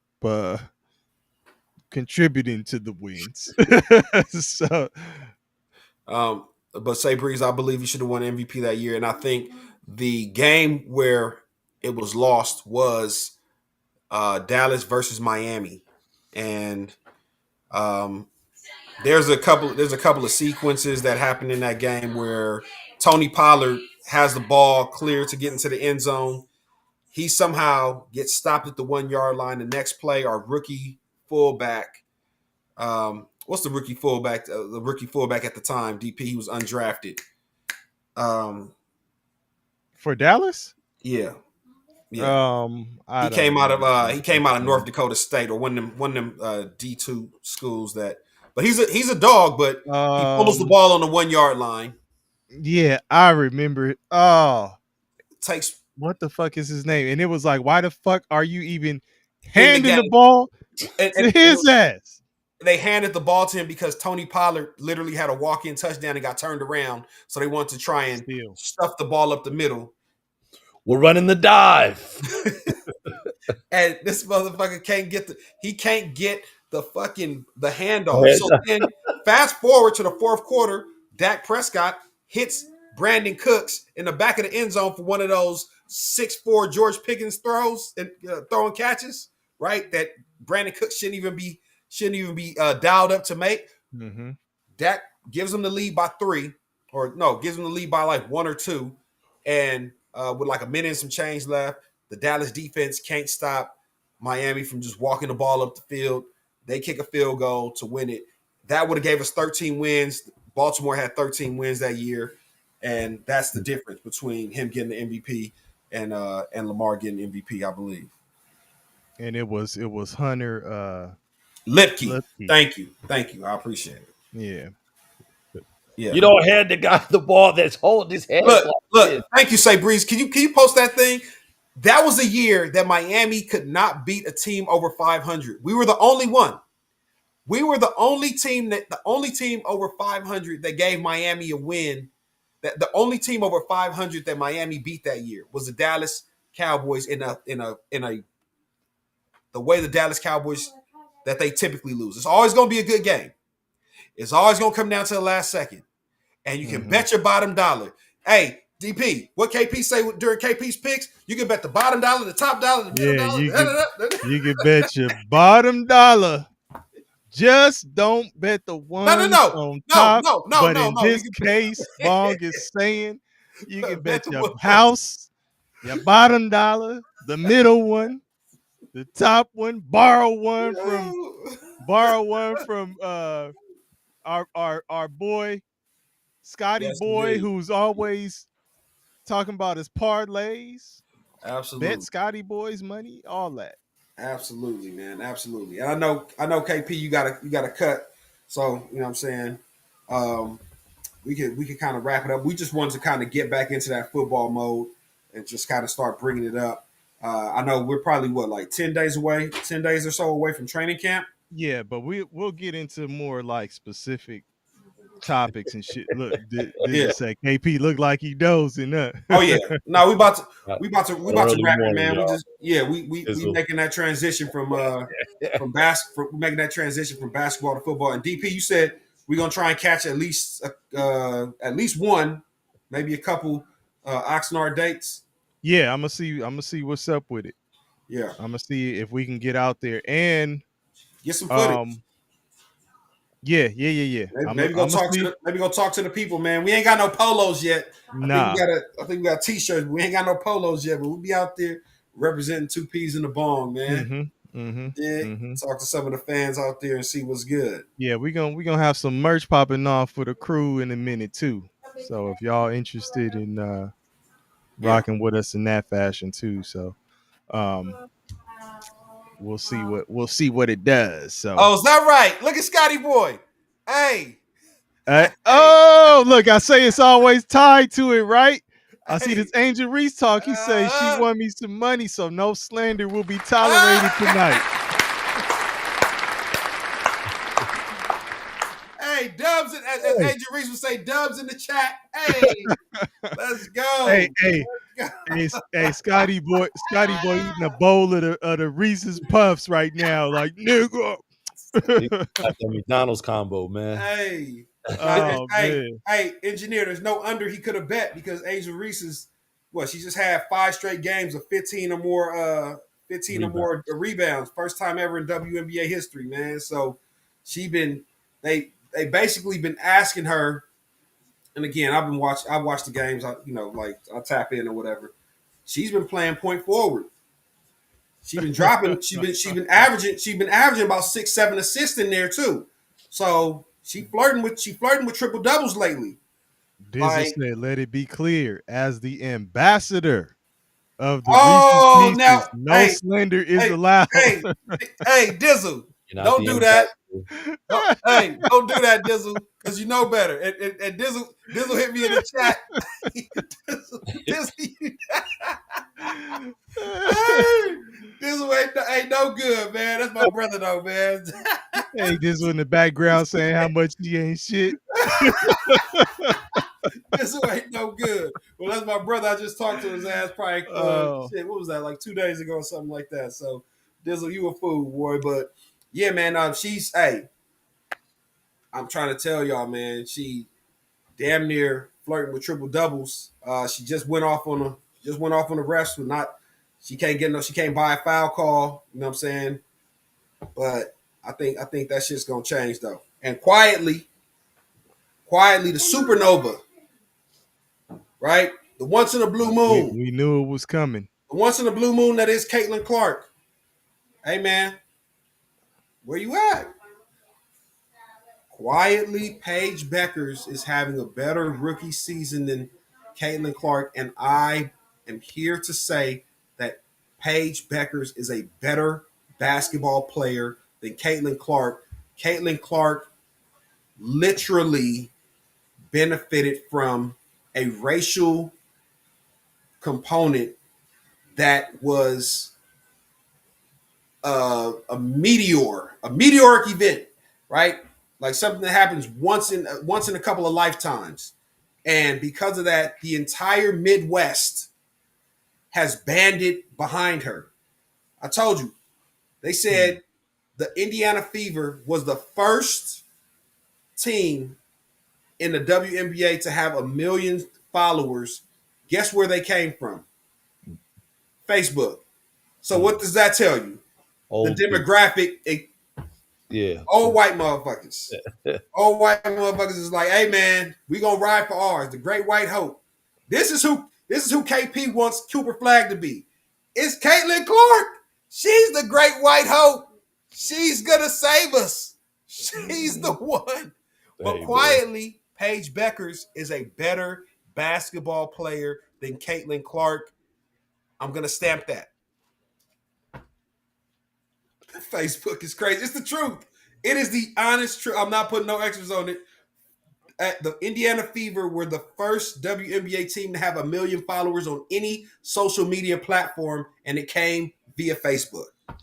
Speaker 4: contributing to the wins. So
Speaker 6: But say Breeze, I believe he should have won MVP that year, and I think the game where it was lost was Dallas versus Miami, and um, there's a couple of sequences that happened in that game where Tony Pollard has the ball clear to get into the end zone. He somehow gets stopped at the 1 yard line. The next play, our rookie fullback. What's the rookie fullback? The rookie fullback at the time, DP. He was undrafted.
Speaker 4: for Dallas,
Speaker 6: Yeah, yeah.
Speaker 4: I
Speaker 6: He
Speaker 4: don't
Speaker 6: came out of
Speaker 4: remember.
Speaker 6: North Dakota State or one of them D2 schools that. But he's a dog. But he fumbles the ball on the 1 yard line.
Speaker 4: Yeah, I remember it. Oh,
Speaker 6: Takes
Speaker 4: what the fuck is his name? And it was like, why the fuck are you even
Speaker 6: in the
Speaker 4: handing the
Speaker 6: game,
Speaker 4: ball to
Speaker 6: and
Speaker 4: his ass?
Speaker 6: they handed the ball to him because Tony Pollard literally had a walk-in touchdown and got turned around. So they wanted to try and
Speaker 4: Still.
Speaker 6: stuff the ball up the middle.
Speaker 5: We're running the dive.
Speaker 6: And this motherfucker can't get the handoff. So then fast forward to the fourth quarter, Dak Prescott hits Brandon Cooks in the back of the end zone for one of those 6'4" George Pickens throws and throwing catches, right? That Brandon Cooks shouldn't even be dialed up to make.
Speaker 4: Mm-hmm.
Speaker 6: Dak gives them the lead by 3, or no, gives them the lead by like 1 or 2, and with like a minute and some change left, the Dallas defense can't stop Miami from just walking the ball up the field. They kick a field goal to win it. That would have gave us 13 wins. Baltimore had 13 wins that year, and that's the difference between him getting the MVP and Lamar getting MVP, I believe.
Speaker 4: And it was Hunter
Speaker 6: Lipke.
Speaker 4: Lipke.
Speaker 6: Thank you. I appreciate it.
Speaker 4: Yeah.
Speaker 6: Yeah.
Speaker 5: You don't hand the guy the ball that's holding his head.
Speaker 6: Look. Thank you, Say Breeze. Can you post that thing? That was a year that Miami could not beat a team over 500. We were the only one. We were the only team over 500 that gave Miami a win. That the only team over 500 that Miami beat that year was the Dallas Cowboys in a the way the Dallas Cowboys that they typically lose. It's always going to be a good game. It's always going to come down to the last second. And you can bet your bottom dollar. Hey, DP, what KP say during KP's picks? You can bet the bottom dollar, the top dollar, the middle dollar.
Speaker 4: You can bet your bottom dollar. Just don't bet the one on top. But in this case, Bong is saying you can bet your house, your bottom dollar, the middle one, the top one, borrow one from our boy Scotty Boy,
Speaker 6: indeed.
Speaker 4: who's always talking about his parlays.
Speaker 6: Absolutely.
Speaker 4: Bet Scotty Boy's money, all that.
Speaker 6: Absolutely, man. Absolutely. And I know KP, you gotta cut. So, you know what I'm saying? We could kind of wrap it up. We just wanted to kind of get back into that football mode and just kind of start bringing it up. I know we're probably like 10 days or so away from training camp.
Speaker 4: Yeah, but we'll get into more like specific topics and shit. Look, this say KP look like he dozing up.
Speaker 6: Oh yeah, no, we about to wrap it, man.
Speaker 5: Y'all.
Speaker 6: We making that transition from basketball to football. And DP, you said we're gonna try and catch at least one, maybe a couple Oxnard dates.
Speaker 4: Yeah, I'm gonna see what's up with it.
Speaker 6: Yeah,
Speaker 4: I'm gonna see if we can get out there and
Speaker 6: get some footage.
Speaker 4: Yeah.
Speaker 6: Maybe go talk to the people, man. We ain't got no polos yet.
Speaker 4: Nah.
Speaker 6: I think we got t-shirts. We ain't got no polos yet, but we'll be out there representing 2 Peas in the Bong, man.
Speaker 4: Mm-hmm.
Speaker 6: Yeah,
Speaker 4: Mm-hmm.
Speaker 6: talk to some of the fans out there and see what's good.
Speaker 4: Yeah, we gonna have some merch popping off for the crew in a minute too. So if y'all interested in
Speaker 6: Yeah.
Speaker 4: rocking with us in that fashion too, so um we'll see what it does. So
Speaker 6: Oh, is that right? Look at Scotty Boy. Hey, hey,
Speaker 4: look, I say it's always tied to it, right? I see
Speaker 6: hey.
Speaker 4: this Angel Reese talk. He says she
Speaker 6: Uh,
Speaker 4: won me some money, so no slander will be tolerated tonight.
Speaker 6: Hey, Dubs, as
Speaker 4: Hey,
Speaker 6: Angel Reese would say, Dubs in the chat. Hey, let's
Speaker 4: hey,
Speaker 6: go.
Speaker 4: hey, hey, Scotty boy eating a bowl of the Reese's Puffs right now, like nigga.
Speaker 5: He got that McDonald's combo, man.
Speaker 6: Hey, now,
Speaker 4: Oh man,
Speaker 6: engineer, there's no under he could have bet because Angel Reese's, she just had 5 straight games of 15 or more, rebounds. First time ever in WNBA history, man. So they basically been asking her, and again, I watched the games, I tap in or whatever. She's been playing point forward. She's been dropping. She's been averaging about 6, 7 assists in there too. So she flirting with triple doubles lately.
Speaker 4: Dizzle
Speaker 6: Like,
Speaker 4: said, "Let it be clear, as the ambassador of the Reese's
Speaker 6: oh, now,
Speaker 4: Pieces, no
Speaker 6: hey,
Speaker 4: slander is
Speaker 6: hey,
Speaker 4: allowed."
Speaker 6: hey, hey, Dizzle,
Speaker 5: You're not
Speaker 6: don't
Speaker 5: the
Speaker 6: do that.
Speaker 5: ambassador.
Speaker 6: Don't do that, Dizzle, because you know better. And Dizzle hit me in the chat. Dizzle, hey, Dizzle ain't no good, man. That's my brother though, man.
Speaker 4: Hey, Dizzle in the background saying how much he ain't shit.
Speaker 6: Dizzle ain't no good. Well, that's my brother. I just talked to his ass probably
Speaker 4: Oh,
Speaker 6: what was that, like 2 days ago or something like that. So Dizzle, you a fool, boy. But yeah, man, I'm trying to tell y'all, man, she damn near flirting with triple doubles. She just went off on the refs with not she can't buy a foul call, you know what I'm saying? But I think that shit's gonna change though. And quietly, the supernova, right? The once in a blue
Speaker 4: we
Speaker 6: moon.
Speaker 4: we knew it was coming.
Speaker 6: The once in a blue moon that is Caitlin Clark. Hey man, where you at? Quietly, Paige Beckers is having a better rookie season than Caitlin Clark, and I am here to say that Paige Beckers is a better basketball player than Caitlin Clark. Caitlin Clark literally benefited from a racial component that was a meteoric event, right? Like something that happens once in a couple of lifetimes, and because of that, the entire Midwest has banded behind her. I told you, they said the Indiana Fever was the first team in the WNBA to have 1 million followers. Guess where they came from? Facebook. So what does that tell you? The
Speaker 5: Old people.
Speaker 6: demographic,
Speaker 5: Yeah.
Speaker 6: old white motherfuckers. Old white motherfuckers is like, hey man, we gonna ride for ours, the Great White Hope. This is who KP wants Cooper Flag to be. It's Caitlin Clark. She's the Great White Hope. She's gonna save us. She's the one. But
Speaker 5: Hey,
Speaker 6: quietly, Paige Beckers is a better basketball player than Caitlin Clark. I'm gonna stamp that. Facebook is crazy. It's the truth. It is the honest truth. I'm not putting no extras on it. The Indiana Fever were the first WNBA team to have 1 million followers on any social media platform, and it came via Facebook. I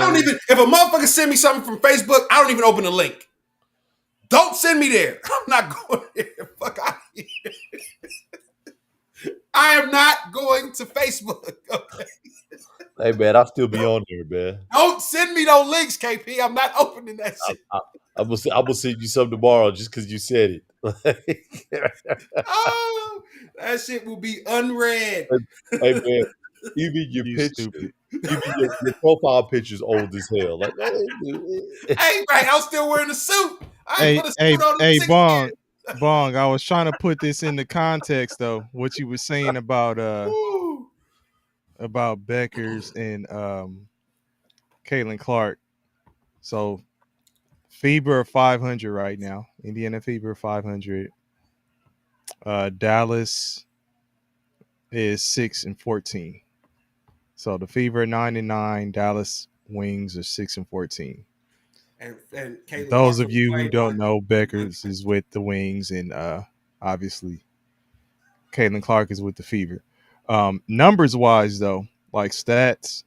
Speaker 6: don't
Speaker 4: So
Speaker 6: even, if a motherfucker send me something from Facebook, I don't even open the link. Don't send me there. I'm not going there. Fuck out of here. I am not going to Facebook. Okay?
Speaker 5: hey man, I'll still be on there, man.
Speaker 6: Don't send me no links, KP. I'm not opening that shit.
Speaker 5: I'm gonna send you some tomorrow just because you said it.
Speaker 6: Oh, that shit will be unread.
Speaker 5: Hey man, even your
Speaker 4: you
Speaker 5: picture,
Speaker 4: stupid.
Speaker 5: even your profile picture's old as hell. Like,
Speaker 6: Hey, right, I'm still wearing a suit. I ain't
Speaker 4: Hey,
Speaker 6: put a
Speaker 4: hey,
Speaker 6: suit on in
Speaker 4: hey,
Speaker 6: 6
Speaker 4: Bong,
Speaker 6: years.
Speaker 4: Bong. I was trying to put this into context though. What you were saying
Speaker 6: Woo.
Speaker 4: about Beckers and Caitlin Clark. So Fever 500 right now. Indiana Fever 500. Dallas is 6-14. So the Fever 9-9. Dallas Wings are 6-14.
Speaker 6: And Caitlin
Speaker 4: Those
Speaker 6: Clark's
Speaker 4: of
Speaker 6: only
Speaker 4: you who
Speaker 6: played
Speaker 4: don't
Speaker 6: one.
Speaker 4: know, Beckers is with the Wings, and obviously Caitlin Clark is with the Fever. Numbers wise, though, like stats,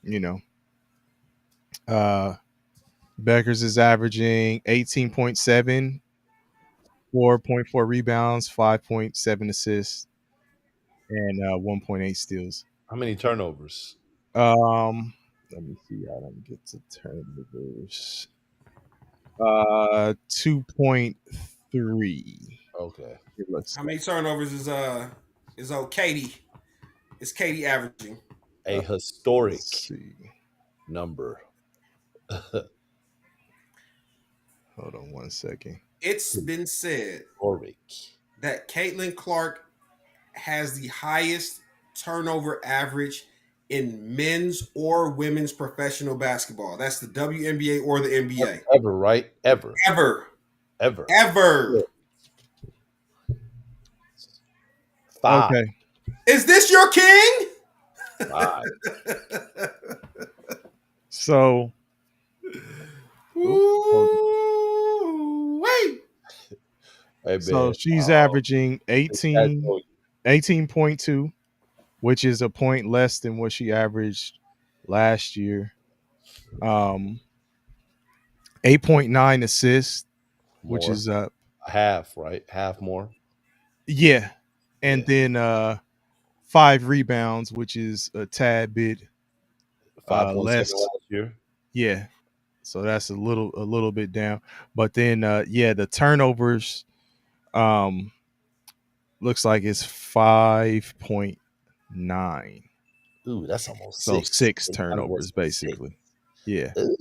Speaker 4: you know, uh, Beckers is averaging 18.7, 4.4 rebounds, 5.7 assists, and 1.8 steals.
Speaker 5: How many turnovers?
Speaker 4: Let me see. I don't get to turnovers. 2.3.
Speaker 5: Okay.
Speaker 4: It looks
Speaker 6: How
Speaker 4: like.
Speaker 6: many turnovers is old Katie? Is Katie averaging?
Speaker 5: A
Speaker 4: Let's
Speaker 5: historic
Speaker 4: see.
Speaker 5: number.
Speaker 4: Hold on one second.
Speaker 6: It's been said
Speaker 5: Historic.
Speaker 6: that Caitlin Clark has the highest turnover average in men's or women's professional basketball. That's the WNBA or the NBA.
Speaker 5: Ever, right? Ever.
Speaker 6: Ever.
Speaker 5: Ever.
Speaker 6: Ever.
Speaker 5: 5.
Speaker 4: Okay.
Speaker 6: Is this your king?
Speaker 5: 5.
Speaker 4: So, hold on.
Speaker 6: Ooh, wait.
Speaker 5: Hey,
Speaker 4: So
Speaker 5: man.
Speaker 4: she's averaging
Speaker 5: That's
Speaker 4: 18.2, which is a point less than what she averaged last year. Um, 8.9 assists, which
Speaker 5: more.
Speaker 4: is
Speaker 5: Half, right? Half more.
Speaker 4: yeah, and
Speaker 5: Yeah.
Speaker 4: then 5 rebounds, which is a tad bit
Speaker 5: 5.7
Speaker 4: less.
Speaker 5: last year.
Speaker 4: Yeah, so that's a little bit down. But then yeah, the turnovers um looks like it's 5.9.
Speaker 5: Ooh, that's almost
Speaker 4: So
Speaker 5: 6.
Speaker 4: 6
Speaker 5: It's kind of worse
Speaker 4: turnovers
Speaker 5: than 6.
Speaker 4: basically. Yeah.
Speaker 5: Ooh,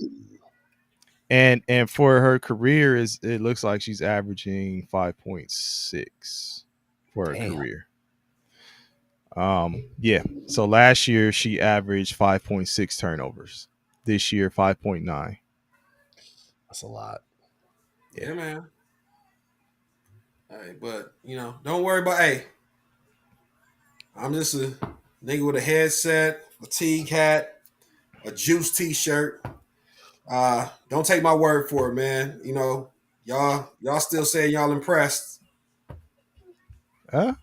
Speaker 4: And for her career is it looks like she's averaging 5.6 for her
Speaker 5: damn.
Speaker 4: career. Yeah. So last year she averaged 5.6 turnovers. This year 5.9.
Speaker 5: That's a lot.
Speaker 4: Yeah.
Speaker 6: Yeah, man. Hey, but don't worry about. Hey, I'm just a nigga with a headset, fatigue hat, a juice T-shirt. Don't take my word for it, man. Y'all still saying y'all impressed.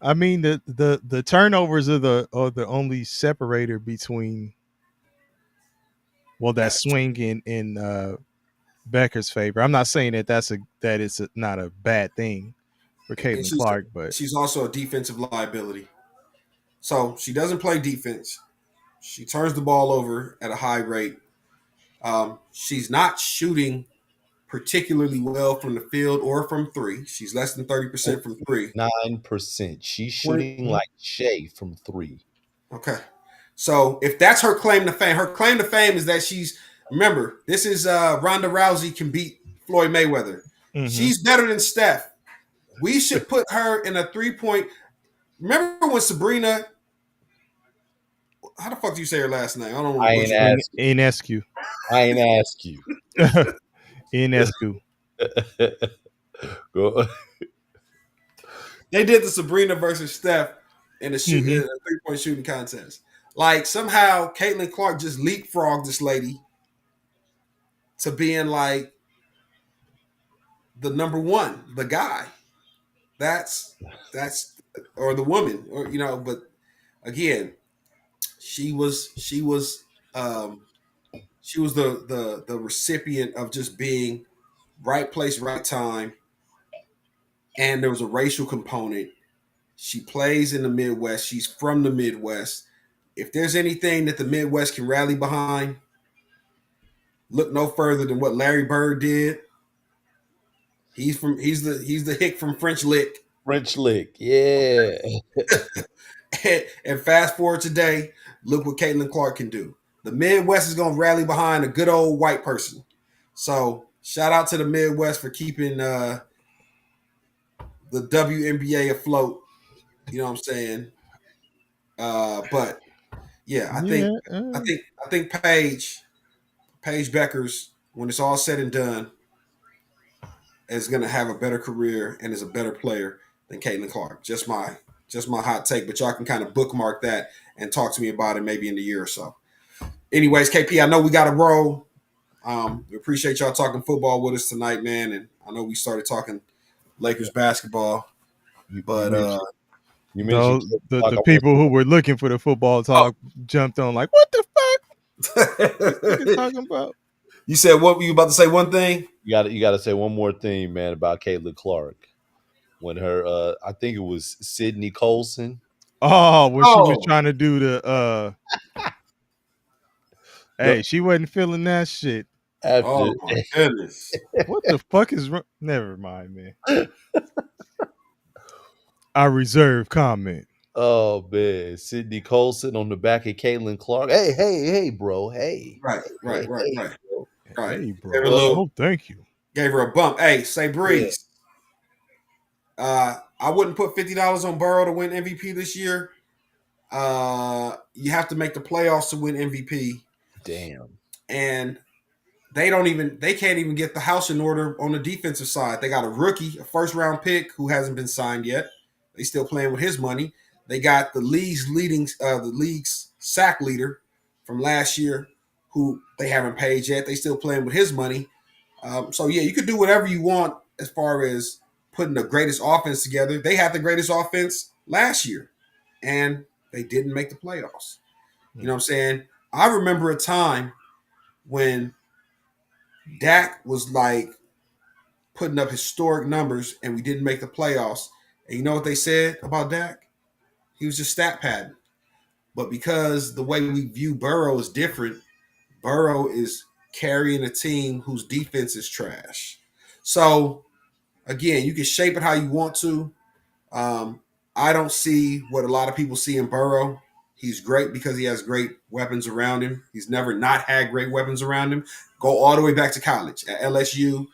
Speaker 4: I mean the turnovers are the only separator between that
Speaker 6: Yes,
Speaker 4: swing in Becker's favor. I'm not saying that it's not a bad thing for
Speaker 6: and
Speaker 4: Caitlin Clark, but
Speaker 6: she's also a defensive liability. So she doesn't play defense. She turns the ball over at a high rate. She's not shooting particularly well from the field or from three. She's less than 30% from three.
Speaker 5: 9%. She's
Speaker 6: 20,
Speaker 5: shooting like Shay from 3.
Speaker 6: okay. So if that's her claim to fame is that remember, this is Ronda Rousey can beat Floyd Mayweather.
Speaker 4: mm-hmm.
Speaker 6: She's better than Steph. We should put her in a 3-point. Remember when Sabrina, how the fuck do you say her last name? I don't want
Speaker 5: I
Speaker 6: to
Speaker 5: ain't
Speaker 6: butcher it.
Speaker 5: ask.
Speaker 4: Inescu.
Speaker 5: I ain't ask you.
Speaker 4: Inescu.
Speaker 5: Go.
Speaker 6: They did the Sabrina versus Steph in
Speaker 4: Mm-hmm.
Speaker 6: a 3-point shooting contest. Like somehow Caitlin Clark just leapfrogged this lady to being like the number one, the guy. That's or the woman, or but again, she was um she was the recipient of just being right place, right time, and there was a racial component. She plays in the Midwest. She's from the Midwest. If there's anything that the Midwest can rally behind, look no further than what Larry Bird did. He's the hick from French Lick.
Speaker 5: French lick. Yeah.
Speaker 6: And fast forward today, look what Caitlin Clark can do. The Midwest is going to rally behind a good old white person. So shout out to the Midwest for keeping the WNBA afloat. You know what I'm saying? But yeah,
Speaker 4: Yeah.
Speaker 6: I think Paige Paige Beckers, when it's all said and done, is going to have a better career and is a better player than Caitlin Clark. Just my hot take, but y'all can kind of bookmark that and talk to me about it maybe in a year or so. Anyways, KP, I know we got to roll. We appreciate y'all talking football with us tonight, man. And I know we started talking Lakers basketball, but
Speaker 5: You mentioned
Speaker 4: the people who were looking for the football talk jumped on like, what the fuck? What talking about?
Speaker 6: You said what were you about to say? One thing?
Speaker 5: You got to say one more thing, man, about Caitlin Clark. When her, I think it was Sydney Colson.
Speaker 4: Oh, when she was trying to do the hey, she wasn't feeling that shit.
Speaker 6: Oh my goodness.
Speaker 4: What the fuck is wrong? Never mind, man. I reserve comment.
Speaker 5: Oh man, Sydney Colson on the back of Caitlin Clark. Hey, bro. Hey.
Speaker 6: Right.
Speaker 4: Hey,
Speaker 6: bro.
Speaker 4: Oh, thank you.
Speaker 6: Gave her a bump. Hey, say Breeze. Yeah. I wouldn't put $50 on Burrow to win MVP this year. You have to make the playoffs to win MVP.
Speaker 5: Damn.
Speaker 6: And they can't even get the house in order on the defensive side. They got a rookie, a first round pick who hasn't been signed yet. They still playing with his money. They got the league's sack leader from last year who they haven't paid yet. They still playing with his money. So yeah, you could do whatever you want as far as putting the greatest offense together. They had the greatest offense last year, and they didn't make the playoffs. You know what I'm saying? I remember a time when Dak was like putting up historic numbers and we didn't make the playoffs. And you know what they said about Dak? He was just stat padding. But because the way we view Burrow is different, Burrow is carrying a team whose defense is trash. So, again, you can shape it how you want to. I don't see what a lot of people see in Burrow. He's great because he has great weapons around him. He's never not had great weapons around him. Go all the way back to college at LSU.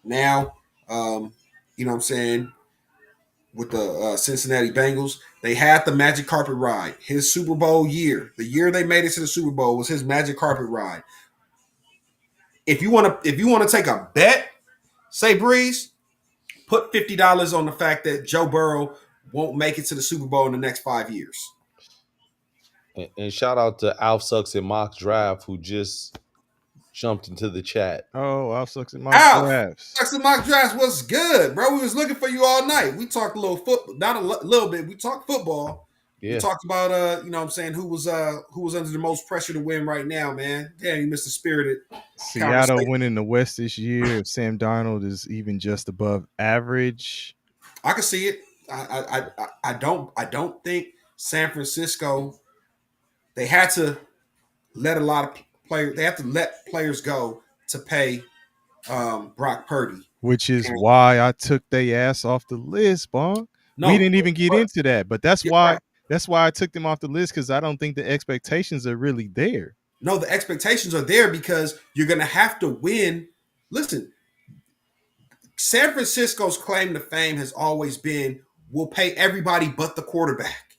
Speaker 6: Now, you know what I'm saying, with the Cincinnati Bengals, they had the magic carpet ride. His Super Bowl year, the year they made it to the Super Bowl, was his magic carpet ride. If you want to take a bet, say Breeze, put $50 on the fact that Joe Burrow won't make it to the Super Bowl in the next 5 years.
Speaker 5: And shout out to Alf Sucks in Mock Draft who just jumped into the chat.
Speaker 4: Oh, Alf Sucks in Mock
Speaker 6: Drafts. Sucks in Mock Drafts was good, bro. We was looking for you all night. We talked a little football, not a little bit. We talked football. Yeah. We talked about you know what I'm saying, who was under the most pressure to win right now, man. Damn, you missed the spirited.
Speaker 4: Seattle winning the West this year. If Sam Darnold is even just above average,
Speaker 6: I can see it. I don't think San Francisco. They had to let a lot of players. They have to let players go to pay Brock Purdy,
Speaker 4: which is why I took their ass off the list, Bong. No, we didn't even get into that, but that's why. Right. That's why I took them off the list, because I don't think the expectations are really there.
Speaker 6: No, the expectations are there because you're going to have to win. Listen, San Francisco's claim to fame has always been, we'll pay everybody but the quarterback.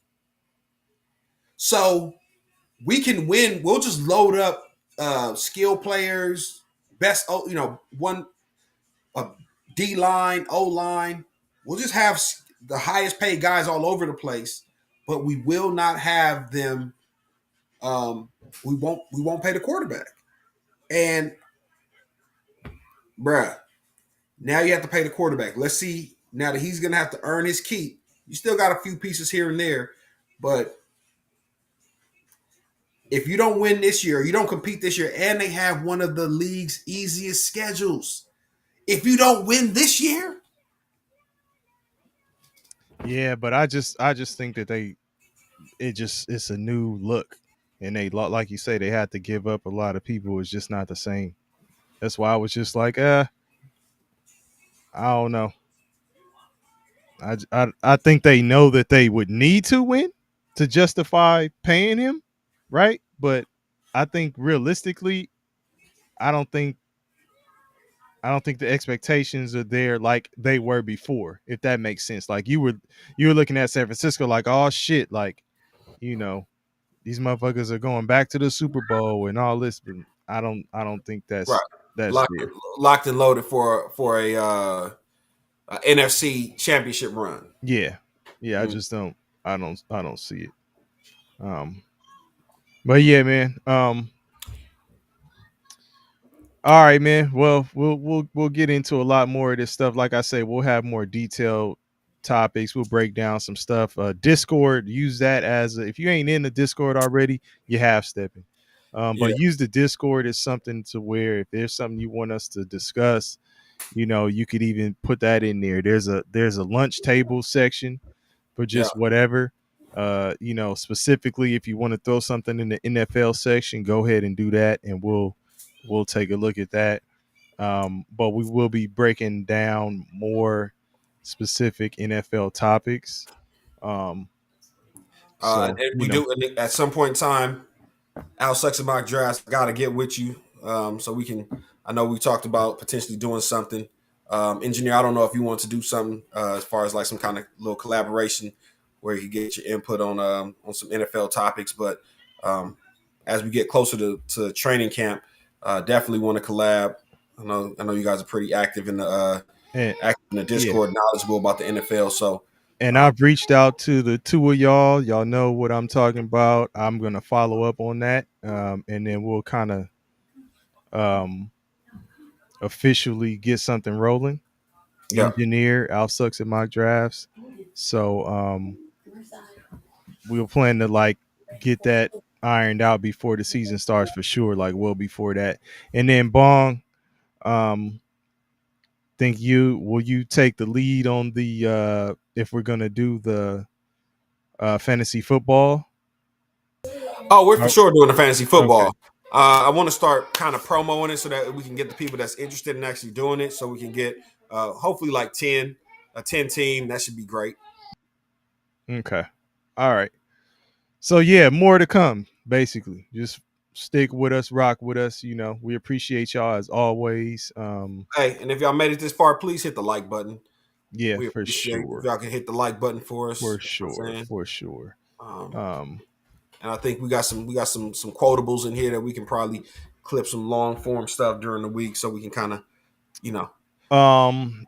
Speaker 6: So we can win. We'll just load up skill players, best, one D-line, O-line. We'll just have the highest paid guys all over the place, but we will not have them. We won't pay the quarterback. And bruh, now you have to pay the quarterback. Let's see, now that he's gonna have to earn his keep. You still got a few pieces here and there, but if you don't win this year, you don't compete this year, and they have one of the league's easiest schedules. If you don't win this year,
Speaker 4: yeah, but I just think that it's a new look, and they, like you say, they had to give up a lot of people. It's just not the same. That's why I was just like, I don't know. I think they know that they would need to win to justify paying him, right? But I think realistically, I don't think the expectations are there like they were before, if that makes sense. Like you were looking at San Francisco like, oh shit, like, these motherfuckers are going back to the Super Bowl and all this. But I don't think
Speaker 6: Right.
Speaker 4: that's
Speaker 6: Locked,
Speaker 4: there.
Speaker 6: locked and loaded for a NFC championship run.
Speaker 4: Yeah, yeah. I
Speaker 6: Mm.
Speaker 4: just don't. I don't see it. Um, but yeah, man. All right, man. Well, we'll get into a lot more of this stuff. Like I say, we'll have more detailed topics. We'll break down some stuff. Discord, use that if you ain't in the Discord already, you have stepping.
Speaker 6: Yeah.
Speaker 4: But use the Discord as something to where if there's something you want us to discuss, you could even put that in there. There's a lunch table section for
Speaker 6: Yeah.
Speaker 4: just whatever. Specifically if you want to throw something in the NFL section, go ahead and do that, and we'll take a look at that. But we will be breaking down more specific NFL topics. Um, so
Speaker 6: And we do and at some point in time. Al Sucks Mock Drafts. Got to get with you so we can. I know we talked about potentially doing something. Engineer, I don't know if you want to do something as far as like some kind of little collaboration where you get your input on some NFL topics. But as we get closer to training camp, definitely want to collab. I know you guys are pretty
Speaker 4: and
Speaker 6: active in the
Speaker 4: yeah,
Speaker 6: Discord, knowledgeable about the NFL. So
Speaker 4: and
Speaker 6: um,
Speaker 4: I've reached out to the two of y'all. Y'all know what I'm talking about. I'm gonna follow up on that, and then we'll kind of um, officially get something rolling.
Speaker 6: yeah,
Speaker 4: Engineer Al Sucks at Mock Drafts. So we'll plan to like get that ironed out before the season starts for sure, like well before that. And then Bong, um, think you take the lead on the if we're gonna do the fantasy football?
Speaker 6: oh, we're for
Speaker 4: Oh,
Speaker 6: sure doing the fantasy
Speaker 4: okay.
Speaker 6: football. I want to start kind of promoting it so that we can get the people that's interested in actually doing it, so we can get hopefully like a 10 team. That should be great.
Speaker 4: Okay. All right. So yeah, more to come. Basically, just stick with us, rock with us. We appreciate y'all as always.
Speaker 6: Hey, and if y'all made it this far, please hit the like button.
Speaker 4: Yeah,
Speaker 6: We
Speaker 4: for
Speaker 6: appreciate if
Speaker 4: sure,
Speaker 6: y'all can hit the like button for us.
Speaker 4: for
Speaker 6: You know what I'm
Speaker 4: sure,
Speaker 6: saying?
Speaker 4: for sure.
Speaker 6: Um,
Speaker 4: Um,
Speaker 6: and I think we got some quotables in here that we can probably clip some long form stuff during the week, so we can kind of you know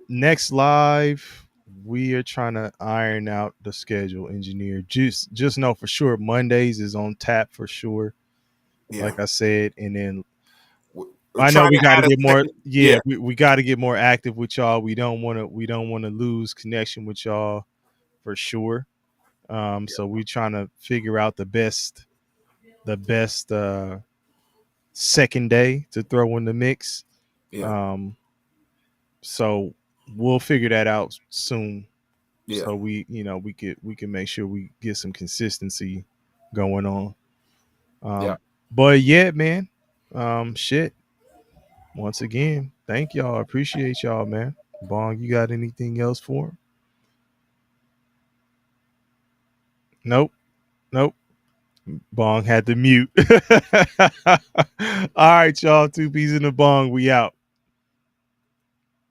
Speaker 4: Next live, we are trying to iron out the schedule. Engineer, just know for sure Mondays is on tap for sure.
Speaker 6: yeah.
Speaker 4: Like I said, and then
Speaker 6: We're
Speaker 4: I know
Speaker 6: trying
Speaker 4: we
Speaker 6: to
Speaker 4: got to
Speaker 6: add a
Speaker 4: get more.
Speaker 6: second.
Speaker 4: Yeah,
Speaker 6: Yeah,
Speaker 4: we got to get more active with y'all. We don't want to lose connection with y'all for sure. So we trying to figure out the best second day to throw in the mix.
Speaker 6: yeah,
Speaker 4: Um, so we'll figure that out soon.
Speaker 6: yeah,
Speaker 4: So we can make sure we get some consistency going on.
Speaker 6: yeah.
Speaker 4: But yeah, man. Shit. Once again, thank y'all. Appreciate y'all, man. Bong, you got anything else for him? Nope. Nope. Bong had to mute. All right, y'all. Two peas in the bong. We out.